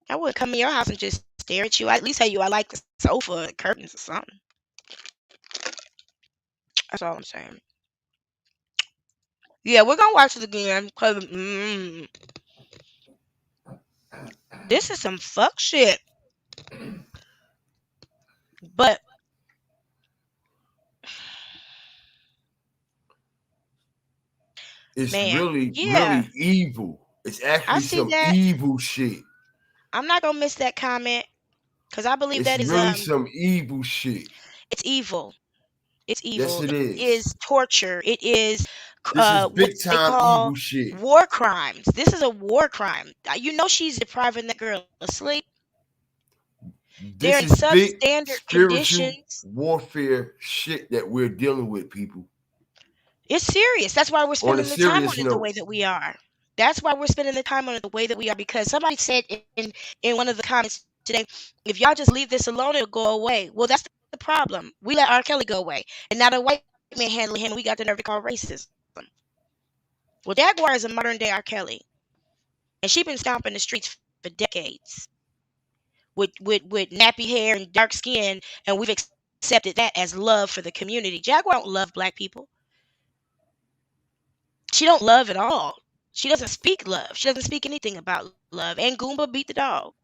I would come in your house and just stare at you. I'd at least tell you I like the sofa, curtains, or something. That's all I'm saying. Yeah, we're gonna watch it again because this is some fuck shit. But it's man, really yeah, evil. It's I actually see some that. evil shit. I'm not gonna miss that comment because I believe It's that is really some evil shit. it's evil. It's Yes, evil. it It is is. torture. It is This is what big they time call evil shit. war crimes. This is a war crime. She's depriving that girl of sleep. They're This in is big substandard spiritual conditions. warfare shit that we're dealing with, people. It's serious. That's why we're On a spending the time serious on it the way note, that we are. That's why we're spending the time on it the way that we are, because somebody said in one of the comments today, if y'all just leave this alone, it'll go away. Well, that's the problem. We let R. Kelly go away, and now the white man handling him, we got the nerve to call racism. Well, Jaguar is a modern day R. Kelly, and she been stomping the streets for decades with nappy hair and dark skin, and we've accepted that as love for the community. Jaguar don't love black people. She don't love at all. She doesn't speak love. She doesn't speak anything about love. And Goomba beat the dog.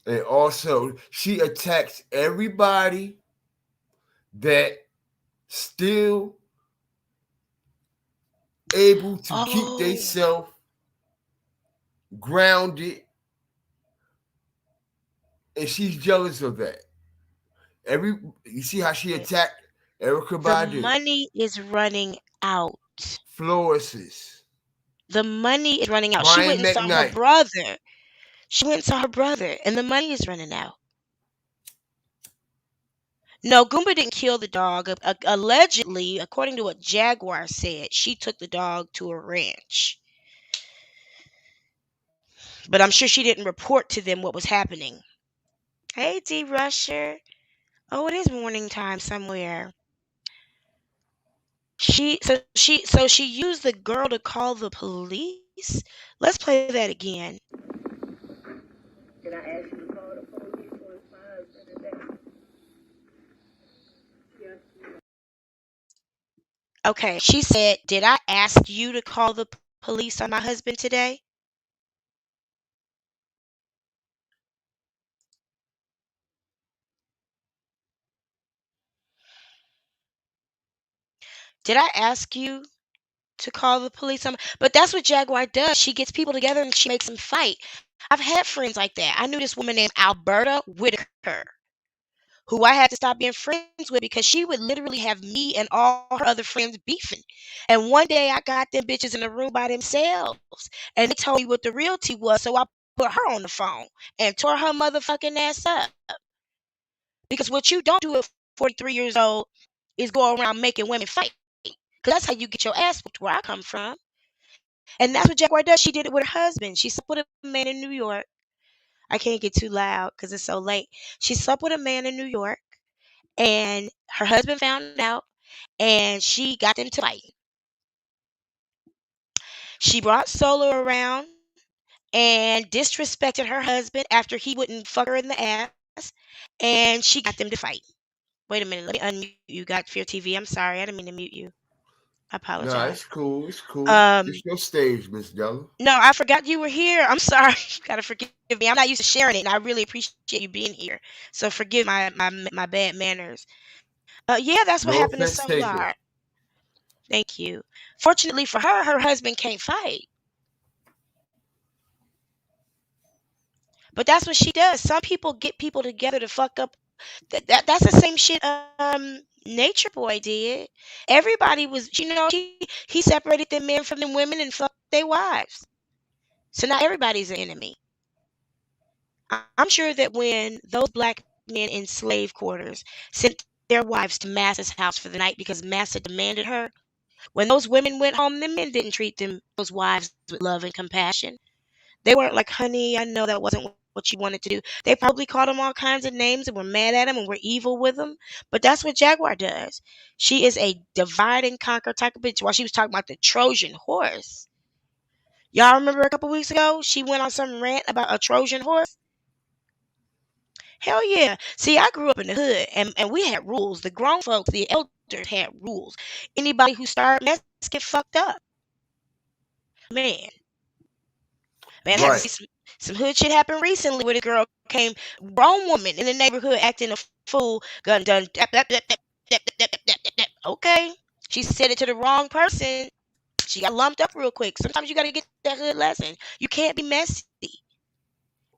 and also she attacks everybody that still able to keep Oh, themselves grounded, and she's jealous of that. You see how she attacked Erica the Badu, money is running out. Flores, The money is running out. She Brian went and saw her McKnight. brother. She went and saw her brother, and the money is running out. No, Goomba didn't kill the dog. Allegedly, according to what Jaguar said, she took the dog to a ranch. But I'm sure she didn't report to them what was happening. Hey, D. Rusher. Oh, it is morning time somewhere. She used the girl to call the police. Let's play that again. Did I ask you to call the police on my husband today? Yes. Okay, she said, "Did I ask you to call the police on my husband today?" Did I ask you to call the police on? But that's what Jaguar does. She gets people together and she makes them fight. I've had friends like that. I knew this woman named Alberta Whitaker, who I had to stop being friends with because she would literally have me and all her other friends beefing. And one day I got them bitches in a room by themselves, and they told me what the real tea was, so I put her on the phone and tore her motherfucking ass up. Because what you don't do at 43 years old is go around making women fight. Because that's how you get your ass whooped where I come from. And that's what Jaguar does. She did it with her husband. She slept with a man in New York. I can't get too loud because it's so late. She slept with a man in New York, and her husband found out, and she got them to fight. She brought Solo around and disrespected her husband after he wouldn't fuck her in the ass, and she got them to fight. Wait a minute, let me unmute you. Got Fear TV. I'm sorry, I didn't mean to mute you. I Nah, apologize. it's cool. It's cool. Um, It's your stage, Miss Della. No, I forgot you were here. I'm sorry. You gotta forgive me. I'm not used to sharing it, and I really appreciate you being here. So forgive my bad manners. Yeah, that's what No happened to offense taken. Solar. Thank you. Fortunately for her, her husband can't fight. But that's what she does. Some people get people together to fuck up. That's the same shit Nature Boy did. Everybody was, he separated the men from the women and fucked their wives. So now everybody's an enemy. I'm sure that when those black men in slave quarters sent their wives to Massa's house for the night because Massa demanded her, when those women went home, the men didn't treat those wives with love and compassion. They weren't like, honey, I know that wasn't what you wanted to do. They probably called him all kinds of names and were mad at him and were evil with him. But that's what Jaguar does. She is a divide and conquer type of bitch. While she was talking about the Trojan horse. Y'all remember a couple weeks ago, she went on some rant about a Trojan horse? Hell yeah. See, I grew up in the hood and we had rules. The grown folks, the elders had rules. Anybody who started mess get fucked up. Man, I had to Right. see some hood shit happen recently where the girl came, grown woman in the neighborhood acting a fool, gun done. Okay. She said it to the wrong person. She got lumped up real quick. Sometimes you got to get that hood lesson. You can't be messy.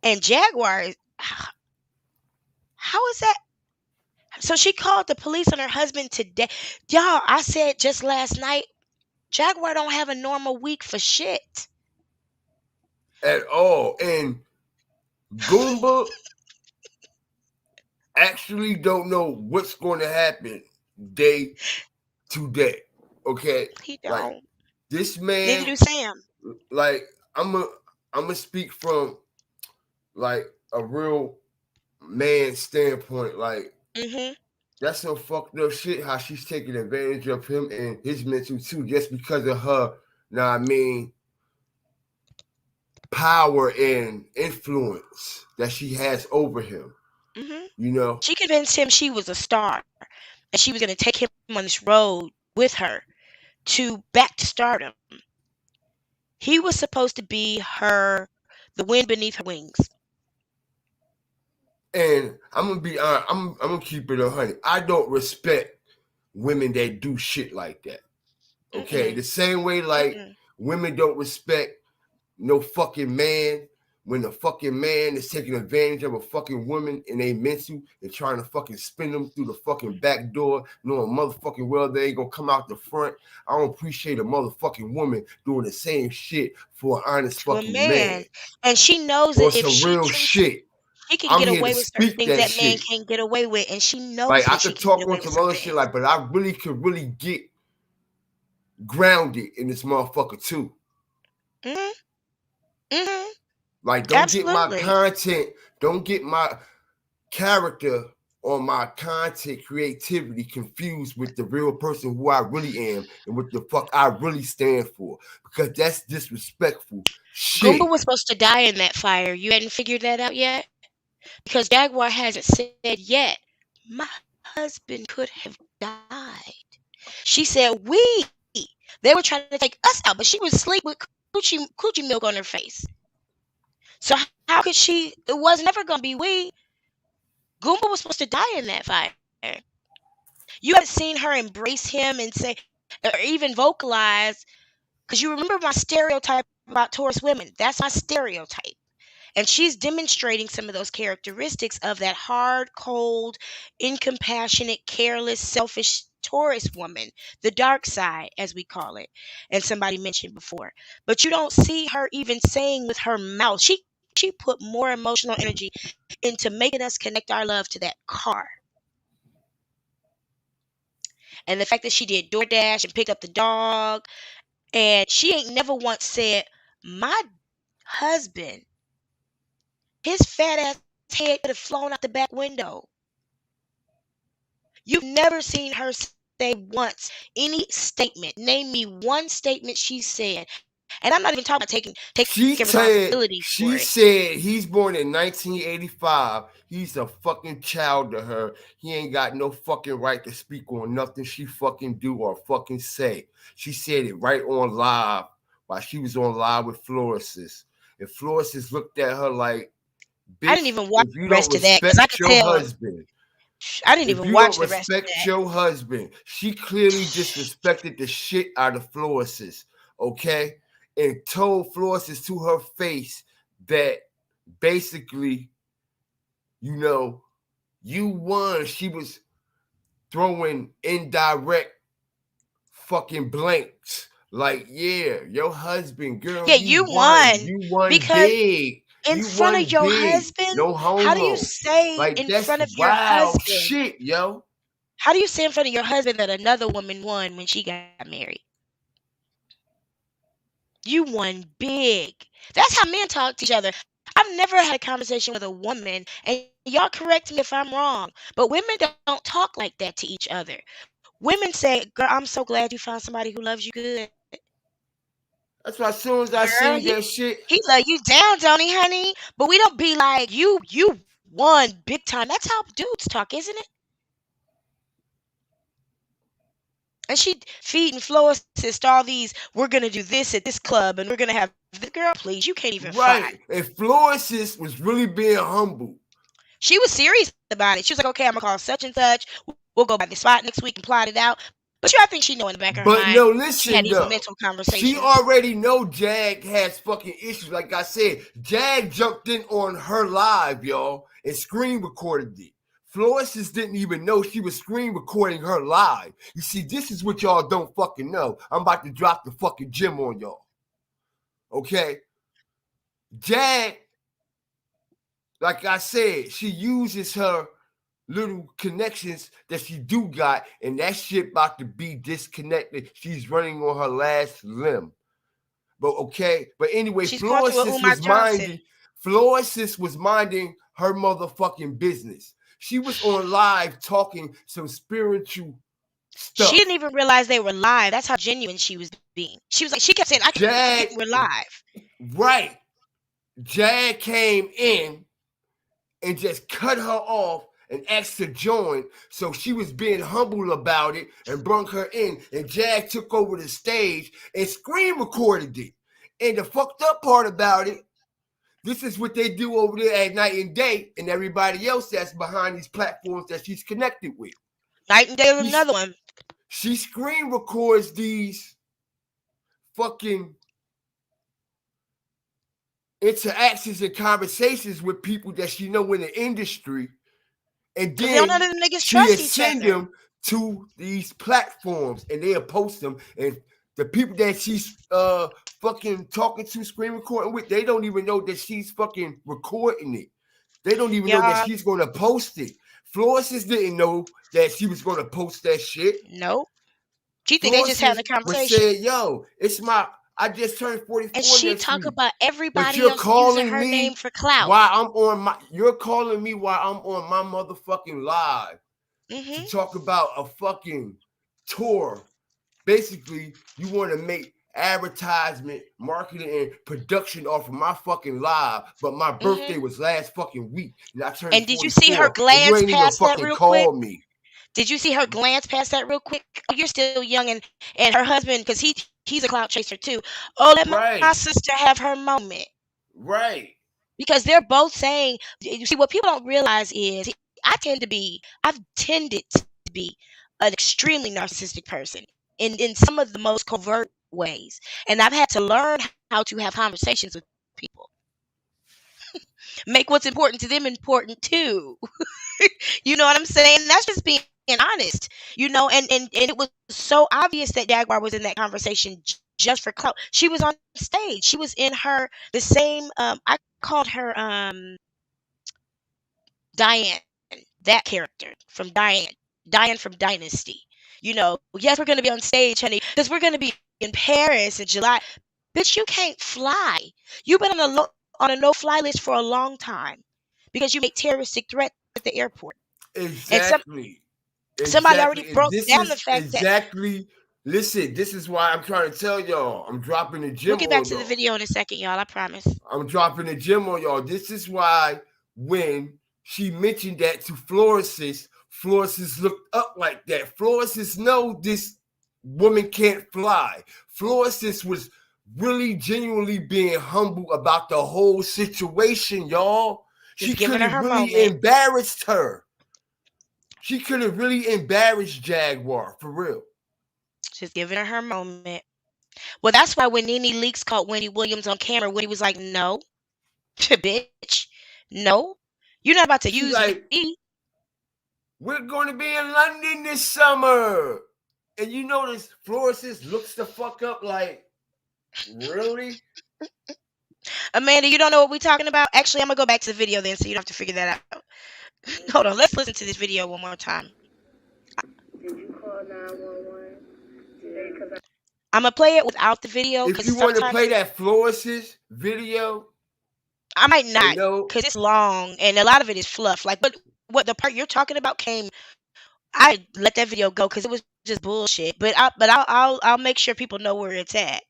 And Jaguar, how is that? So she called the police on her husband today. Y'all, I said just last night, Jaguar don't have a normal week for shit. At all. And Goomba actually don't know what's going to happen day to day. Okay? He Like, don't. this Neither man, do Sam. like, I'm a speak from, like, a real man standpoint. Like, Mm-hmm. that's some fucked up shit how she's taking advantage of him and his mental too, just because of her, I mean, power and influence that she has over him. Mm-hmm. You know? She convinced him she was a star and she was going to take him on this road with her back to stardom. He was supposed to be the wind beneath her wings. And I'm gonna be honest, I'm gonna keep it 100. I don't respect women that do shit like that. Okay, the same way like women don't respect no fucking man when the fucking man is taking advantage of a fucking woman and they mental and trying to fucking spin them through the fucking back door, knowing motherfucking well they ain't gonna come out the front. I don't appreciate a motherfucking woman doing the same shit for an honest fucking man. And she knows or that if some she real treats shit. she can I'm get here away to with certain speak things that that man shit. can't get away with, and she knows Like I that she could can get talk away on with some some other things. shit, like, but I really could really get grounded in this motherfucker too. Like, don't get my content, don't get my character or my content creativity confused with the real person who I really am and what the fuck I really stand for, because that's disrespectful shit. Goomba was supposed to die in that fire. You hadn't figured that out yet? Because Jaguar hasn't said yet, my husband could have died. She said, they were trying to take us out, but she was asleep with coochie milk on her face. So how could she? It was never going to be we. Goomba was supposed to die in that fire. You haven't seen her embrace him and say, or even vocalize, because you remember my stereotype about Taurus women. That's my stereotype. And she's demonstrating some of those characteristics of that hard, cold, incompassionate, careless, selfish Taurus woman, the dark side, as we call it. And somebody mentioned before. But you don't see her even saying with her mouth. She put more emotional energy into making us connect our love to that car. And the fact that she did DoorDash and picked up the dog, and she ain't never once said, my husband, his fat ass head could have flown out the back window. You've never seen her say once any statement. Name me one statement she said. And I'm not even talking about taking responsibility for She it. said he's born in 1985. He's a fucking child to her. He ain't got no fucking right to speak on nothing she fucking do or fucking say. She said it right on live while she was on live with Florissant. And Florissant looked at her like, bitch, I didn't even watch if you the don't rest of that because I respect could your tell. husband, I didn't if even you watch don't the rest of respect that. your husband, she clearly disrespected the shit out of Florissant, okay? And told Florissant to her face that basically, you know, you won. She was throwing indirect fucking blanks. Like, yeah, your husband, girl, Yeah, you won You won because big. in You front won of your big. husband, No how do you homo. say Like, in that's front of your wild husband? shit, yo. How do you say in front of your husband that another woman won when she got married? You won big. That's how men talk to each other. I've never had a conversation with a woman, and y'all correct me if I'm wrong, but women don't talk like that to each other. Women say, girl, I'm so glad you found somebody who loves you good. That's why as soon as I Girl, seen that shit, he love you down, don't he, honey? But we don't be like, you won big time. That's how dudes talk, isn't it? And she feeding Florissant all these, we're going to do this at this club, and we're going to have this. Girl, please, you can't even fly. right. And Florissant was really being humble. She was serious about it. She was like, okay, I'm going to call such and such. We'll go by the spot next week and plot it out. But I think she know in the back of her But mind, no, she had listen these though. mental She conversations. already know Jag has fucking issues. Like I said, Jag jumped in on her live, y'all, and screen recorded it. Florissant didn't even know she was screen recording her live. You see, this is what y'all don't fucking know. I'm about to drop the fucking gem on y'all. Okay? Jag, like I said, she uses her little connections that she do got, and that shit about to be disconnected. She's running on her last limb. But okay, but anyway, She's going through a Florissant Umar Johnson. was minding her motherfucking business. She was on live talking some spiritual stuff. She didn't even realize they were live. That's how genuine she was being. She was like, she kept saying, I can't, we're live. Right. Jag came in and just cut her off and asked to join. So she was being humble about it and brought her in. And Jag took over the stage and screen recorded it. And the fucked up part about it, this is what they do over there at Night and Day and everybody else that's behind these platforms that she's connected with. Night and Day was another one. She screen records these fucking interactions and conversations with people that she know in the industry, and then none of them niggas she trust each send other. them to these platforms, and they'll post them. And the people that she's fucking talking to, screen recording with, they don't even know that she's fucking recording it. They don't even know that she's gonna post it. Florissant didn't know that she was gonna post that shit. Nope. She think they just having a conversation. Said, yo, I just turned 44. And she talk about everybody else using her name for clout. You're calling me while I'm on my motherfucking live to talk about a fucking tour. Basically, you want to make advertisement, marketing, and production off of my fucking live, but my birthday was last fucking week, and I turned 44. Did you see her glance past that real quick? Did you see her glance past that real quick? Oh, you're still young, and her husband, because he's a clout chaser too. Oh, let my sister have her moment. Right. Because they're both saying, you see, what people don't realize is I've tended to be an extremely narcissistic person in some of the most covert ways. And I've had to learn how to have conversations with people. Make what's important to them important too. You know what I'm saying? That's just being honest, you know, and it was so obvious that Jaguar was in that conversation just for clout. She was on stage. She was in the same, I called her Diane, that character from Diane from Dynasty. Yes, we're gonna be on stage, honey, because we're gonna be in Paris in July. Bitch, you can't fly. You've been on a no-fly list for a long time because you make terroristic threats at the airport. And Exactly. somebody already Exactly. And broke this down the is fact that exactly, listen, this is why I'm trying to tell y'all. I'm dropping the we'll gym get back on to the y'all. video in a second, y'all. I promise. I'm dropping the gym on y'all. This is why when she mentioned that to Florcis looked up like that. Florcis know this woman can't fly. Florcis was really genuinely being humble about the whole situation, y'all. Just She giving could her have her really moment. embarrassed her. She could have really embarrassed Jaguar, for real. Just giving her her moment. Well, that's why when Nene Leakes caught Wendy Williams on camera, Wendy was like, "No, bitch, no, you're not about to She's use like, me." we're going to be in London this summer. And you notice Florcis looks the fuck up like, really? Amanda, you don't know what we're talking about? Actually, I'm gonna go back to the video then, so you don't have to figure that out. Hold on, let's listen to this video one more time. Did you call 911 today? Because I'm gonna play it without the video If because you want to sometimes play that Florcis video, I might you not know, because it's long and a lot of it is fluff. Like, but what the part you're talking about came. I let that video go because it was just bullshit. I'll make sure people know where it's at.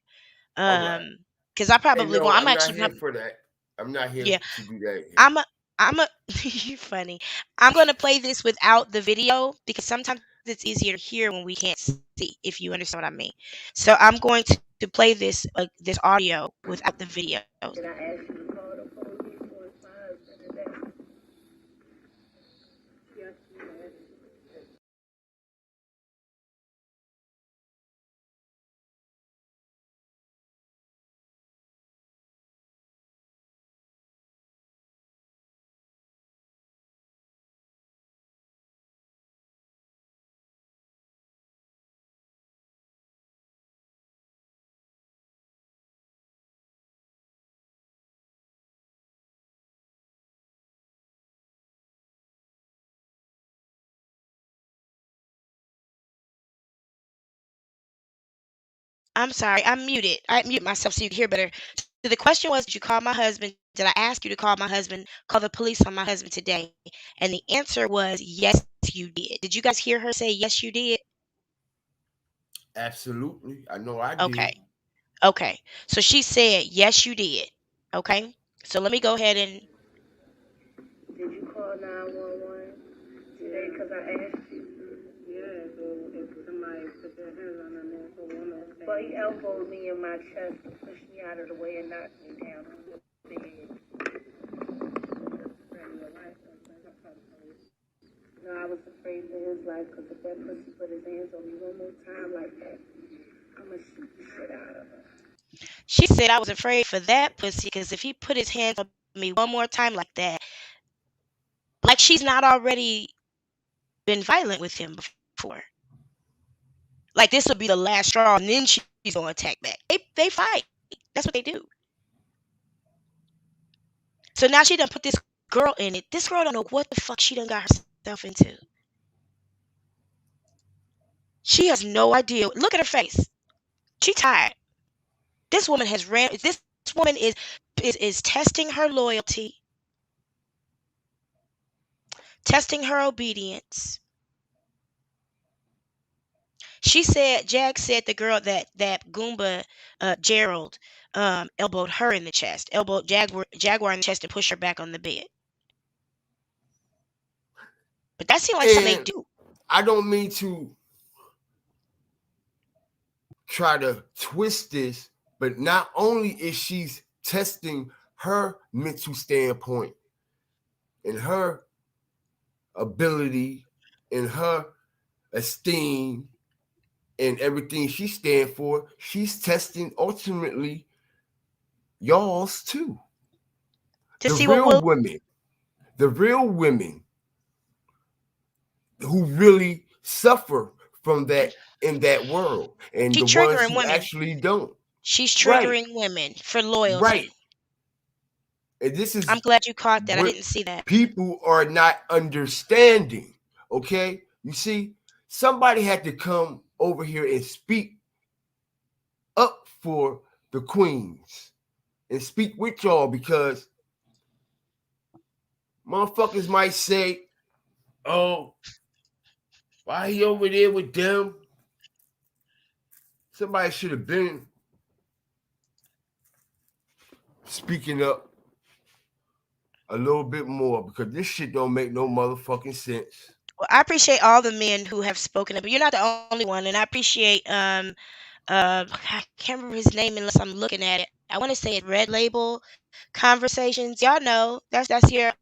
all right. Because I And probably no, won't. I'm I'm not actually here not. for that. I'm not here Yeah, to do that here. I'm a. You're funny. I'm gonna play this without the video because sometimes it's easier to hear when we can't see. If you understand what I mean. So I'm going to play this audio without the video. did I ask you to call the police or it's my husband today? Yes, you did. I'm sorry. I'm muted. I mute myself so you can hear better. So the question was, did you call my husband? Did I ask you to call my husband, call the police on my husband today? And the answer was, yes, you did. Did you guys hear her say, yes, you did? Absolutely. I know I Okay. did. Okay. So she said, yes, you did. Okay. So let me go ahead and. Did you call 911 today? Because I asked you. Yeah, so if somebody put their hands on them, that's a woman. But he elbowed me in my chest and pushed me out of the way and knocked me down on the bed. No, I was afraid for his life because if that pussy put his hands on me one more time like that, I'm going to shoot the shit out of her. She said I was afraid for that pussy because if he put his hands on me one more time like that, like she's not already been violent with him before. Like this would be the last straw, and then she's gonna attack back. They fight. That's what they do. So now she done put this girl in it. This girl don't know what the fuck she done got herself into. She has no idea. Look at her face. She tired. This woman has ran. This woman is testing her loyalty, testing her obedience. She said, Jag said the girl that Goomba Gerald elbowed her in the chest, elbowed Jaguar in the chest and pushed her back on the bed. But that seemed like something they And do. I don't mean to try to twist this, but not only is she testing her mental standpoint and her ability and her esteem and everything she stands for, she's testing ultimately y'all's too. To The see what real will. women who really suffer from that in that world, and She the ones triggering who women. actually don't. She's Right, triggering women for loyalty. right. And this is I'm glad you caught that. I what didn't see that. people are not understanding. Okay, you see, somebody had to come over here and speak up for the queens and speak with y'all, because motherfuckers might say, oh, why he over there with them? Somebody should have been speaking up a little bit more, because this shit don't make no motherfucking sense. Well, I appreciate all the men who have spoken up, but you're not the only one. And I appreciate I can't remember his name unless I'm looking at it. I want to say it Red Label Conversations. Y'all know that's your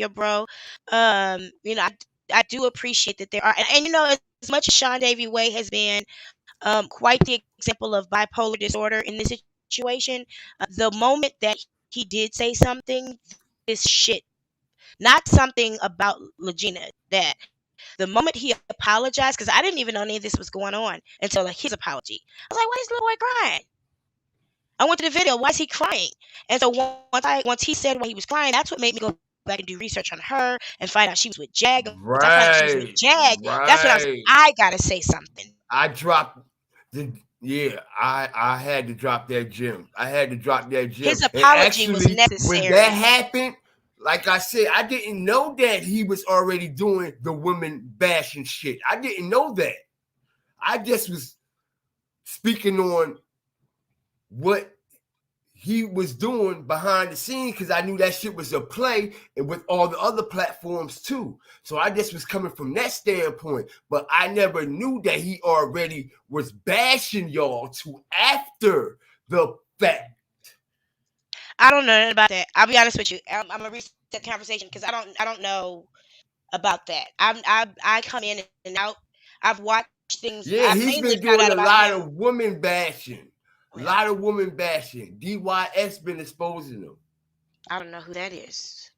bro. I do appreciate that there are, and as much as Sean Davy Way has been quite the example of bipolar disorder in this situation, the moment that he did say something, this shit, not something about Legina, that the moment he apologized, because I didn't even know any of this was going on until his apology. I was like, why is little boy crying? I went to the video. Why is he crying? And so once he said why he was crying, that's what made me go back and do research on her and find out she was with Jag. Once I found out she was with Jag, that's when I was like, I gotta say something. I dropped I had to drop that gem. His apology was necessary. When that happened, like I said, I didn't know that he was already doing the women bashing shit. I didn't know that. I just was speaking on what he was doing behind the scenes, because I knew that shit was a play, and with all the other platforms too. So I just was coming from that standpoint, but I never knew that he already was bashing y'all to after the fact. I don't know about that. I'll be honest with you. I'm gonna reset the conversation because I don't know about that. I come in and out. I've watched things. Yeah, he's been doing a lot of women bashing. A lot of women bashing. DYS been exposing them. I don't know who that is.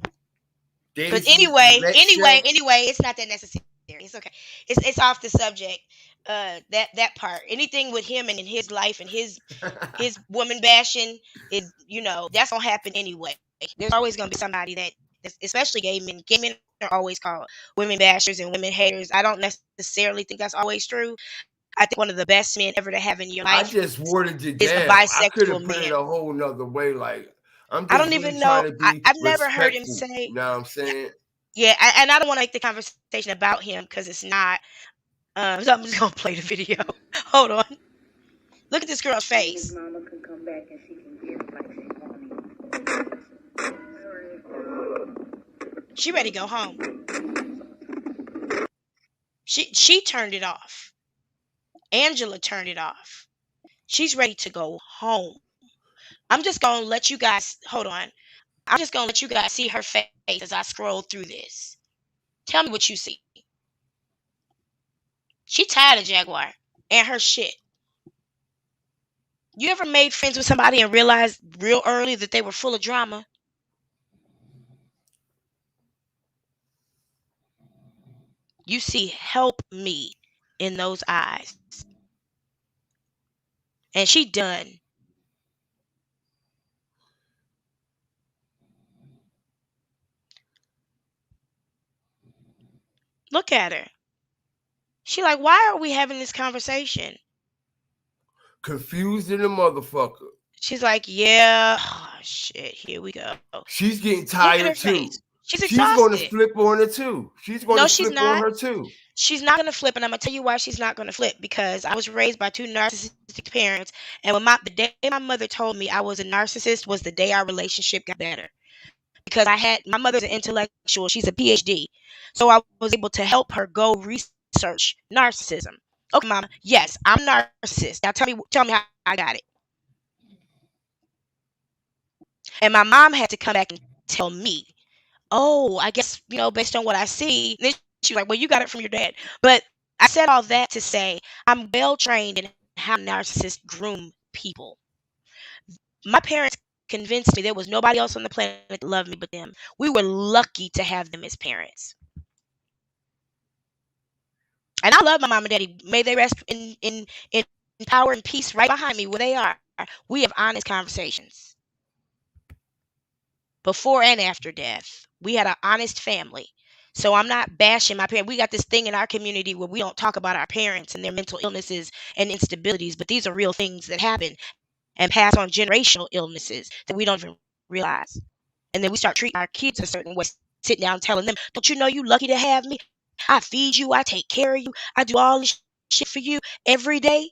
But anyway, it's not that necessary. It's okay. It's off the subject. That part. Anything with him and in his life and his woman bashing is, that's gonna happen anyway. There's always gonna be somebody that, especially gay men. Gay men are always called women bashers and women haters. I don't necessarily think that's always true. I think one of the best men ever to have in your life. I just worded you is down. a bisexual I could have put man. it a whole nother way. Like, I don't even know. I've never heard him say. You know what I'm saying? Yeah, and I don't want to make the conversation about him because it's not. So I'm just gonna play the video. Hold on. Look at this girl's face. His mama can come back and she can give like she ready to go home. She turned it off. Angela turned it off. She's ready to go home. I'm just gonna let you guys hold on. I'm just gonna let you guys see her face as I scroll through this. Tell me what you see. She tired of Jaguar and her shit. You ever made friends with somebody and realized real early that they were full of drama? You see help me in those eyes. And she done. Look at her. She like, why are we having this conversation? Confused in the motherfucker. She's like, yeah. Oh, shit, here we go. She's getting tired too. She's exhausted. She's going to flip on her too. She's going to flip on her too. She's not going to flip, and I'm going to tell you why she's not going to flip. Because I was raised by two narcissistic parents, and when the day my mother told me I was a narcissist was the day our relationship got better. Because my mother's an intellectual. She's a PhD. So I was able to help her go research narcissism. Okay, mama. Yes, I'm a narcissist. Now tell me how I got it. And my mom had to come back and tell me, oh, I guess, based on what I see. Then she was like, well, you got it from your dad. But I said all that to say I'm well trained in how narcissists groom people. My parents convinced me there was nobody else on the planet that loved me but them. We were lucky to have them as parents. And I love my mom and daddy. May they rest in power and peace right behind me where they are. We have honest conversations. Before and after death. We had an honest family. So I'm not bashing my parents. We got this thing in our community where we don't talk about our parents and their mental illnesses and instabilities, but these are real things that happen and pass on generational illnesses that we don't even realize. And then we start treating our kids a certain way, sitting down telling them, don't you know you lucky to have me? I feed you, I take care of you, I do all this shit for you every day.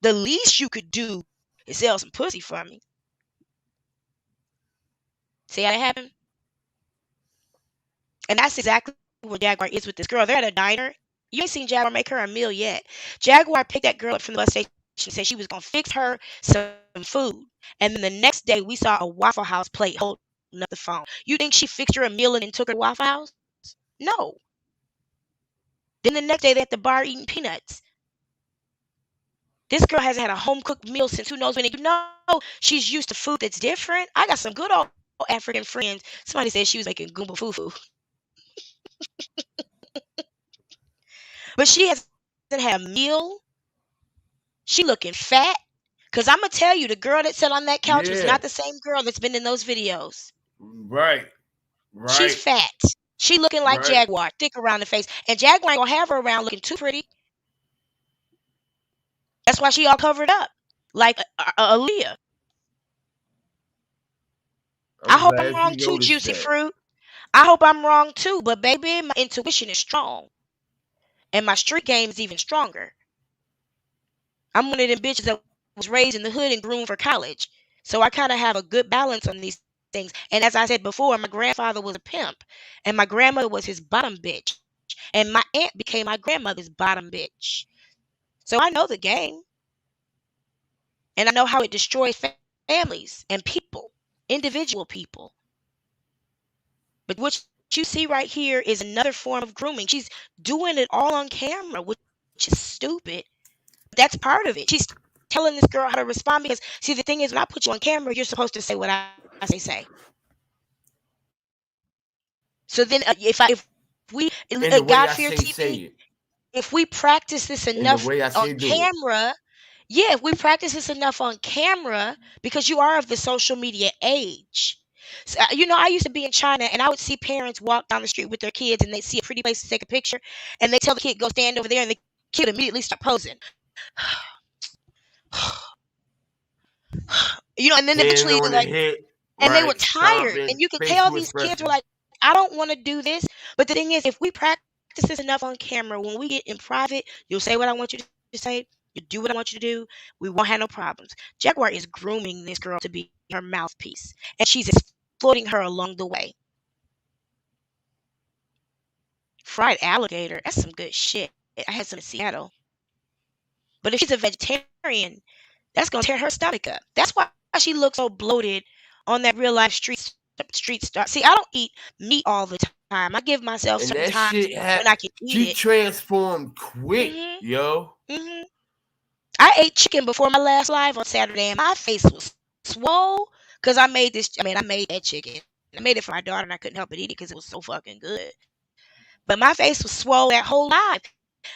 The least you could do is sell some pussy for me. See how that happened? And that's exactly where Jaguar is with this girl. They're at a diner. You ain't seen Jaguar make her a meal yet. Jaguar picked that girl up from the bus station and said she was going to fix her some food. And then the next day, we saw a Waffle House plate holding up the phone. You think she fixed her a meal and then took her to Waffle House? No. Then the next day, they're at the bar eating peanuts. This girl hasn't had a home cooked meal since who knows when. You know, she's used to food that's different. I got some good old African friends. Somebody said she was making goomba fufu. But she hasn't had a meal. She looking fat. Because I'm going to tell you, the girl that sat on that couch was Yeah. not the same girl that's been in those videos. Right. She's fat. She looking like Right. Jaguar, thick around the face. And Jaguar ain't going to have her around looking too pretty. That's why she all covered up. Like Aaliyah. I hope I'm wrong too, Juicy Fruit. I hope I'm wrong too. But baby, my intuition is strong. And my street game is even stronger. I'm one of them bitches that was raised in the hood and groomed for college. So I kind of have a good balance on these things. And as I said before, my grandfather was a pimp. And my grandmother was his bottom bitch. And my aunt became my grandmother's bottom bitch. So I know the game. And I know how it destroys families and people, individual people. But what you see right here is another form of grooming. She's doing it all on camera, which is stupid. That's part of it. She's telling this girl how to respond because, see, the thing is, when I put you on camera, you're supposed to say what I say. So then, if we God Fear TV, if we practice this enough on camera, yeah, if we practice this enough on camera, because you are of the social media age. So, you know, I used to be in China and I would see parents walk down the street with their kids and they see a pretty place to take a picture and they tell the kid, go stand over there, and the kid immediately start posing. You know, and then eventually like, and they were tired, and you could tell these kids were like, I don't want to do this. But the thing is, if we practice this enough on camera, when we get in private, you'll say what I want you to say. You do what I want you to do. We won't have no problems. Jaguar is grooming this girl to be her mouthpiece, and she's exploiting her along the way. Fried alligator, that's some good shit. I had some in Seattle. But if she's a vegetarian, that's gonna tear her stomach up. That's why she looks so bloated on that real life street star. See, I don't eat meat all the time. I give myself certain times when I can eat she it. transformed quick, yo. I ate chicken before my last live on Saturday, and my face was swole because I made this. I made that chicken. I made it for my daughter, and I couldn't help but eat it because it was so fucking good. But my face was swole that whole live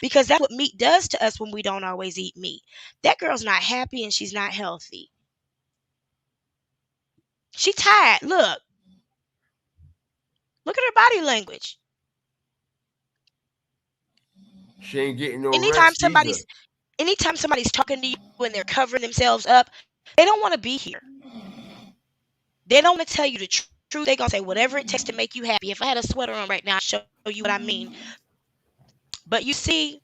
because that's what meat does to us when we don't always eat meat. That girl's not happy and she's not healthy. She tired. Look at her body language. She ain't getting no anytime rest somebody's talking to you and they're covering themselves up, they don't want to be here. They don't want to tell you the truth. They're going to say whatever it takes to make you happy. If I had a sweater on right now, I'd show you what I mean. But you see,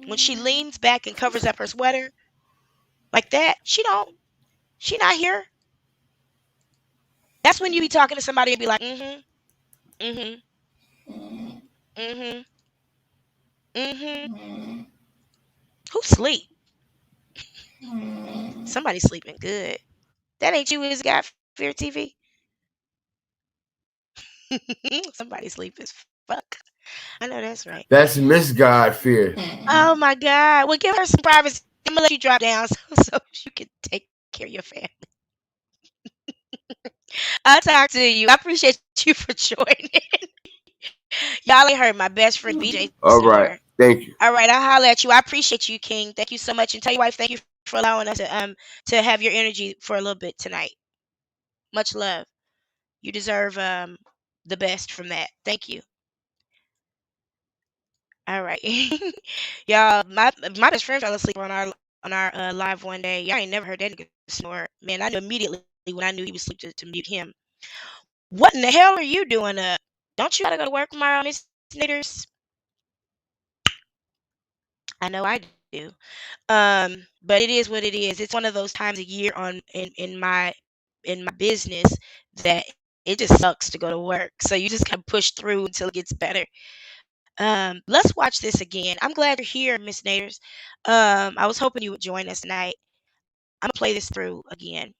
when she leans back and covers up her sweater like that, she not here. That's when you be talking to somebody and be like, Who sleep? Somebody's sleeping good. That ain't you, is God Fear TV? Somebody sleep as fuck. I know that's right. That's Miss God Fear. Oh my God. Well, give her some privacy. I'm gonna let you drop down so you can take care of your family. I'll talk to you. I appreciate you for joining. Y'all ain't heard my best friend BJ. All right. Thank you. All right, I'll holler at you. I appreciate you, King. Thank you so much. And tell your wife thank you for allowing us to have your energy for a little bit tonight. Much love. You deserve the best from that. Thank you. All right. Y'all, my best friend fell asleep on our live one day. Y'all ain't never heard that nigga snore. Man, I knew immediately when I knew he was asleep to mute him. What in the hell are you doing up? Don't you gotta go to work tomorrow, Miss Knitters? I know I do. But it is what it is. It's one of those times a year in my business that it just sucks to go to work. So you just gotta push through until it gets better. Let's watch this again. I'm glad you're here, Miss Naders. I was hoping you would join us tonight. I'm gonna play this through again.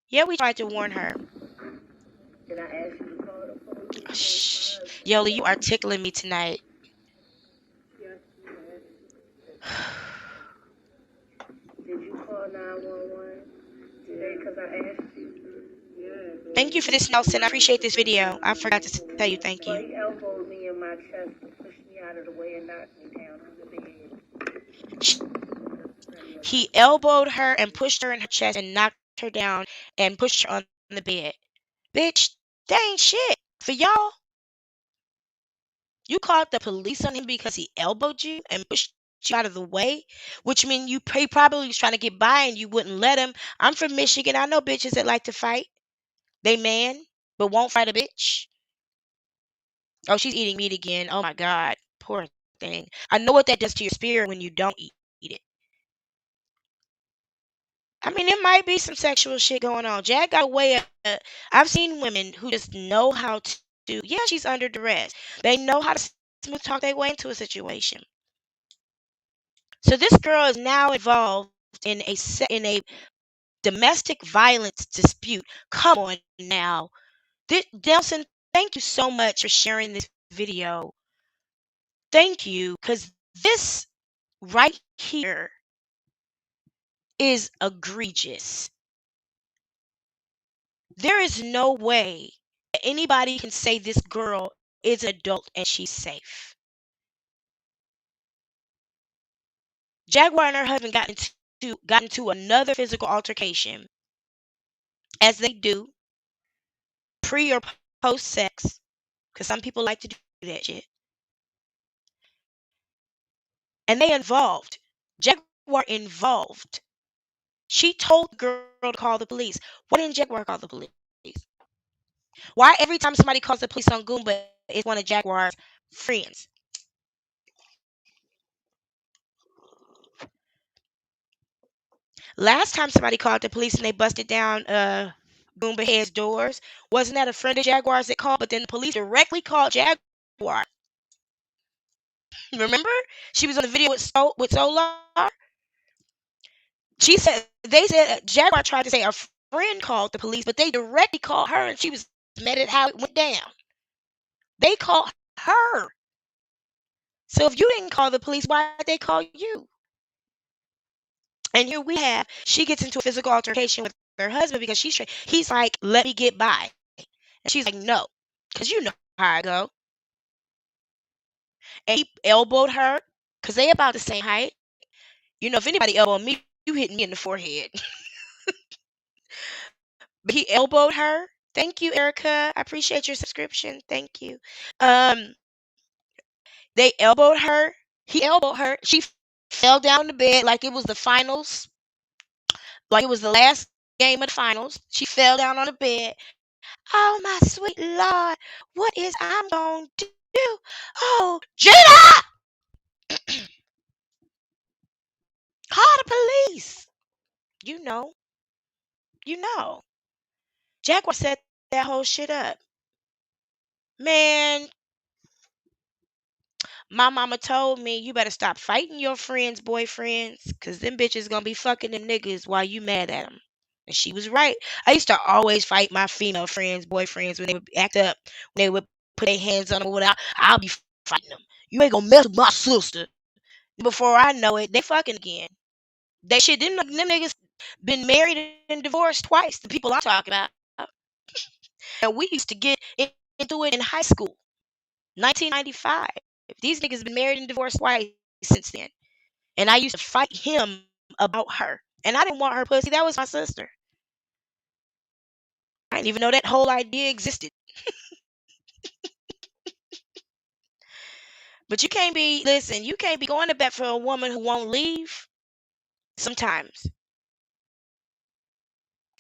Yeah, we tried to warn her. Did I ask you to call the police? Shh. Yola, you are tickling me tonight. Did you call 911 today? Because I asked you. Thank you for this, Nelson. I appreciate this video. I forgot to tell you thank Well, you. he elbowed me in my chest and pushed me out of the way and knocked me down on the bed. He elbowed her and pushed her in her chest and knocked her down and pushed her on the bed. Bitch, that ain't shit for y'all. You called the police on him because he elbowed you and pushed you out of the way, which means he probably was trying to get by and you wouldn't let him. I'm from Michigan. I know bitches that like to fight. They man, but won't fight a bitch. Oh, she's eating meat again. Oh my God. Poor thing. I know what that does to your spirit when you don't eat it. I mean, there might be some sexual shit going on. Jack got a way of. I've seen women who just know how to. Yeah, she's under duress. They know how to smooth talk their way into a situation. So this girl is now involved in a domestic violence dispute. Come on now, Nelson. Thank you so much for sharing this video. Thank you, because this right here is egregious. There is no way that anybody can say this girl is an adult and she's safe. Jaguar and her husband got into another physical altercation, as they do, pre or post sex, because some people like to do that shit. And they involved. Jaguar involved. She told the girl to call the police. Why didn't Jaguar call the police? Why every time somebody calls the police on GOOMBA, it's one of Jaguar's friends? Last time somebody called the police and they busted down GOOMBA Head's doors, wasn't that a friend of Jaguar's that called? But then the police directly called Jaguar. Remember? She was on the video with Solar. They said Jaguar tried to say a friend called the police, but they directly called her and she was mad at how it went down. They called her. So if you didn't call the police, why did they call you? And here we have, she gets into a physical altercation with her husband because he's like, let me get by. And she's like, no, because you know how I go. And he elbowed her because they about the same height. You know, if anybody elbowed me, you hit me in the forehead. But he elbowed her. Thank you, Erica. I appreciate your subscription. Thank you. They elbowed her. He elbowed her. She fell down the bed like it was the finals, like it was the last game of the finals. She fell down on the bed. Oh, my sweet Lord, what is I'm going to do? Oh, Gina! Call the police. You know. Jaguar set that whole shit up. Man, my mama told me you better stop fighting your friends' boyfriends, because them bitches gonna be fucking them niggas while you mad at them. And she was right. I used to always fight my female friends' boyfriends when they would act up, when they would put their hands on them or whatever. I'll be fighting them. You ain't gonna mess with my sister. Before I know it, they fucking again. They shit, them niggas been married and divorced twice, the people I'm talking about. And we used to get into it in high school, 1995. These niggas been married and divorced twice since then. And I used to fight him about her. And I didn't want her pussy. That was my sister. I didn't even know that whole idea existed. But you can't be, listen, you can't be going to bat for a woman who won't leave sometimes.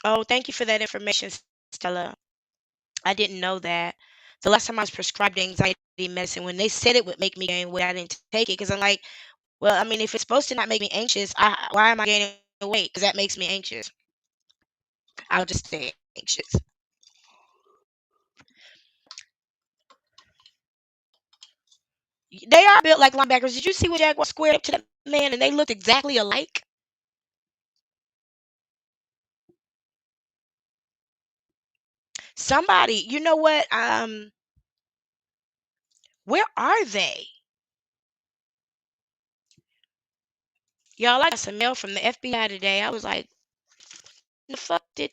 Oh, thank you for that information, Stella. I didn't know that. The last time I was prescribed anxiety medicine, when they said it would make me gain weight, I didn't take it because I'm like, well, I mean, if it's supposed to not make me anxious, why am I gaining weight? Because that makes me anxious. I'll just stay anxious. They are built like linebackers. Did you see what Jaguar squared up to that man and they looked exactly alike? Somebody, you know what? Where are they? Y'all, I got some mail from the FBI today. I was like, the fuck did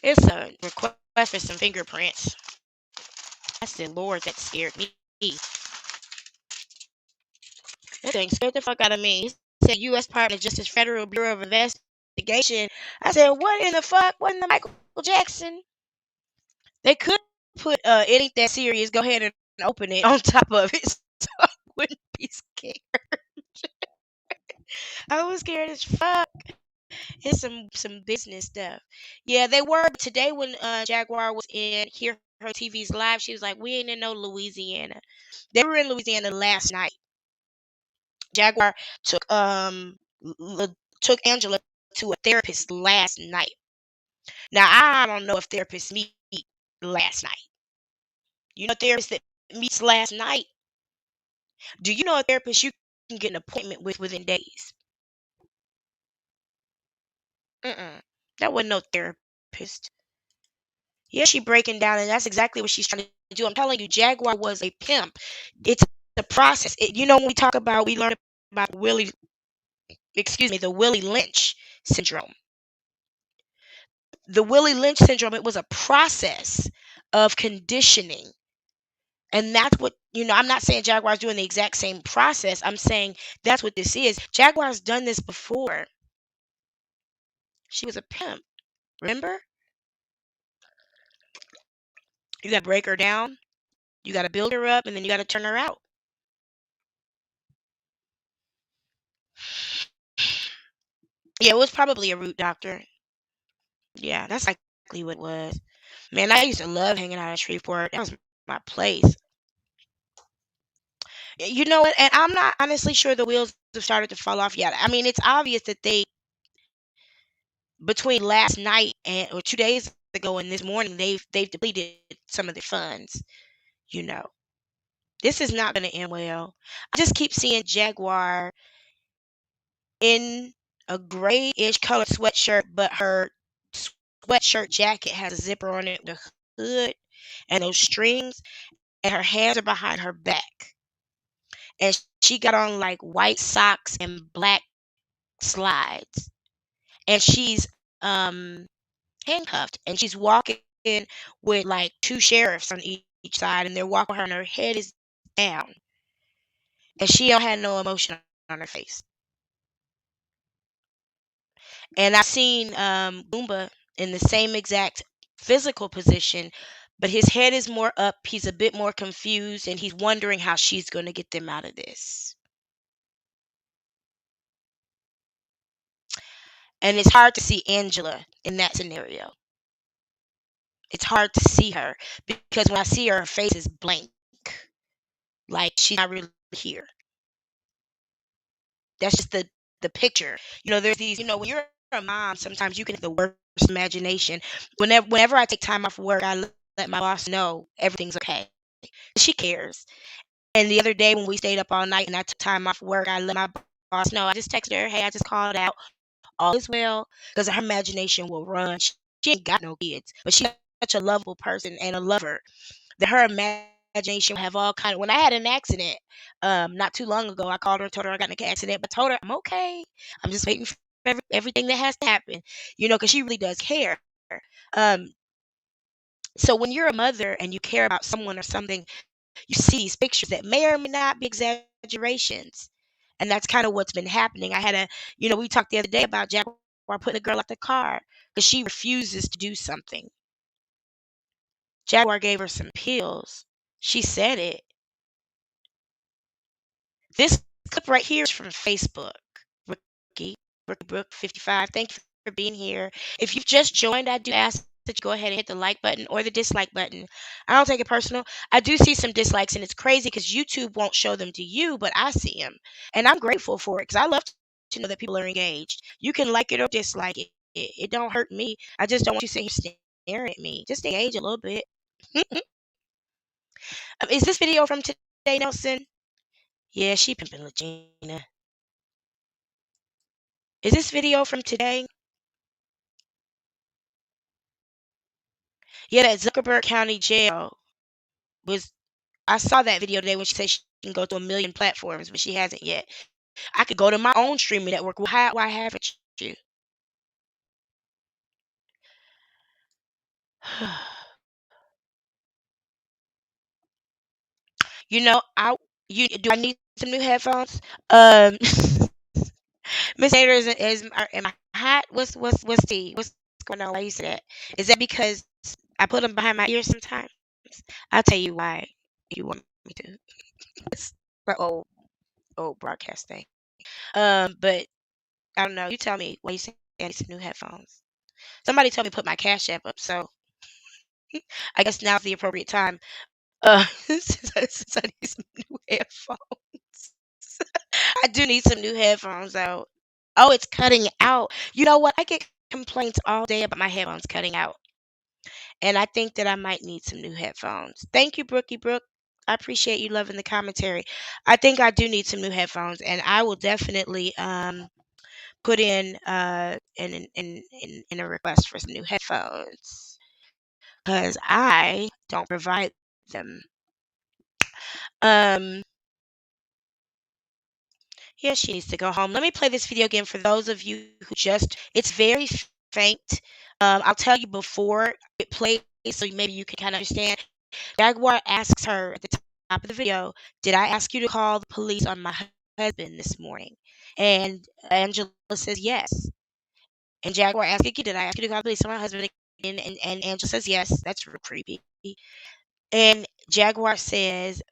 it's a request for some fingerprints. I said, Lord, that scared me. That thing scared the fuck out of me. He said U.S. Department of Justice Federal Bureau of Investigation. I said, what in the fuck? What in the Michael Jackson? They could put it ain't that serious. Go ahead and open it on top of it so I wouldn't be scared. I was scared as fuck. It's some business stuff. Yeah, they were today when Jaguar was in here her TV's live. She was like, "We ain't in no Louisiana." They were in Louisiana last night. Jaguar took Angela to a therapist last night. Now I don't know if therapists meet last night. You know, therapist that meets last night. Do you know a therapist you can get an appointment with within days? That wasn't no therapist. Yeah, she breaking down, and that's exactly what she's trying to do. I'm telling you, Jaguar was a pimp. It's the process. You know, when we learned about the Willie Lynch syndrome. The Willie Lynch syndrome, it was a process of conditioning. And that's what, I'm not saying Jaguar's doing the exact same process. I'm saying that's what this is. Jaguar's done this before. She was a pimp. Remember? You got to break her down. You got to build her up, and then you got to turn her out. Yeah, it was probably a root doctor. Yeah, that's likely what it was. Man, I used to love hanging out at Shreveport. That was my place. You know what? And I'm not honestly sure the wheels have started to fall off yet. I mean, it's obvious that between last night or 2 days ago and this morning, they've depleted some of their funds. You know, this is not going to end well. I just keep seeing Jaguar in a grayish colored sweatshirt, but her sweatshirt jacket has a zipper on it, the hood, and those strings, and her hands are behind her back. And she got on like white socks and black slides. And she's handcuffed, and she's walking with like two sheriffs on each side, and they're walking her, and her head is down, and she don't have no emotion on her face. And I've seen Goomba in the same exact physical position, but his head is more up. He's a bit more confused, and he's wondering how she's going to get them out of this. And it's hard to see Angela in that scenario. It's hard to see her because when I see her, her face is blank. Like she's not really here. That's just the picture. There's these, when you're a mom, sometimes you can have the worst imagination. Whenever I take time off work, I let my boss know everything's okay. She cares. And the other day when we stayed up all night and I took time off work, I let my boss know. I just texted her, hey, I just called out. All is well, because her imagination will run. She ain't got no kids, but she's such a lovable person and a lover that her imagination will have all kind of. When I had an accident, not too long ago, I called her and told her I got in an accident, but told her I'm okay. I'm just waiting for everything that has to happen, because she really does care. So when you're a mother and you care about someone or something, you see these pictures that may or may not be exaggerations. And that's kind of what's been happening. I had we talked the other day about Jaguar putting a girl out the car because she refuses to do something. Jaguar gave her some pills. She said it. This clip right here is from Facebook. Rookie, Rookie Brook 55. Thank you for being here. If you've just joined, I do ask that you go ahead and hit the like button or the dislike button. I don't take it personal. I do see some dislikes, and it's crazy because YouTube won't show them to you, but I see them. And I'm grateful for it because I love to know that people are engaged. You can like it or dislike it. It don't hurt me. I just don't want you sitting here staring at me. Just engage a little bit. Is this video from today, Nelson? Yeah, she pimping Legina. Is this video from today? Yeah, that Zuckerberg County Jail was. I saw that video today when she said she can go to 1 million platforms, but she hasn't yet. I could go to my own streaming network. Why haven't you? You know, do I need some new headphones? Miss Hater am I hot? What's going on? Why you say that? Is that because I put them behind my ears sometimes? I'll tell you why if you want me to. It's the old broadcast thing. But I don't know. You tell me why you say I need some new headphones. Somebody told me to put my Cash App up, so I guess now's the appropriate time. Since I need some new headphones. I do need some new headphones though. Oh, it's cutting out. You know what? I get complaints all day about my headphones cutting out. And I think that I might need some new headphones. Thank you, Brookie Brook. I appreciate you loving the commentary. I think I do need some new headphones, and I will definitely put in in a request for some new headphones because I don't provide them. Um, yeah, she needs to go home. Let me play this video again for those of you who it's very faint. I'll tell you before it plays so maybe you can kind of understand. Jaguar asks her at the top of the video, "Did I ask you to call the police on my husband this morning?" And Angela says yes. And Jaguar asks again, "Did I ask you to call the police on my husband?" And Angela says yes. That's real creepy. And Jaguar says,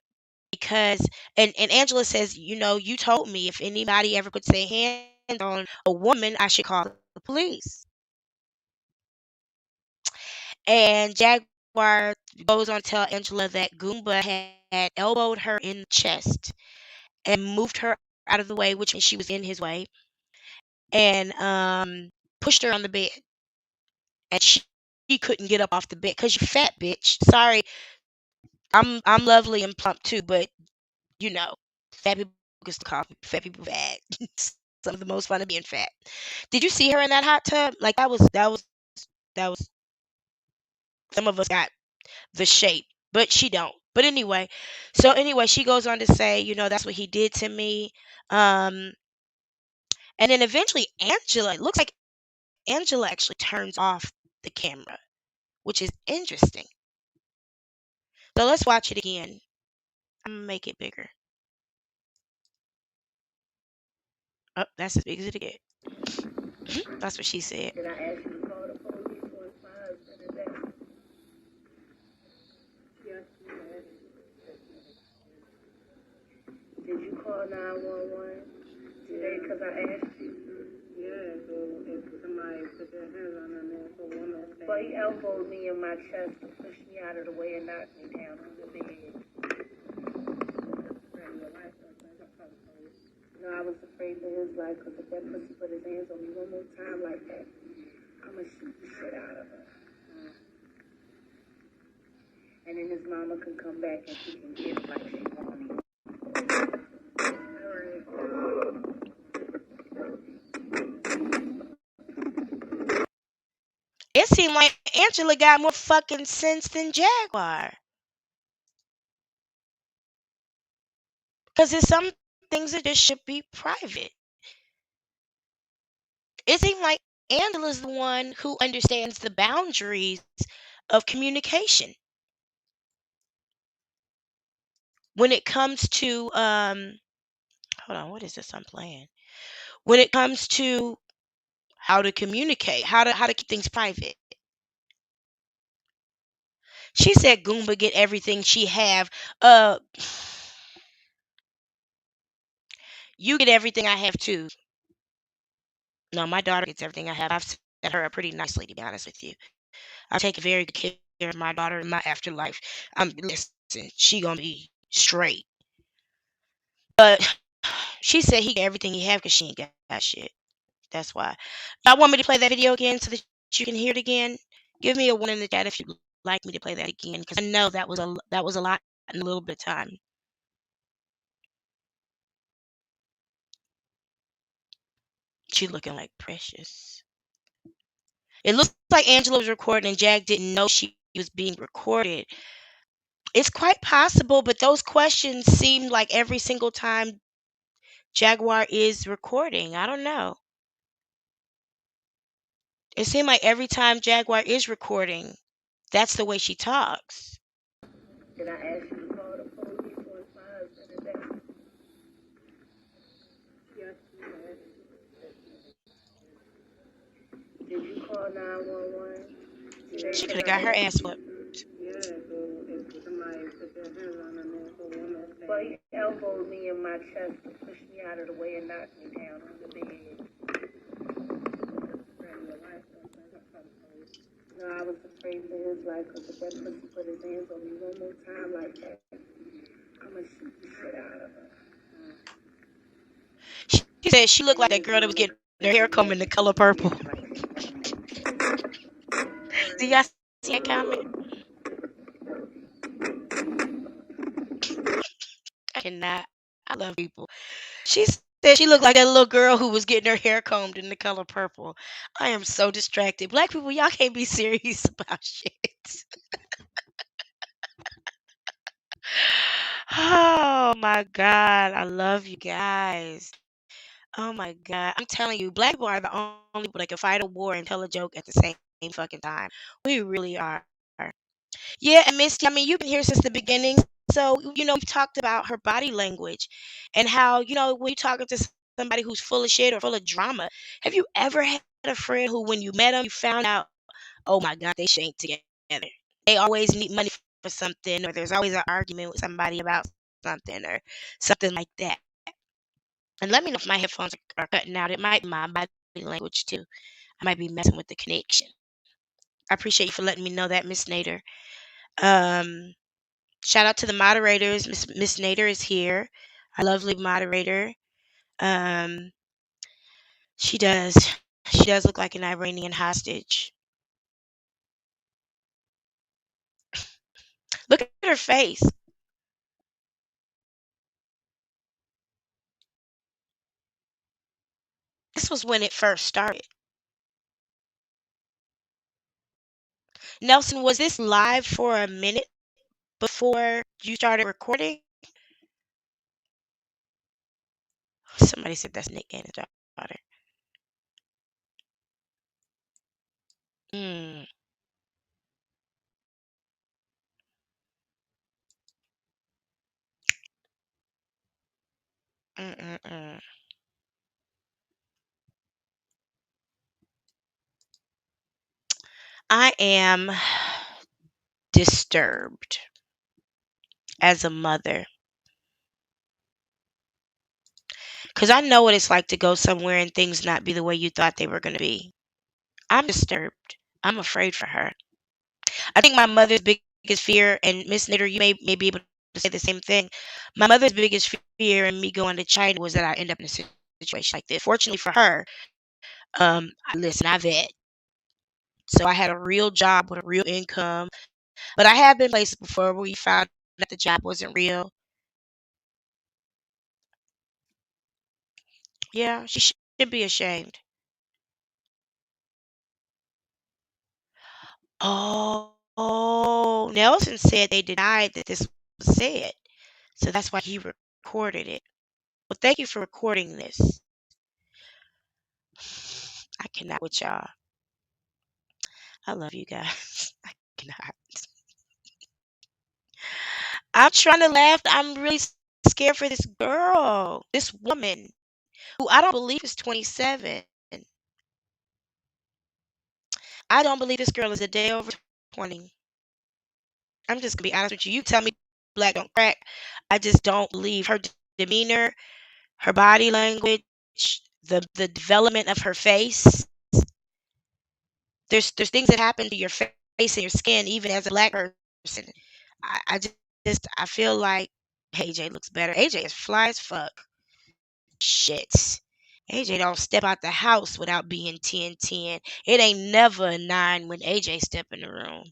because and Angela says, you told me if anybody ever could say hands on a woman, I should call the police. And Jaguar goes on to tell Angela that Goomba had elbowed her in the chest and moved her out of the way, which means she was in his way, and pushed her on the bed. And she couldn't get up off the bed because you fat bitch. Sorry, I'm lovely and plump too, but fat people gets to call fat people fat. Some of the most fun of being fat. Did you see her in that hot tub? Like that was some of us got the shape, but she don't. But anyway, she goes on to say, that's what he did to me. And then eventually it looks like Angela actually turns off the camera, which is interesting. So let's watch it again. I'm gonna make it bigger. Oh, that's as big as it get. That's what she said. Did I ask you to call the police once my husband is there? Yes, you did. Did you call 911 today because I asked you? Yeah, so if somebody put their hands on her, there's a woman. But he elbowed me in my chest and pushed me out of the way and knocked me down on the bed. No, I was afraid for his life because if that pussy put his hands on me one more time like that, I'm going to shoot the shit out of her. And then his mama can come back and she can get it like she wants me. It seemed like Angela got more fucking sense than Jaguar. Because there's some things that just should be private. It seemed like Angela's the one who understands the boundaries of communication. When it comes to hold on, what is this I'm playing? When it comes to how to communicate, how to keep things private. She said Goomba get everything she have. You get everything I have too. No, my daughter gets everything I have. I've set her up pretty nicely, to be honest with you. I take very good care of my daughter in my afterlife. Listen, she gonna be straight. But she said he get everything he have because she ain't got shit. That's why. Y'all want me to play that video again so that you can hear it again? Give me a one in the chat if you'd like me to play that again, because I know that was a lot in a little bit of time. She looking like Precious. It looks like Angela was recording and Jag didn't know she was being recorded. It's quite possible, but those questions seem like every single time Jaguar is recording. I don't know. It seemed like every time Jaguar is recording, that's the way she talks. Did I ask you to call the police once my husband is out? Yes, you did. Did you call 911? She could have got her ass whipped. Yeah, so if somebody put their hands on her man, so woman. But he elbowed me in my chest to push me out of the way and knock me down on the bed. No, I was afraid for his life because if that pussy put his hands on me one more time like that, I'm going to shoot the shit out of her. She said she looked like that girl that was getting her hair combed in the color purple. Do y'all see that comment? I cannot. I love people. She said she looked like that little girl who was getting her hair combed in the color purple. I am so distracted. Black people, y'all can't be serious about shit. Oh my God. I love you guys. Oh my God. I'm telling you, black people are the only people that can fight a war and tell a joke at the same fucking time. We really are. Yeah, and Misty, I mean, you've been here since the beginning. So, we've talked about her body language and how, when you're talking to somebody who's full of shit or full of drama, have you ever had a friend who, when you met them, you found out, oh my God, they shit ain't together. They always need money for something, or there's always an argument with somebody about something or something like that. And let me know if my headphones are cutting out. It might be my body language too. I might be messing with the connection. I appreciate you for letting me know that, Miss Nader. Shout out to the moderators. Miss Nader is here. Our lovely moderator. Um, she does look like an Iranian hostage. Look at her face. This was when it first started. Nelson, was this live for a minute before you started recording? Somebody said that's Nick and his daughter. Mm. Mm-mm-mm. I am disturbed as a mother because I know what it's like to go somewhere and things not be the way you thought they were going to be. I'm disturbed. I'm afraid for her. I think my mother's biggest fear, and Miss Knitter, you may be able to say the same thing. My mother's biggest fear in me going to China was that I end up in a situation like this. Fortunately for her, listen, I vet. So I had a real job with a real income. But I have been places before where we found that the job wasn't real. Yeah, she should be ashamed. Oh, Nelson said they denied that this was said. So that's why he recorded it. Well, thank you for recording this. I cannot with y'all. I love you guys. I cannot. I'm trying to laugh. I'm really scared for this girl, this woman, who I don't believe is 27. I don't believe this girl is a day over 20. I'm just gonna be honest with you. You tell me black don't crack. I just don't believe her demeanor. her body language, the development of her face. There's things that happen to your face and your skin even as a black person. I just I feel like AJ looks better. AJ is fly as fuck. Shit. AJ don't step out the house without being 10-10. It ain't never a 9 when AJ step in the room.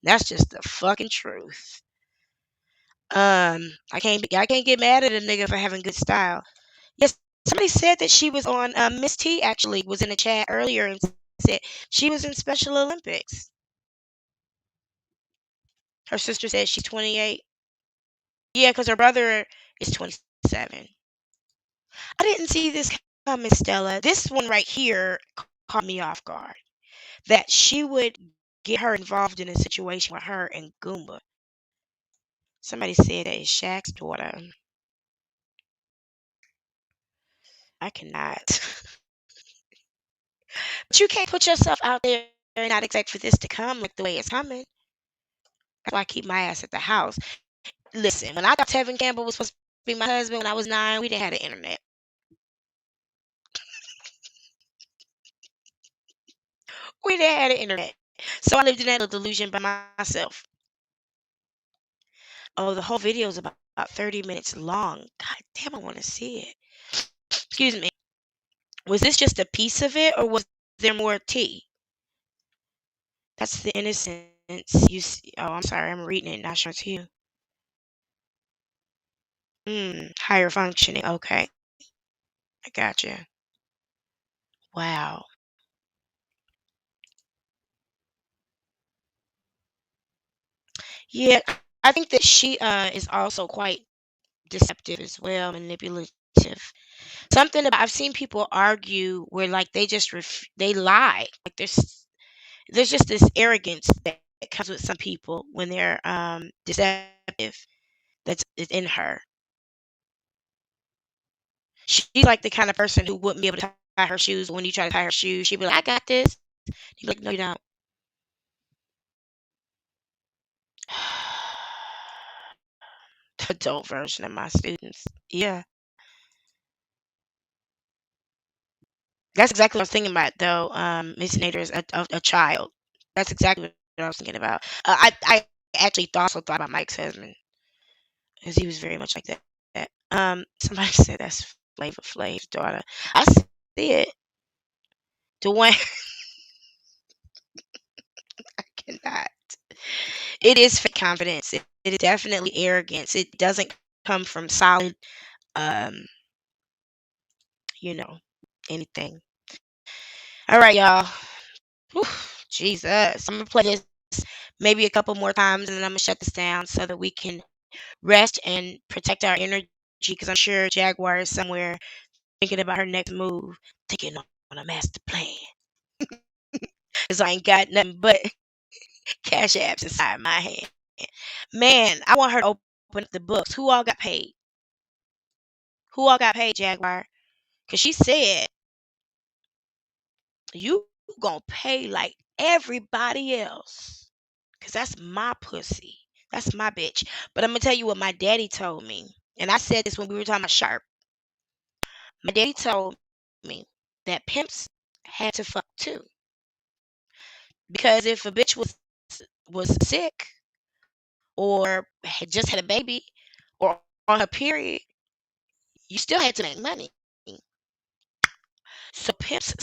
That's just the fucking truth. I can't get mad at a nigga for having good style. Yes, somebody said that she was on Miss T actually was in the chat earlier and said she was in Special Olympics. Her sister said she's 28. Yeah, because her brother is 27. I didn't see this coming, Stella. This one right here caught me off guard. That she would get her involved in a situation with her and Goomba. Somebody said that it's Shaq's daughter. I cannot. But you can't put yourself out there and not expect for this to come like the way it's coming. That's why I keep my ass at the house. Listen, when I thought Tevin Campbell was supposed to be my husband when I was 9, we didn't have the internet. We didn't have the internet. So I lived in that little delusion by myself. Oh, the whole video is about 30 minutes long. God damn, I want to see it. Excuse me. Was this just a piece of it or was there more tea? That's the innocence you see. Oh, I'm sorry. I'm reading it, not showing it to you. Higher functioning. Okay. I gotcha. Wow. Yeah, I think that she is also quite deceptive as well, manipulative. Something about I've seen people argue where like they just they lie. Like there's just this arrogance that comes with some people when they're deceptive that's is in her. She's like the kind of person who wouldn't be able to tie her shoes. When you try to tie her shoes, she'd be like, "I got this." You'd be like, "No, you don't." The adult version of my students. Yeah, that's exactly what I was thinking about, though. Miss Nader is a child. That's exactly what I was thinking about. I actually also thought about Mike's husband because he was very much like that. Somebody said that's Flavor Flav's daughter. I see it. Dwayne, I cannot. It is fake confidence. It is definitely arrogance. It doesn't come from solid, um, you know, anything. All right, y'all. Whew, Jesus. I'm gonna play this maybe a couple more times and then I'm gonna shut this down so that we can rest and protect our energy because I'm sure Jaguar is somewhere thinking about her next move, thinking on a master plan. Because I ain't got nothing but cash apps inside my hand. Man, I want her to open up the books. Who all got paid? Who all got paid, Jaguar? Because she said, you gonna pay like everybody else. Because that's my pussy. That's my bitch. But I'm going to tell you what my daddy told me. And I said this when we were talking about Sharp. My daddy told me that pimps had to fuck too. Because if a bitch was sick or had just had a baby or on her period, you still had to make money. So pimps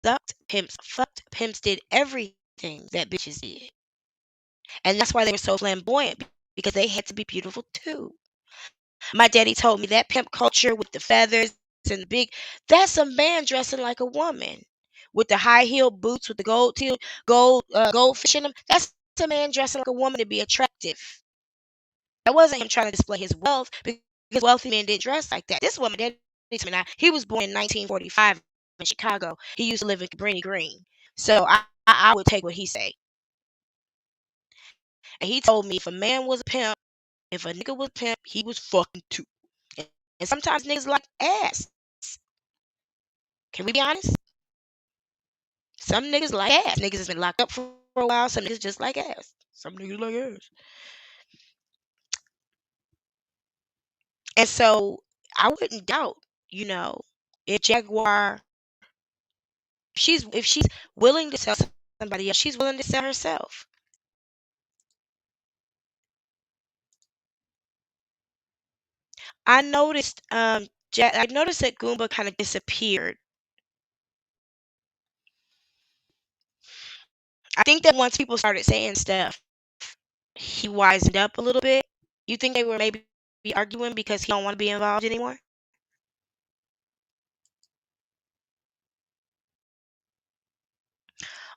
sucked, pimps fucked, pimps did everything that bitches did. And that's why they were so flamboyant because they had to be beautiful too. My daddy told me that pimp culture with the feathers and the big, that's a man dressing like a woman. With the high heel boots with the goldfish in them, that's a man dressing like a woman to be attractive. That wasn't him trying to display his wealth because wealthy men didn't dress like that. This woman daddy told me now, he was born in 1945 in Chicago. He used to live in Cabrini Green. So I would take what he say. And he told me if a man was a pimp, if a nigga was a pimp, he was fucking too. And sometimes niggas like ass. Can we be honest? Some niggas like ass. Niggas has been locked up for a while. Some niggas just like ass. Some niggas like ass. And so I wouldn't doubt you know, if Jaguar, if she's willing to sell somebody else, she's willing to sell herself. I noticed I noticed that Goomba kind of disappeared. I think that once people started saying stuff, he wisened up a little bit. You think they were maybe arguing because he don't want to be involved anymore?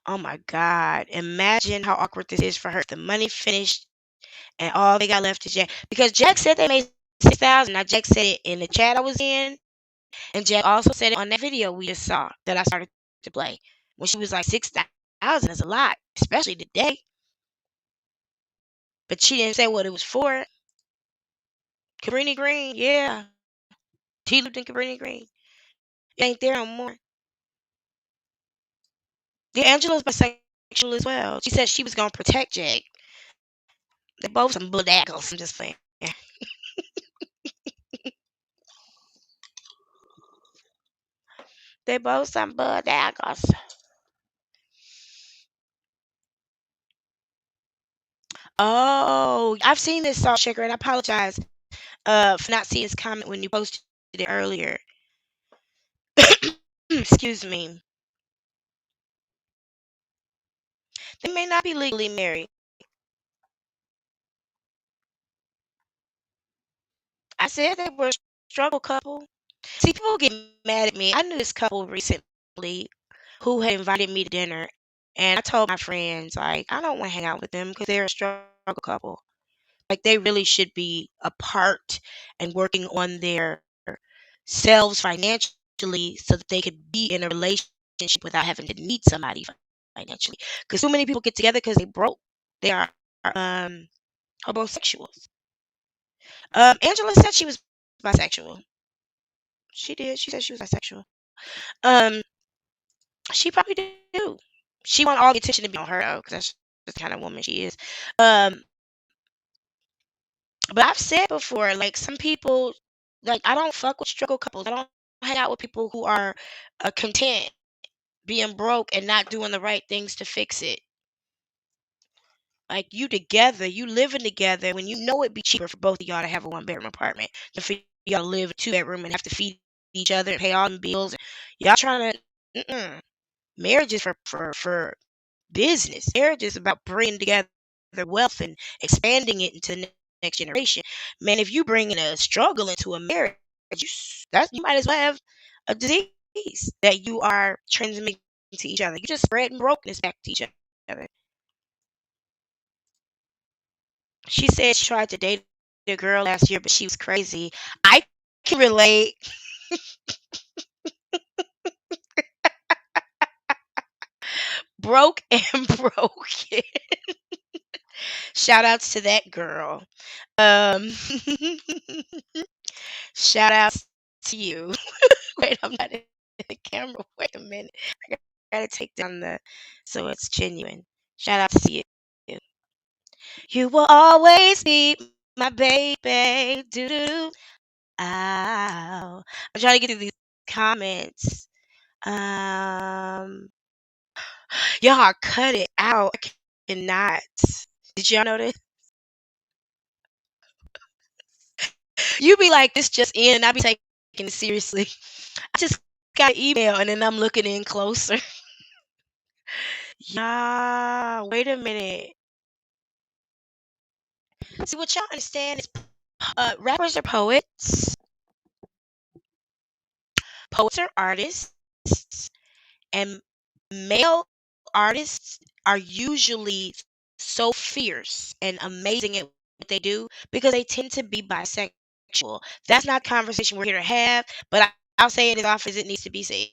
Oh my God. Imagine how awkward this is for her. The money finished and all they got left is Jack. Because Jack said they made 6,000. Now Jack said it in the chat I was in, and Jack also said it on that video we just saw that I started to play. When she was like 6,000 is a lot, especially today. But she didn't say what it was for. Cabrini Green, yeah. He lived in Cabrini Green. It ain't there no more. Yeah, Angela's bisexual as well. She said she was gonna protect Jack. They're both some bulldaggles. I'm just saying. They both some bulldaggles. Oh, I've seen this salt shaker, and I apologize for not seeing this comment when you posted it earlier. Excuse me. They may not be legally married. I said they were a struggle couple. See, people get mad at me. I knew this couple recently who had invited me to dinner, and I told my friends, like, I don't want to hang out with them because they're a struggle couple. Like, they really should be apart and working on their selves financially so that they could be in a relationship without having to need somebody financially. Because too many people get together because they broke. They are homosexuals. Angela said she was bisexual. She did. She said she was bisexual. Um, she probably do. She want all the attention to be on her though, because that's the kind of woman she is. Um, but I've said before, like some people, like I don't fuck with struggle couples. I don't hang out with people who are content being broke and not doing the right things to fix it. Like you together, you living together when you know it'd be cheaper for both of y'all to have a 1 bedroom apartment than for y'all to live a 2 bedroom and have to feed each other and pay all the bills. Y'all trying to marriage is for business. Marriage is about bringing together wealth and expanding it into the next generation. Man, if you bring in a struggle into a marriage, you might as well have a disease that you are transmitting to each other. You just spreading brokenness back to each other. She said she tried to date a girl last year, but she was crazy. I can relate. Broke and broken. Shout outs to that girl. Um, shout outs to you. Wait, I'm not in the camera. Wait a minute. I gotta take down so it's genuine. Shout out to you. You will always be my baby. Do do do. Ow. I'm trying to get through these comments. Um, y'all cut it out. I cannot. Did y'all notice? You be like, this just in, and I be taking it seriously. I just got an email and then I'm looking in closer. Yeah, wait a minute. See, what y'all understand is rappers are poets, poets are artists, and male artists are usually so fierce and amazing at what they do because they tend to be bisexual. That's not a conversation we're here to have, but I'll say it as often as it needs to be said.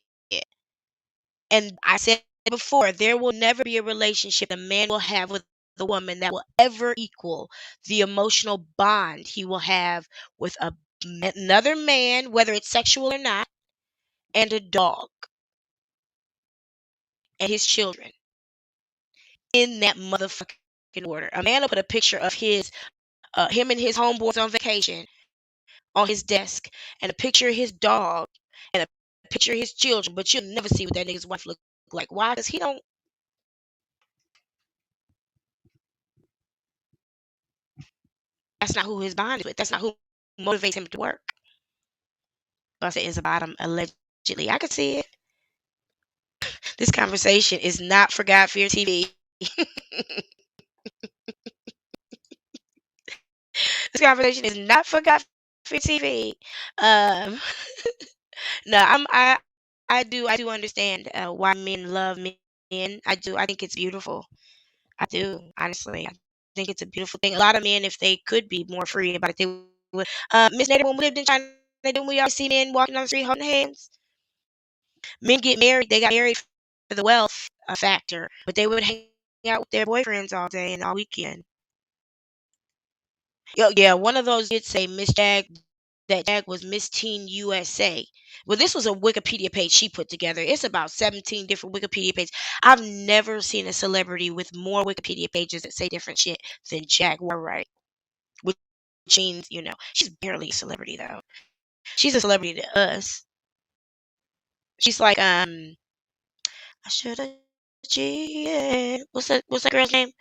And I said before, there will never be a relationship a man will have with the woman that will ever equal the emotional bond he will have with another man, whether it's sexual or not, and a dog and his children in that motherfucking order. A man will put a picture of him and his homeboys on vacation on his desk and a picture of his dog and a picture of his children, but you'll never see what that nigga's wife look like. Why? Because he don't. That's not who his bond is with. That's not who motivates him to work. Buster is about him allegedly. I could see it. This conversation is not for God Fear TV. This conversation is not for God Fear TV. Um, no, I do understand why men love men. I do. I think it's beautiful. I do, honestly. I think it's a beautiful thing. A lot of men, if they could be more free about it, they would. Miss Nader, when we lived in China, didn't we always see men walking down the street holding hands? Men get married. They got married for the wealth factor, but they would hang out with their boyfriends all day and all weekend. Yeah, one of those did say Miss Jag that Jag was Miss Teen USA. Well, this was a Wikipedia page she put together. It's about 17 different Wikipedia pages. I've never seen a celebrity with more Wikipedia pages that say different shit than Jaguar Wright. Which means, she's barely a celebrity though. She's a celebrity to us. She's like, I should have cheated. What's that girl's name?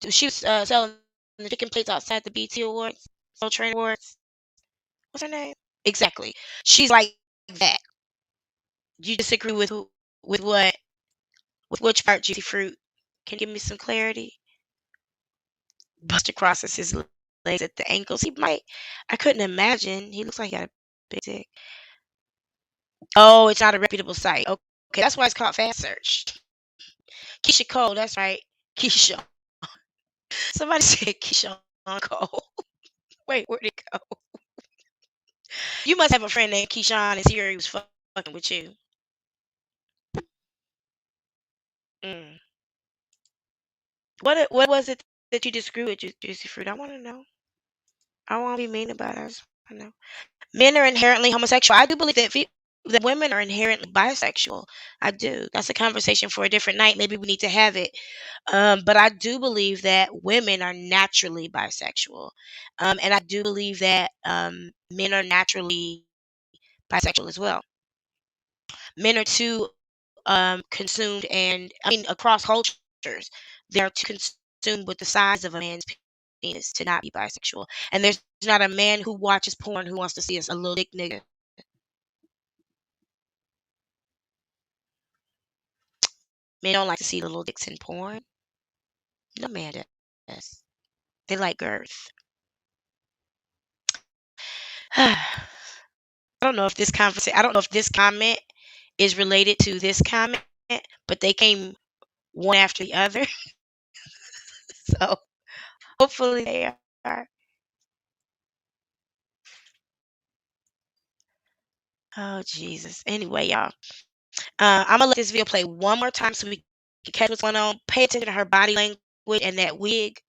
She was selling the chicken plates outside the BT Awards, Soul Train Awards. What's her name? Exactly. She's like that. You disagree with who? With what? With which part? Juicy fruit? Can you give me some clarity? Buster crosses his legs at the ankles. He might. I couldn't imagine. He looks like he got a big dick. Oh, it's not a reputable site. Okay, that's why it's called Fast Search. Keisha Cole. That's right. Keisha. Somebody said Keisha Cole. Wait, where'd it go? You must have a friend named Keyshawn and Siri was fucking with you. Mm. What was it that you disagree with, Juicy Fruit? I want to know. I won't be mean about it. I know. Men are inherently homosexual. I do believe that women are inherently bisexual. I do. That's a conversation for a different night. Maybe we need to have it. But I do believe that women are naturally bisexual. And I do believe that men are naturally bisexual as well. Men are too consumed, and I mean across cultures, they are too consumed with the size of a man's penis to not be bisexual. And there's not a man who watches porn who wants to see us a little dick nigga. Men don't like to see little dicks in porn. No man does. They like girth. I don't know if this comment is related to this comment, but they came one after the other. So hopefully they are. Oh Jesus. Anyway, y'all. I'm gonna let this video play one more time so we can catch what's going on. Pay attention to her body language and that wig.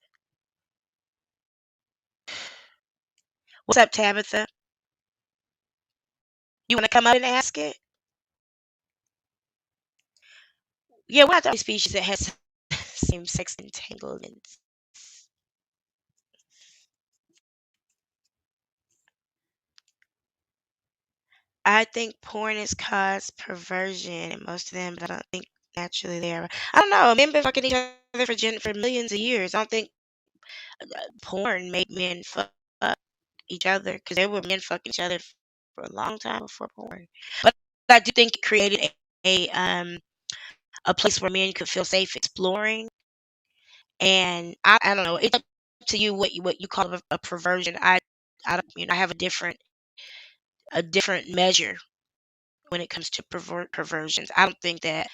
What's up, Tabitha? You want to come up and ask it? Yeah, we're not the only species that has same-sex entanglements. I think porn is caused perversion in most of them, but I don't think naturally they are. I don't know. Men been fucking each other for millions of years. I don't think porn made men fuck each other because there were men fucking each other for a long time before porn. But I do think it created a place where men could feel safe exploring. And I don't know. It's up to you what you call a perversion. I have a different measure when it comes to perversions. I don't think that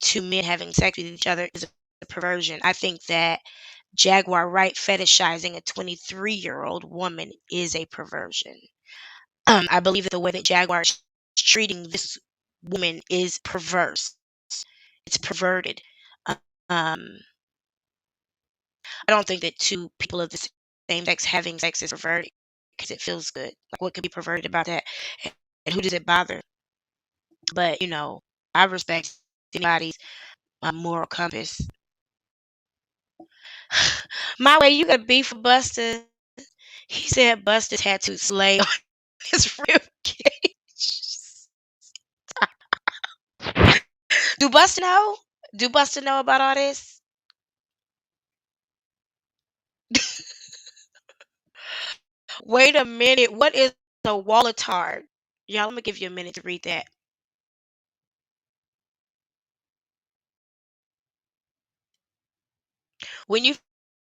two men having sex with each other is a perversion. I think that Jaguar Wright fetishizing a 23-year-old woman is a perversion. I believe that the way that Jaguar is treating this woman is perverse. It's perverted. Um, I don't think that two people of the same sex having sex is perverted because it feels good. Like, what could be perverted about that? And who does it bother? But, I respect anybody's moral compass. My way, you got beef with Buster. He said Buster tattooed Slay on his rib cage. Do Buster know? Do Buster know about all this? Wait a minute. What is a walletard? Y'all, let me give you a minute to read that. When you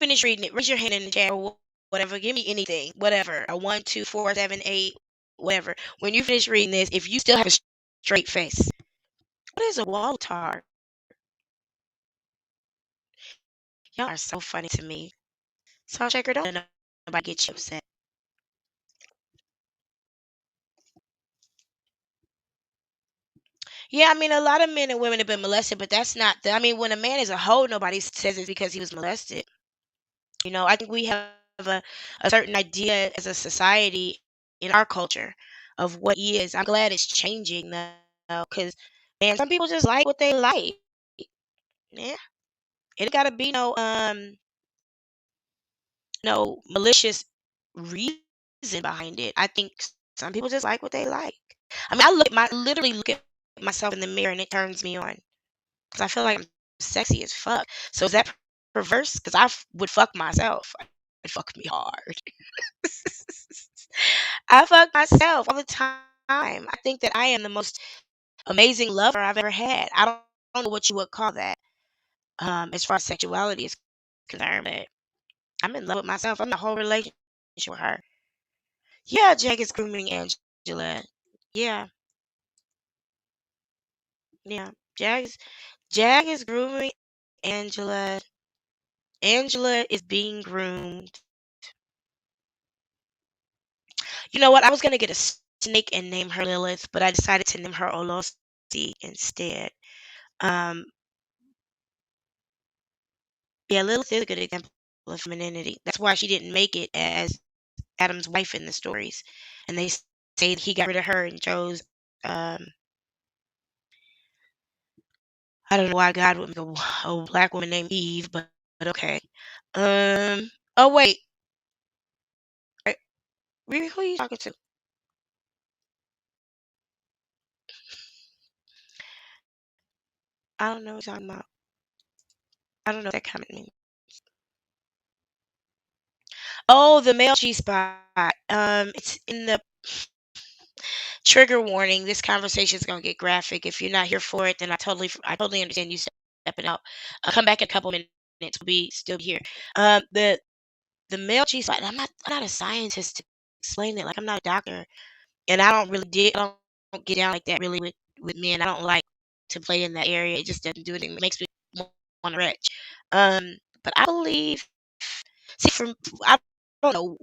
finish reading it, raise your hand in the chat or whatever. Give me anything, whatever. A 1, 2, 4, 7, 8, whatever. When you finish reading this, if you still have a straight face, what is a walletard? Y'all are so funny to me. So checker, don't let nobody get you upset. Yeah, I mean, a lot of men and women have been molested, but that's not I mean, when a man is a hoe, nobody says it's because he was molested. I think we have a certain idea as a society in our culture of what he is. I'm glad it's changing now because, man, some people just like what they like. Yeah, it gotta be no malicious reason behind it. I think some people just like what they like. I mean, literally look at myself in the mirror and it turns me on because I feel like I'm sexy as fuck. So is that perverse? Because would fuck myself. It fuck me hard. I fuck myself all the time. I think that I am the most amazing lover I've ever had. I don't know what you would call that, as far as sexuality is concerned, but I'm in love with myself. I'm in a whole relationship with her. Yeah, Jag is grooming Angela. Yeah, yeah. Jag is grooming Angela. Angela is being groomed. You know what? I was gonna get a snake and name her Lilith, but I decided to name her Olosi instead. Um, yeah, Lilith is a good example of femininity. That's why she didn't make it as Adam's wife in the stories, and they say he got rid of her and chose. Um, I don't know why God would make a black woman named Eve, but okay. Oh wait, right, really, who are you talking to? I don't know what you're talking about. I don't know what that comment means. Oh, the male G spot. It's in the trigger warning. This conversation is gonna get graphic. If you're not here for it, then I totally understand you stepping out. Come back in a couple minutes. We'll be still here. The male G spot. I'm not a scientist to explain it. Like I'm not a doctor, and I don't get down like that really with men. I don't like to play in that area. It just doesn't do anything. It makes me want to retch. But I believe. See, I don't know.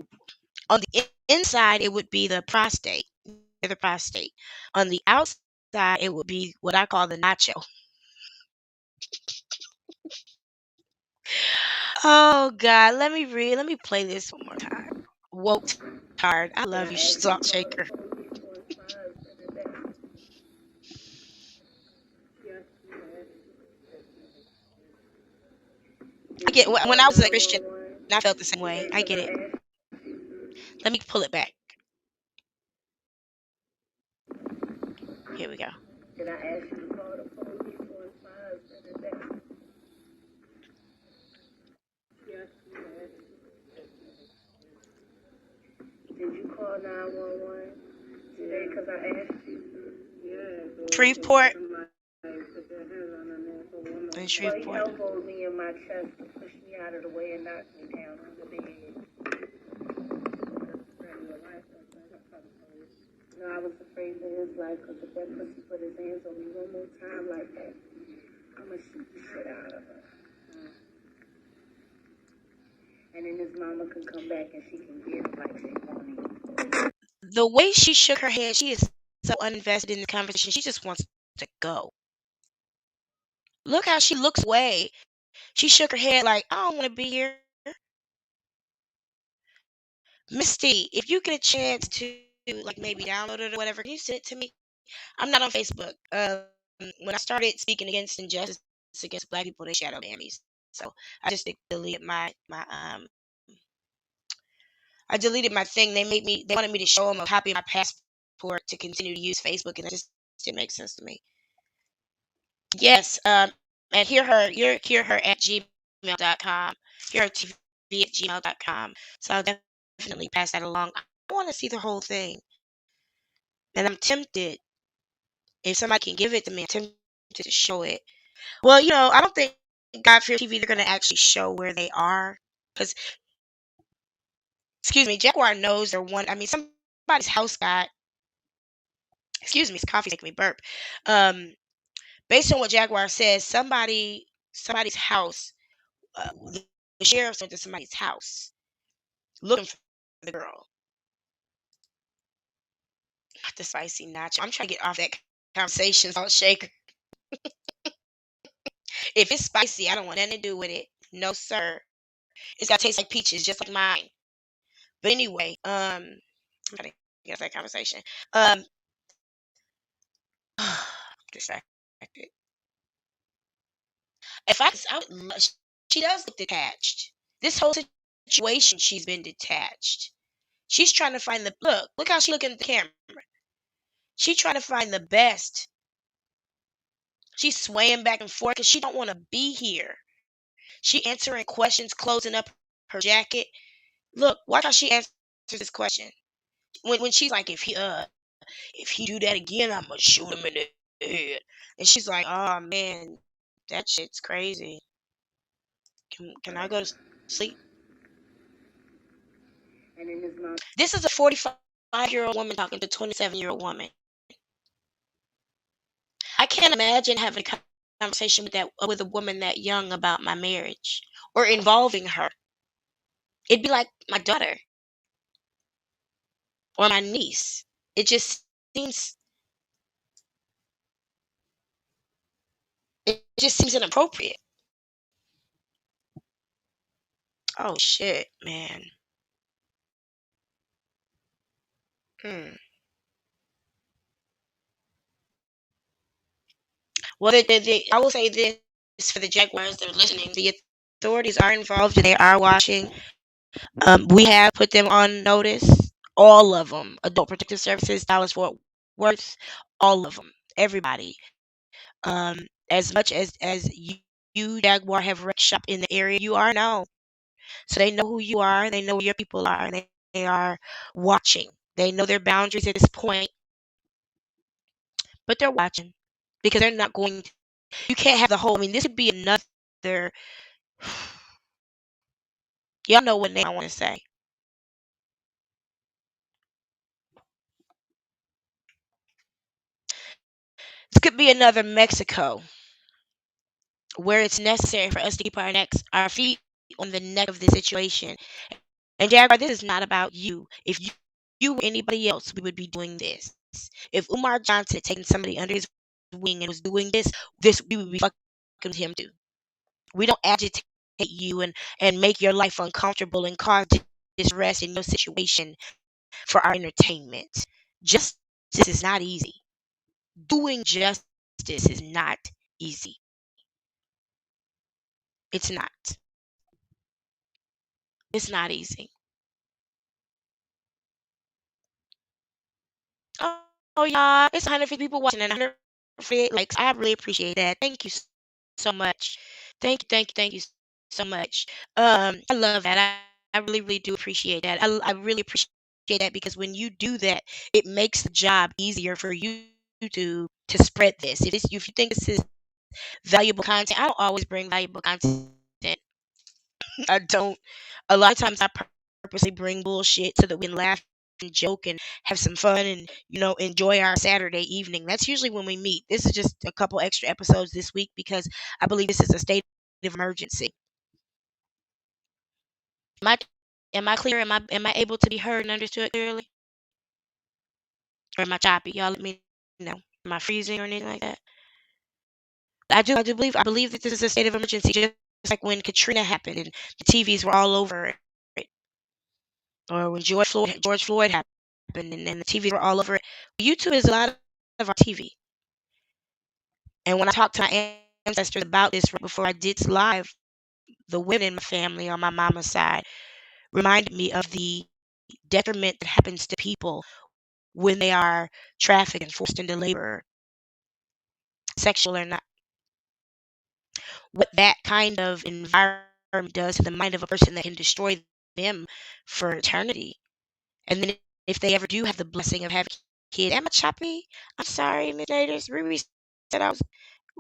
On the inside, it would be the prostate, the prostate. On the outside, it would be what I call the nacho. Oh God, let me read. Let me play this one more time. Woke tired. I love you, salt shaker. I get when I was a Christian, I felt the same way. I get it. Let me pull it back. Here we go. Did I ask you to call the police on my husband today? Yes, you did. Did you call 911 today? Because I asked you. Yeah. Shreveport. In But he Shreveport. elbowed me in my chest to push me out of the way and knocked me down on the bed. No, I was afraid for his life because if that pussy put his hands on me one more time like that, I'm going to shoot the shit out of her. And then his mama can come back and she can get him like she wanted. The way she shook her head, she is so uninvested in the conversation. She just wants to go. Look how she looks away. She shook her head like, I don't want to be here. Misty, if you get a chance to like maybe download it or whatever, can you send it to me? I'm not on Facebook. When I started speaking against injustice against black people, they shadow banned me. So I just deleted I deleted my thing. They wanted me to show them a copy of my passport to continue to use Facebook, and that just didn't make sense to me. Yes, and hear her at gmail.com. Hear her TV at gmail.com. So I'll definitely pass that along. I want to see the whole thing. And I'm tempted, if somebody can give it to me, I'm tempted to show it. Well, I don't think God Fear TV, they're going to actually show where they are. Because, excuse me, Jaguar knows they're one. I mean, somebody's house got, excuse me, this coffee's making me burp. Based on what Jaguar says, somebody's house, the sheriff's went to somebody's house looking for the girl. Not the spicy nacho. I'm trying to get off that conversation, salt shaker. If it's spicy, I don't want nothing to do with it. No, sir. It's got to taste like peaches, just like mine. But anyway, I'm trying to get off that conversation. Distracted. If I would she does look detached. This whole situation, she's been detached. She's trying to find look how she looking at the camera. She's trying to find the best. She's swaying back and forth because she don't want to be here. She answering questions, closing up her jacket. Look, watch how she answers this question. When she's like, if he do that again, I'm gonna shoot him in the head. And she's like, oh man, that shit's crazy. Can I go to sleep? This is a 45-year-old woman talking to a 27-year-old woman. I can't imagine having a conversation with a woman that young about my marriage or involving her. It'd be like my daughter or my niece. It just seems inappropriate. Oh shit, man. Well, I will say this for the Jaguars that are listening: the authorities are involved and they are watching. We have put them on notice. All of them, Adult Protective Services, Dallas Fort Worth, all of them, everybody. As much as you Jaguar have wrecked shop in the area, you are known, so they know who you are. They know where your people are, and they are watching. They know their boundaries at this point, but they're watching because they're not going to. You can't have the whole. I mean, this could be another. Y'all know what name I want to say. This could be another Mexico, where it's necessary for us to keep our feet on the neck of the situation. And Jaguar, this is not about you. If you were anybody else, we would be doing this. If Umar Johnson had taken somebody under his wing and was doing this we would be fucking with him too. We don't agitate you and make your life uncomfortable and cause distress in your situation for our entertainment. Justice is not easy. Doing justice is not easy. It's not. It's not easy. Oh yeah, it's 150 people watching and 150 likes. I really appreciate that. Thank you so much. Thank you so much. I love that. I really, really do appreciate that. I really appreciate that because when you do that, it makes the job easier for you to spread this. If you think this is valuable content, I don't always bring valuable content. I don't. A lot of times I purposely bring bullshit so that we can laugh and joke and have some fun and enjoy our Saturday evening. That's usually when we meet. This is just a couple extra episodes this week because I believe this is a state of emergency. Am I clear? Am I able to be heard and understood clearly? Or am I choppy? Y'all let me know. Am I freezing or anything like that? I believe that this is a state of emergency, just like when Katrina happened and the TVs were all over it. Or when George Floyd happened and the TVs were all over it. YouTube is a lot of our TV. And when I talked to my ancestors about this right before I did live, the women in my family on my mama's side reminded me of the detriment that happens to people when they are trafficked and forced into labor, sexual or not. What that kind of environment does to the mind of a person that can destroy them for eternity. And then if they ever do have the blessing of having kids, am I choppy? I'm sorry, Miss Naders. Riri said I was.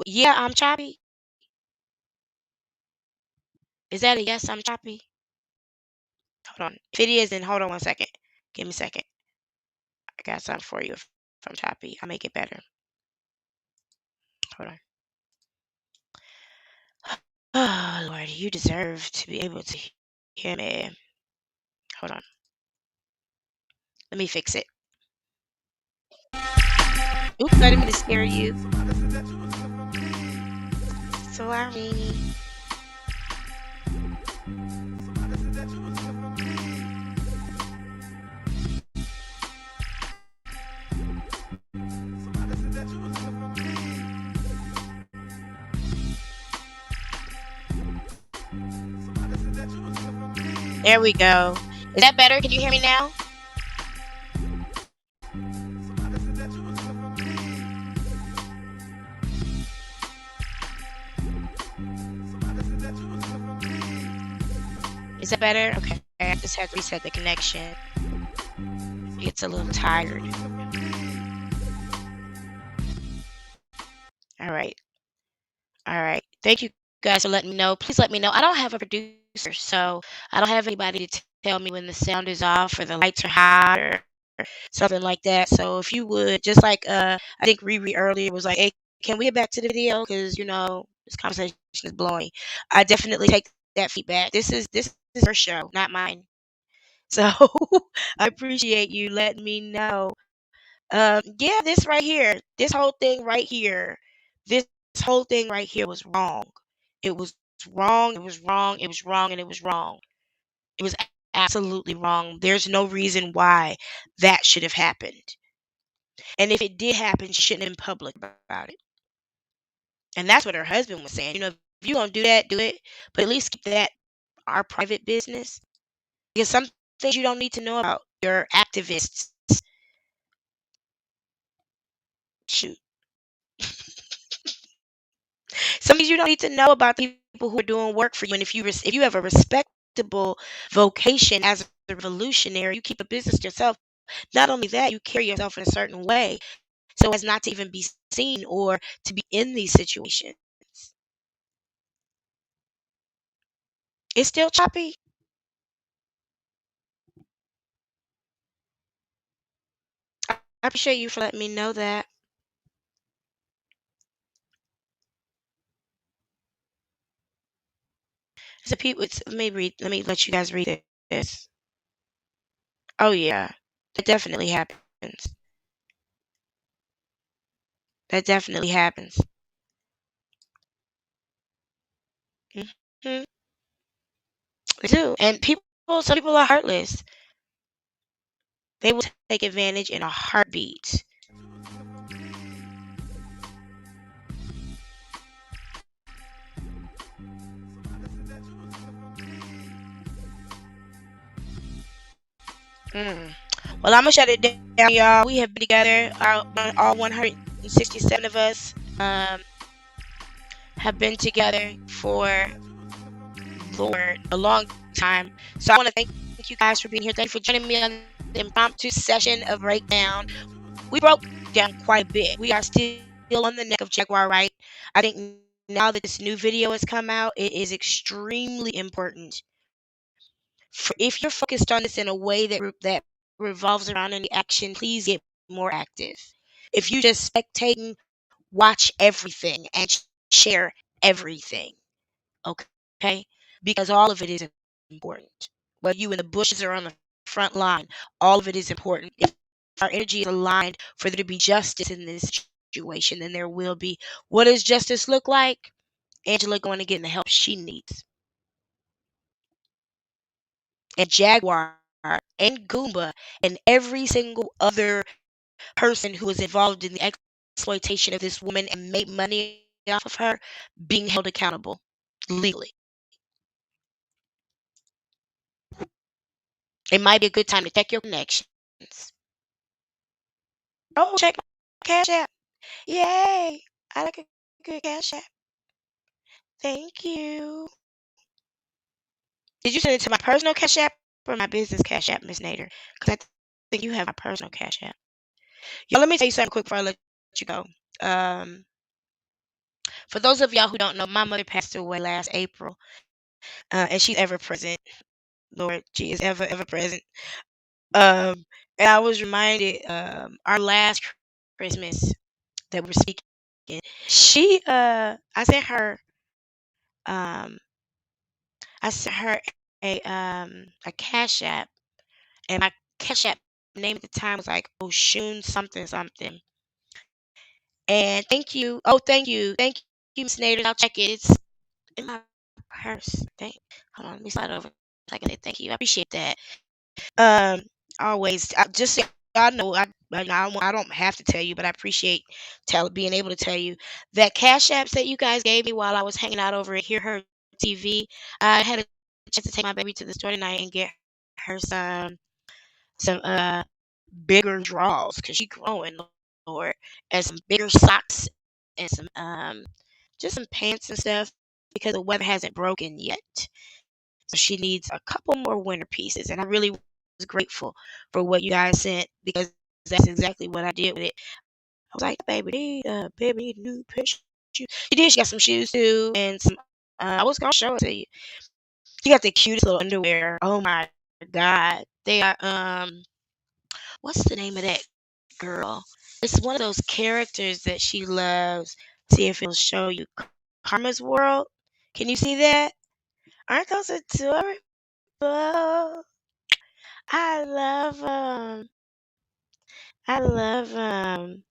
Yeah, I'm choppy. Is that a yes? I'm choppy. Hold on. If it is, then hold on one second. Give me a second. I got something for you. If I'm choppy, I'll make it better. Hold on. Oh Lord, you deserve to be able to hear me. Hold on. Let me fix it. Oops, I didn't mean to scare you. Sorry. There we go. Is that better? Can you hear me now? Is that better? Okay. I just had to reset the connection. It's a little tired. All right. All right. Thank you guys for letting me know. Please let me know. I don't have a producer, so I don't have anybody to tell me when the sound is off or the lights are hot or something like that. So if you would, just like I think Riri earlier was like, hey, can we get back to the video? Because this conversation is blowing. I definitely take that feedback. This is her show, not mine. So I appreciate you letting me know. Yeah, this right here, this whole thing right here, this whole thing right here was wrong. It was wrong. It was wrong. It was wrong, and it was wrong. It was absolutely wrong. There's no reason why that should have happened. And if it did happen, she shouldn't have been public about it. And that's what her husband was saying. If you're gonna do that, do it, but at least keep that our private business. Because some things you don't need to know about your activists. Shoot. Some things you don't need to know about the people who are doing work for you. And if you have a respectable vocation as a revolutionary, you keep a business to yourself. Not only that, you carry yourself in a certain way so as not to even be seen or to be in these situations. It's still choppy. I appreciate you for letting me know that. So people, let me let you guys read this. Oh yeah, that definitely happens. That definitely happens. Hmm. They do, and some people are heartless. They will take advantage in a heartbeat. Mm. Well, I'm gonna shut it down, y'all. We have been together, all 167 of us have been together for Lord a long time. So I want to thank you guys for being here. Thank you for joining me on the impromptu session of Breakdown. We broke down quite a bit. We are still on the neck of Jaguar Wright. I think now that this new video has come out, it is extremely important. If you're focused on this in a way that revolves around any action, please get more active. If you just spectating, watch everything and share everything. Okay? Because all of it is important. Whether you in the bushes or on the front line, all of it is important. If our energy is aligned for there to be justice in this situation, then there will be. What does justice look like? Angela going to get the help she needs. And Jaguar and Goomba and every single other person who was involved in the exploitation of this woman and made money off of her being held accountable legally. It might be a good time to check your connections. Oh, check my Cash App. Yay! I like a good Cash App. Thank you. Did you send it to my personal Cash App or my business Cash App, Miss Nader? Because I think you have my personal Cash App. Y'all, let me tell you something quick before I let you go. For those of y'all who don't know, my mother passed away last April, and she's ever present. Lord, she is ever, ever present. And I was reminded, our last Christmas that we were speaking, I sent her, um, a Cash App, and my Cash App name at the time was like Oshun something something. And thank you. Oh, thank you, Miss Nader. I'll check it. It's in my purse. Hold on, let me slide over. So I can say thank you. I appreciate that. Um, always. Just so y'all know, I don't have to tell you, but I appreciate being able to tell you that Cash Apps that you guys gave me while I was hanging out over at Hear Her TV. I had a chance to take my baby to the store tonight and get her some bigger draws because she's growing, Lord, and some bigger socks and some just some pants and stuff because the weather hasn't broken yet. So she needs a couple more winter pieces, and I really was grateful for what you guys sent because that's exactly what I did with it. I was like, baby need a new pair of shoes. She did. She got some shoes too, and some. I was gonna show it to you. She got the cutest little underwear. Oh my god, they are. What's the name of that girl? It's one of those characters that she loves. See if it'll show you. Karma's World. Can you see that? Aren't those adorable? I love them. I love them.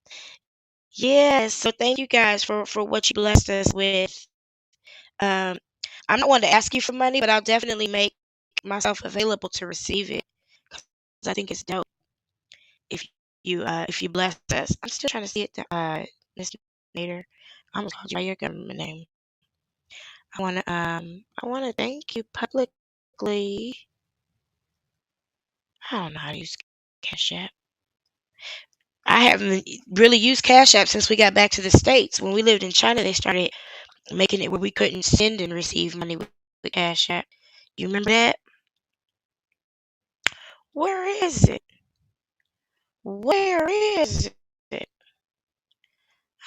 Yes. So thank you guys for what you blessed us with. Um, I'm not one to ask you for money, but I'll definitely make myself available to receive it because I think it's dope. If if you bless us, I'm still trying to see it. Miss Nader, I almost called you by your government name. I wanna thank you publicly. I don't know how to use Cash App. I haven't really used Cash App since we got back to the States. When we lived in China, they started making it where we couldn't send and receive money with Cash App. You remember that? Where is it? Where is it?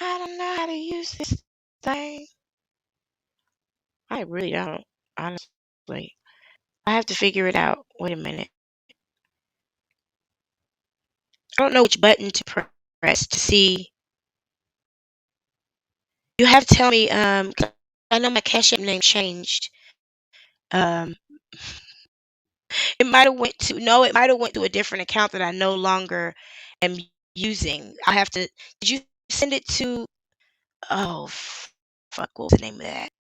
I don't know how to use this thing. I really don't, honestly. I have to figure it out. Wait a minute. I don't know which button to press to see. You have to tell me. 'Cause I know my Cash App name changed. Um, it might have went to no, it might have went to a different account that I no longer am using. I have to. Did you send it to? Oh, fuck! What was the name of that?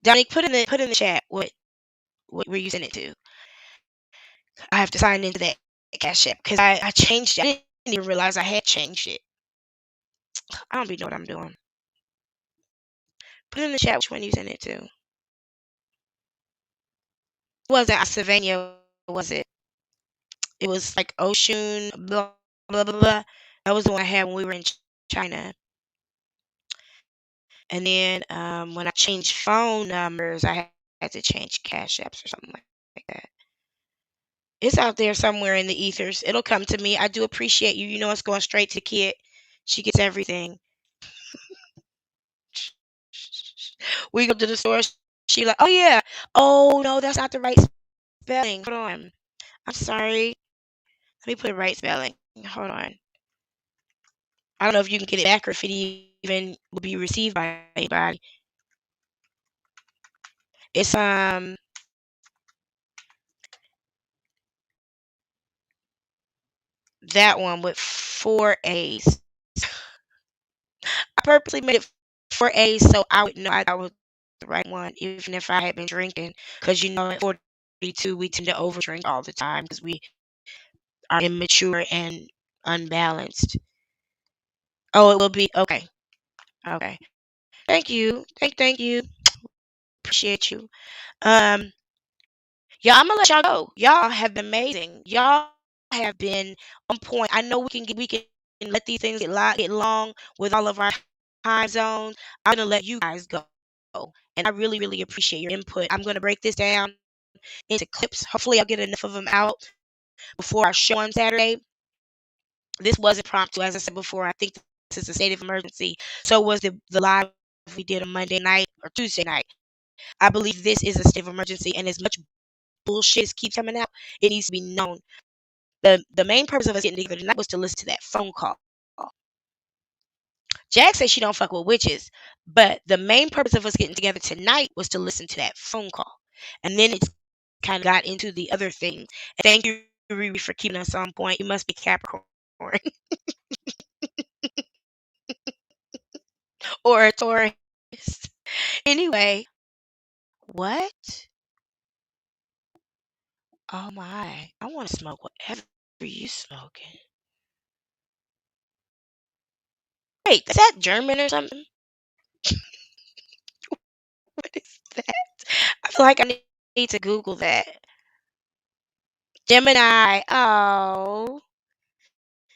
Dominic, put in the chat what we're using it to. I have to sign into that Cash App because I changed it. I didn't even realize I had changed it. I don't even know what I'm doing. Put in the chat which one you sent it to. It wasn't Sylvania, was it? It was like Ocean, blah, blah, blah, blah. That was the one I had when we were in China. And then when I changed phone numbers, I had to change Cash Apps or something like that. It's out there somewhere in the ethers. It'll come to me. I do appreciate you. You know, it's going straight to Kit. She gets everything. We go to the store. She like, oh yeah. Oh no, that's not the right spelling. Hold on. I'm sorry. Let me put the right spelling. Hold on. I don't know if you can get it back or if it even will be received by anybody. It's that one with 4 A's. I purposely made it 4 A's so I would know I was the right one, even if I had been drinking. Because you know, at 42, we tend to overdrink all the time because we are immature and unbalanced. Oh, it will be okay. Okay. Thank you. Thank you. Appreciate you. Um, Y'all, I'm gonna let y'all go. Y'all have been amazing. Y'all have been on point. I know we can let these things get long with all of our time zones. I'm gonna let you guys go. And I really, really appreciate your input. I'm gonna break this down into clips. Hopefully I'll get enough of them out before our show on Saturday. This was impromptu, as I said before. I think this is a state of emergency. So was the live we did on Monday night or Tuesday night. I believe this is a state of emergency, and as much bullshit as keeps coming out, it needs to be known. The main purpose of us getting together tonight was to listen to that phone call. Jack says she don't fuck with witches, but the main purpose of us getting together tonight was to listen to that phone call, and then it's kind of got into the other thing. And thank you, Riri, for keeping us on point. You must be Capricorn or a Taurus. Anyway, what? Oh my! I want to smoke whatever you smoking. Wait, is that German or something? What is that? I feel like I need to Google that. Gemini. Oh,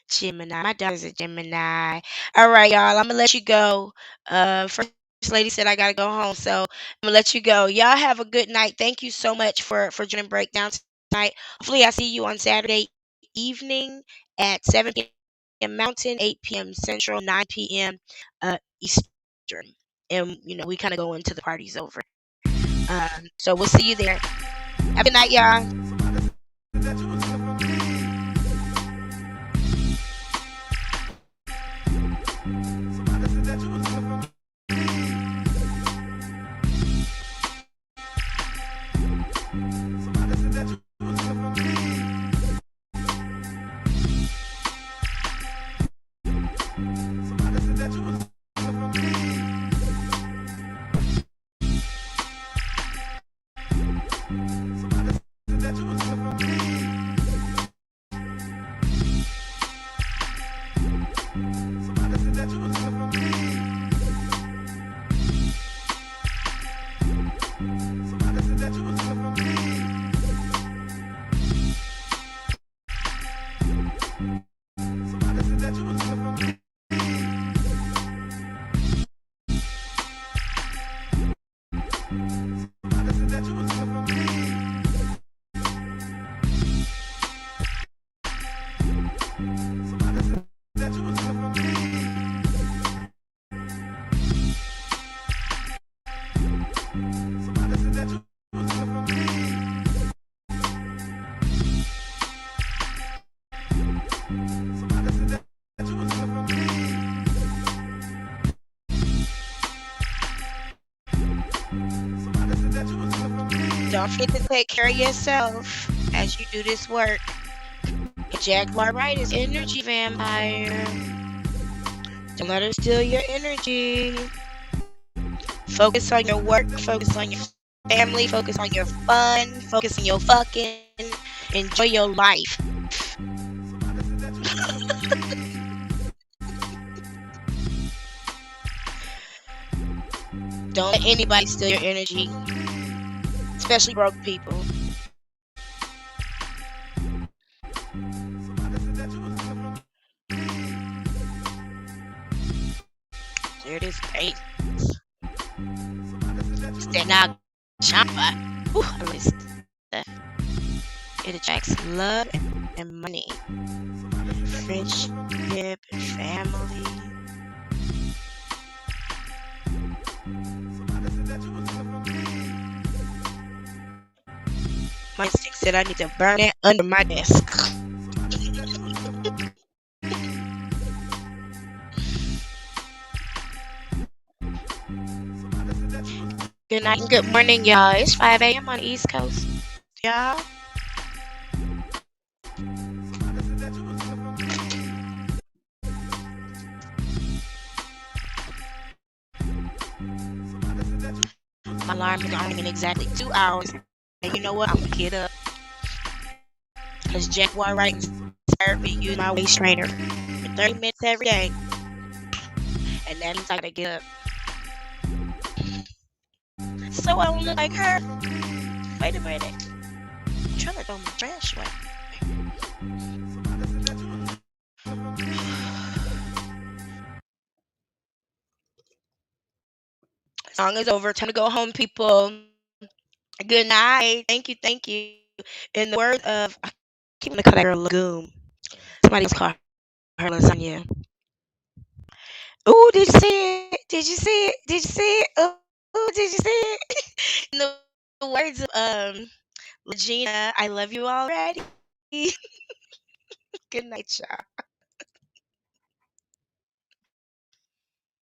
Gemini. My daughter's a Gemini. All right, y'all. I'm gonna let you go. First lady said I gotta go home, so I'm gonna let you go. Y'all have a good night. Thank you so much for joining Breakdown tonight. Hopefully, I see you on Saturday evening at 7 p.m. Mountain, 8 p.m. Central, 9 p.m. Eastern, and we kind of go into the parties over. So we'll see you there. Have a good night, y'all. Don't forget to take care of yourself as you do this work. Jaguar Wright is energy vampire. Don't let her steal your energy. Focus on your work, focus on your family, focus on your fun, focus on your fucking. Enjoy your life. Don't let anybody steal your energy, especially broke people. There it is, great. Stand out, chopper. I miss that. It attracts love and money, friendship and family. My instinct said I need to burn it under my desk. Good night and good morning, y'all. It's 5 a.m. on the East Coast, y'all. My alarm is on in exactly 2 hours. And you know what? I'm gonna get up. Because Jaguar Wright inspired me to use my waist trainer for 30 minutes every day. And that means I gotta get up. So I don't look like her. Wait a minute. I throw my trash away. Song is over. Time to go home, people. Good night. Thank you. Thank you. In the words of, I keep wanting to call that girl Lagoon. Somebody just called her lasagna. Ooh, did you see it? Did you see it? Did you see it? Ooh, did you see it? In the words of Legina, I love you already. Good night, y'all.